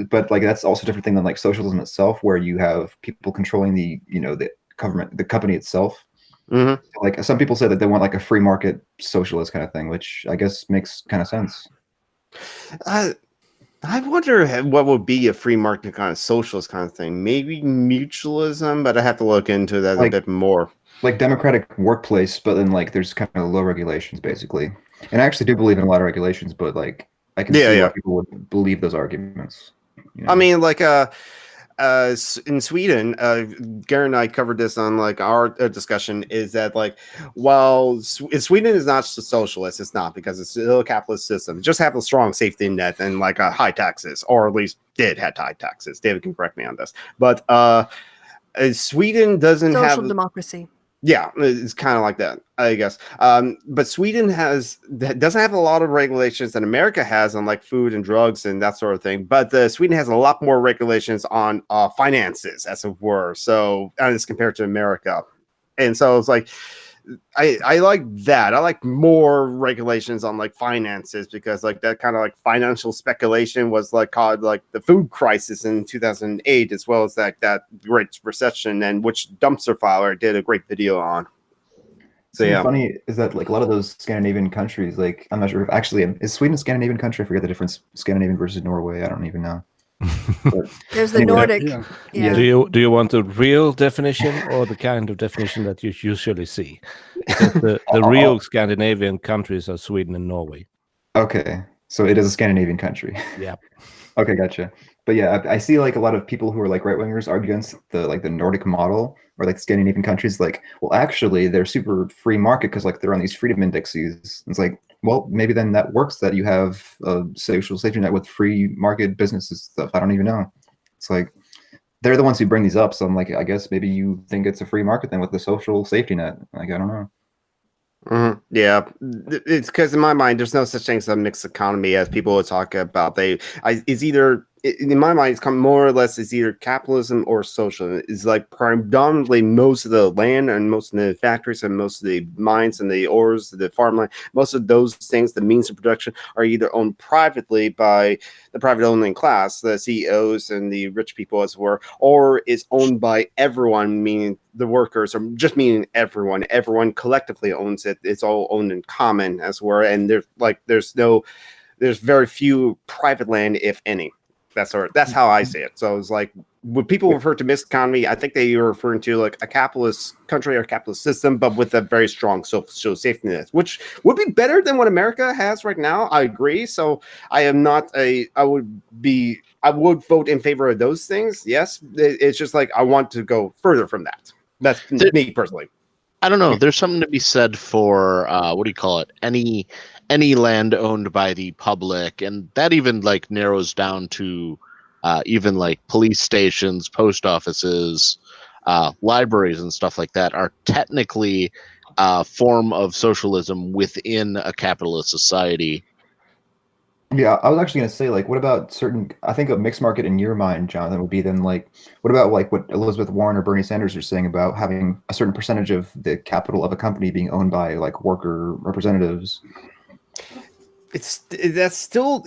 [SPEAKER 5] But like that's also a different thing than like socialism itself, where you have people controlling the government, the company itself. Like some people say that they want like a free market socialist kind of thing, which I guess makes kind of sense.
[SPEAKER 4] I wonder what would be a free market kind of socialist kind of thing. Maybe mutualism, but I have to look into that a bit more.
[SPEAKER 5] Like democratic workplace, but then like there's kind of low regulations, basically. And I actually do believe in a lot of regulations, but like I can see why people would believe those arguments.
[SPEAKER 4] I mean, like in Sweden, Garen and I covered this on like our discussion, is that like, while Sweden is not socialist, it's not, because it's still a capitalist system. It just have a strong safety net and like high taxes, or at least did have high taxes. David can correct me on this, but Sweden doesn't have
[SPEAKER 1] social democracy.
[SPEAKER 4] Yeah, it's kind of like that, I guess. But Sweden doesn't have a lot of regulations that America has on like food and drugs and that sort of thing. But Sweden has a lot more regulations on finances, as it were. So as compared to America, and so it's like I like that. I like more regulations on like finances because like that kind of like financial speculation was like called like the food crisis in 2008, as well as that Great Recession, and which Dumpster Fire did a great video on. So
[SPEAKER 5] Something
[SPEAKER 4] yeah,
[SPEAKER 5] funny is that like a lot of those Scandinavian countries, like I'm not sure if actually is Sweden a Scandinavian country? I forget the difference. Scandinavian versus Norway. I don't even know.
[SPEAKER 1] There's the
[SPEAKER 5] Anyway,
[SPEAKER 1] Nordic.
[SPEAKER 3] yeah.
[SPEAKER 1] Yeah.
[SPEAKER 6] Do you want the real definition or the kind of definition that you usually see? Because the real Scandinavian countries are Sweden and Norway.
[SPEAKER 5] Okay, so it is a Scandinavian country.
[SPEAKER 6] Yeah.
[SPEAKER 5] Okay, gotcha. But yeah, I see like a lot of people who are like right wingers argue against the Nordic model or like Scandinavian countries. Like, well, actually, they're super free market because like they're on these freedom indexes. It's like, well, maybe then that works that you have a social safety net with free market businesses stuff. I don't even know. It's like they're the ones who bring these up. So I'm like, I guess maybe you think it's a free market then with the social safety net. Like, I don't know.
[SPEAKER 4] Yeah, it's because in my mind, there's no such thing as a mixed economy as people would talk about. It's either in my mind, it's more or less it's either capitalism or socialism. It's like predominantly most of the land and most of the factories and most of the mines and the ores, the farmland, most of those things, the means of production are either owned privately by the private owning class, the CEOs and the rich people as it were, or is owned by everyone, meaning the workers, or just meaning everyone collectively owns it. It's all owned in common as it were, and there's very few private land, if any. That's how I see it. So it's like when people refer to mixed economy, I think they are referring to like a capitalist country or capitalist system, but with a very strong social safety net, which would be better than what America has right now. I agree. So I would vote in favor of those things. Yes, it's just like I want to go further from that. That's me personally.
[SPEAKER 7] I don't know. There's something to be said for what do you call it? Any land owned by the public, and that even like narrows down to even like police stations, post offices, libraries, and stuff like that are technically a form of socialism within a capitalist society.
[SPEAKER 5] Yeah, I was actually going to say, like, what about I think a mixed market in your mind, Jonathan, would be then like, what about like what Elizabeth Warren or Bernie Sanders are saying about having a certain percentage of the capital of a company being owned by like worker representatives?
[SPEAKER 4] That's still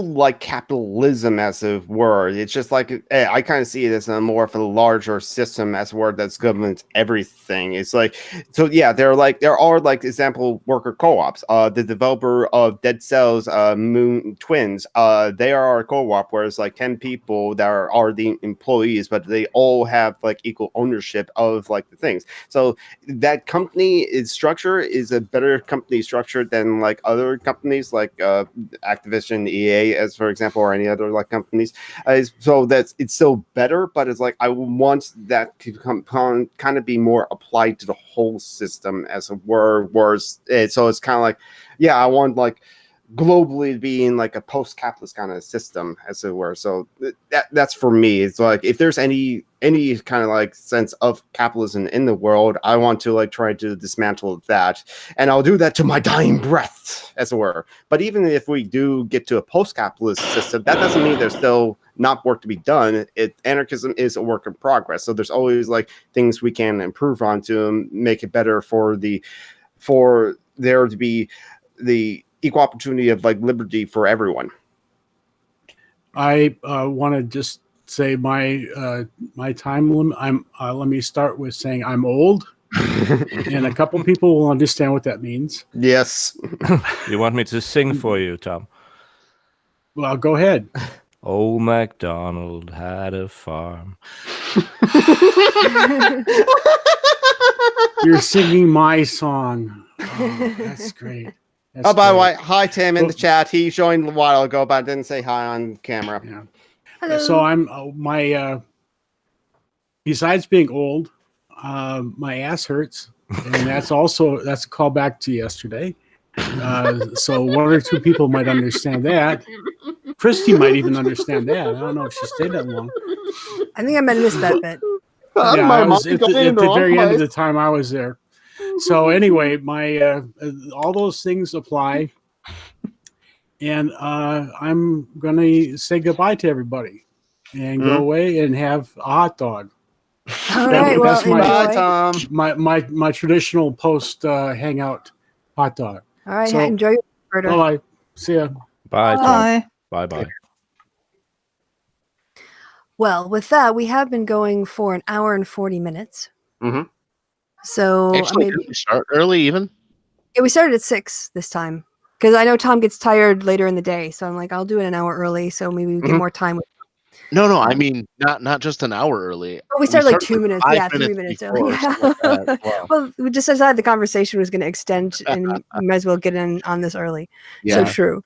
[SPEAKER 4] like capitalism as a word. It's just like I kind of see it as a more of a larger system as a word that's governs everything. It's like so yeah. There are like example worker co-ops. The developer of Dead Cells, Moon Twins. They are a co-op where it's like 10 people that are the employees, but they all have like equal ownership of like the things. So that company structure is a better company structure than like other companies like Activision, EA, as for example, or any other like companies. So it's still better, but it's like I want that to kind of be more applied to the whole system as a word. So it's kind of like, yeah, I want like globally being like a post-capitalist kind of system as it were. So that's for me. It's like if there's any kind of like sense of capitalism in the world, I want to like try to dismantle that, and I'll do that to my dying breath as it were. But even if we do get to a post-capitalist system, that doesn't mean there's still not work to be done. Anarchism is a work in progress, so there's always like things we can improve on to make it better for there to be the equal opportunity of like liberty for everyone.
[SPEAKER 3] I want to just say my time limit. Let me start with saying I'm old, and a couple people will understand what that means.
[SPEAKER 4] Yes.
[SPEAKER 6] You want me to sing for you, Tom?
[SPEAKER 3] Well, go ahead.
[SPEAKER 6] Old MacDonald had a farm.
[SPEAKER 3] You're singing my song. Oh, that's great.
[SPEAKER 4] By the way, hi Tim in the chat. He joined a while ago, but I didn't say hi on camera.
[SPEAKER 3] Yeah.
[SPEAKER 1] Hello.
[SPEAKER 3] So I'm besides being old, my ass hurts, and that's a callback to yesterday. So one or two people might understand that. Christy might even understand that. I don't know if she stayed that long.
[SPEAKER 1] I think I might have missed that bit.
[SPEAKER 3] I was at the very end of the time I was there. So anyway, my all those things apply, and I'm gonna say goodbye to everybody and go away and have a hot dog.
[SPEAKER 1] All right. Well,
[SPEAKER 3] That's my-
[SPEAKER 1] enjoy.
[SPEAKER 4] Bye, Tom.
[SPEAKER 3] My traditional post hangout hot dog.
[SPEAKER 1] All right.
[SPEAKER 3] So-
[SPEAKER 1] Enjoy your burger.
[SPEAKER 3] Bye. See ya.
[SPEAKER 6] Bye, Tom.
[SPEAKER 8] Bye.
[SPEAKER 6] Bye.
[SPEAKER 1] Well, with that, we have been going for an hour and 40 minutes.
[SPEAKER 4] Mhm.
[SPEAKER 1] So
[SPEAKER 7] Actually,
[SPEAKER 1] maybe
[SPEAKER 7] didn't we start early even?
[SPEAKER 1] yeah, we started at 6 this time because I know Tom gets tired later in the day. So I'm like, I'll do it an hour early, so maybe we get
[SPEAKER 4] Mhm.
[SPEAKER 1] more time.
[SPEAKER 7] No, I mean not just an hour early.
[SPEAKER 1] Oh, we started like 2 minutes.
[SPEAKER 7] 5
[SPEAKER 1] Yeah, 3 minutes early.
[SPEAKER 7] before,
[SPEAKER 1] Yeah.
[SPEAKER 7] something like that. Wow.
[SPEAKER 1] Well, we just decided the conversation was going to extend, and we might as well get in on this early. So
[SPEAKER 7] Yeah.
[SPEAKER 1] true.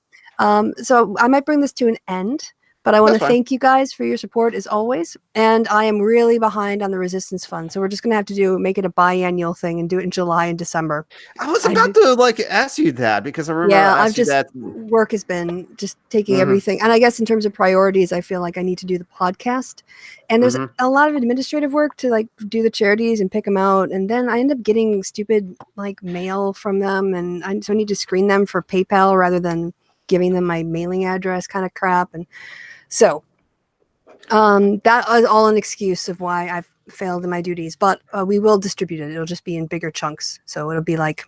[SPEAKER 1] So I might bring this to an end, but I want to
[SPEAKER 4] That's fine.
[SPEAKER 1] thank you guys for your support as always. And I am really behind on the Resistance Fund, so we're just going to have to make it a biannual thing and do it in July and December.
[SPEAKER 4] I was
[SPEAKER 1] I
[SPEAKER 4] about to like ask you that because I remember
[SPEAKER 1] Yeah,
[SPEAKER 4] I
[SPEAKER 1] I've
[SPEAKER 4] asked you
[SPEAKER 1] just
[SPEAKER 4] that.
[SPEAKER 1] work has been just taking
[SPEAKER 4] Mhm.
[SPEAKER 1] everything, and I guess in terms of priorities, I feel like I need to do the podcast, and there's
[SPEAKER 4] Mhm.
[SPEAKER 1] a lot of administrative work to like do the charities and pick them out, and then I end up getting stupid like mail from them, and so I need to screen them for PayPal rather than giving them my mailing address, kind of crap, and so that is all an excuse of why I've failed in my duties, but we will distribute it. It'll just be in bigger chunks, so it'll be like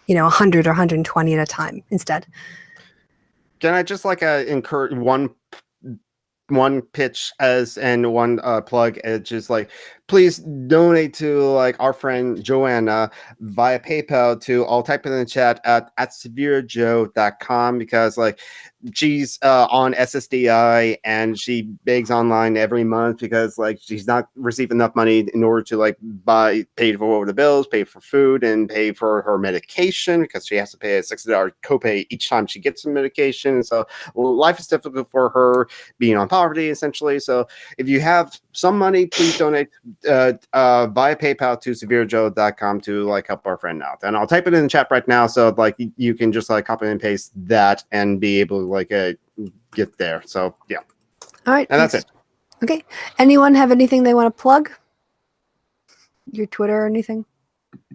[SPEAKER 1] 100 or 120 at a time instead.
[SPEAKER 4] Can I just like encourage one pitch as and one plug as just like please donate to like our friend Joanna via PayPal to I'll type it in the chat at severejoe.com because like she's on SSDI and she begs online every month because like she's not receiving enough money in order to like pay for the bills, pay for food, and pay for her medication because she has to pay a $60 copay each time she gets some medication. So life is difficult for her being on poverty essentially. So if you have some money, please donate via PayPal to severejoe.com to like help our friend out. And I'll type it in the chat right now so like you can just like copy and paste that and be able to like get there. So yeah.
[SPEAKER 1] All right.
[SPEAKER 4] And that's
[SPEAKER 1] thanks.
[SPEAKER 4] it.
[SPEAKER 1] Okay. Anyone have anything they want to plug? Your Twitter or anything?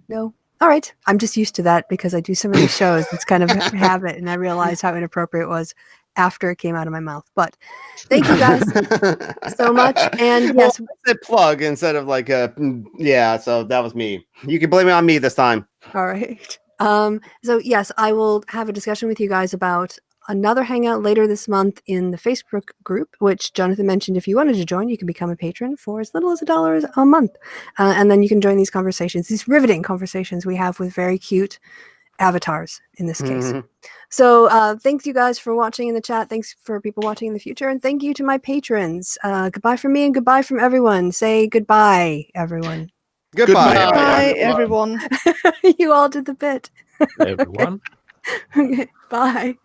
[SPEAKER 1] No? All right. I'm just used to that because I do so many shows. It's kind of a habit, and I realized how inappropriate it was after it came out of my mouth. But thank you guys so much. And yes,
[SPEAKER 4] I said plug instead of like yeah, so that was me. You can blame it on me this time.
[SPEAKER 1] all right. So yes, I will have a discussion with you guys about another hangout later this month in the Facebook group, which Jonathan mentioned. If you wanted to join, you can become a patron for as little as $1 a month. And then you can join these conversations, these riveting conversations we have with very cute avatars in this case.
[SPEAKER 4] Mhm.
[SPEAKER 1] So thanks you guys for watching in the chat. Thanks for people watching in the future. And thank you to my patrons. Goodbye from me and goodbye from everyone. Say goodbye, everyone.
[SPEAKER 4] Goodbye.
[SPEAKER 8] Bye, everyone.
[SPEAKER 1] You all did the bit.
[SPEAKER 6] Everyone.
[SPEAKER 1] Okay, bye.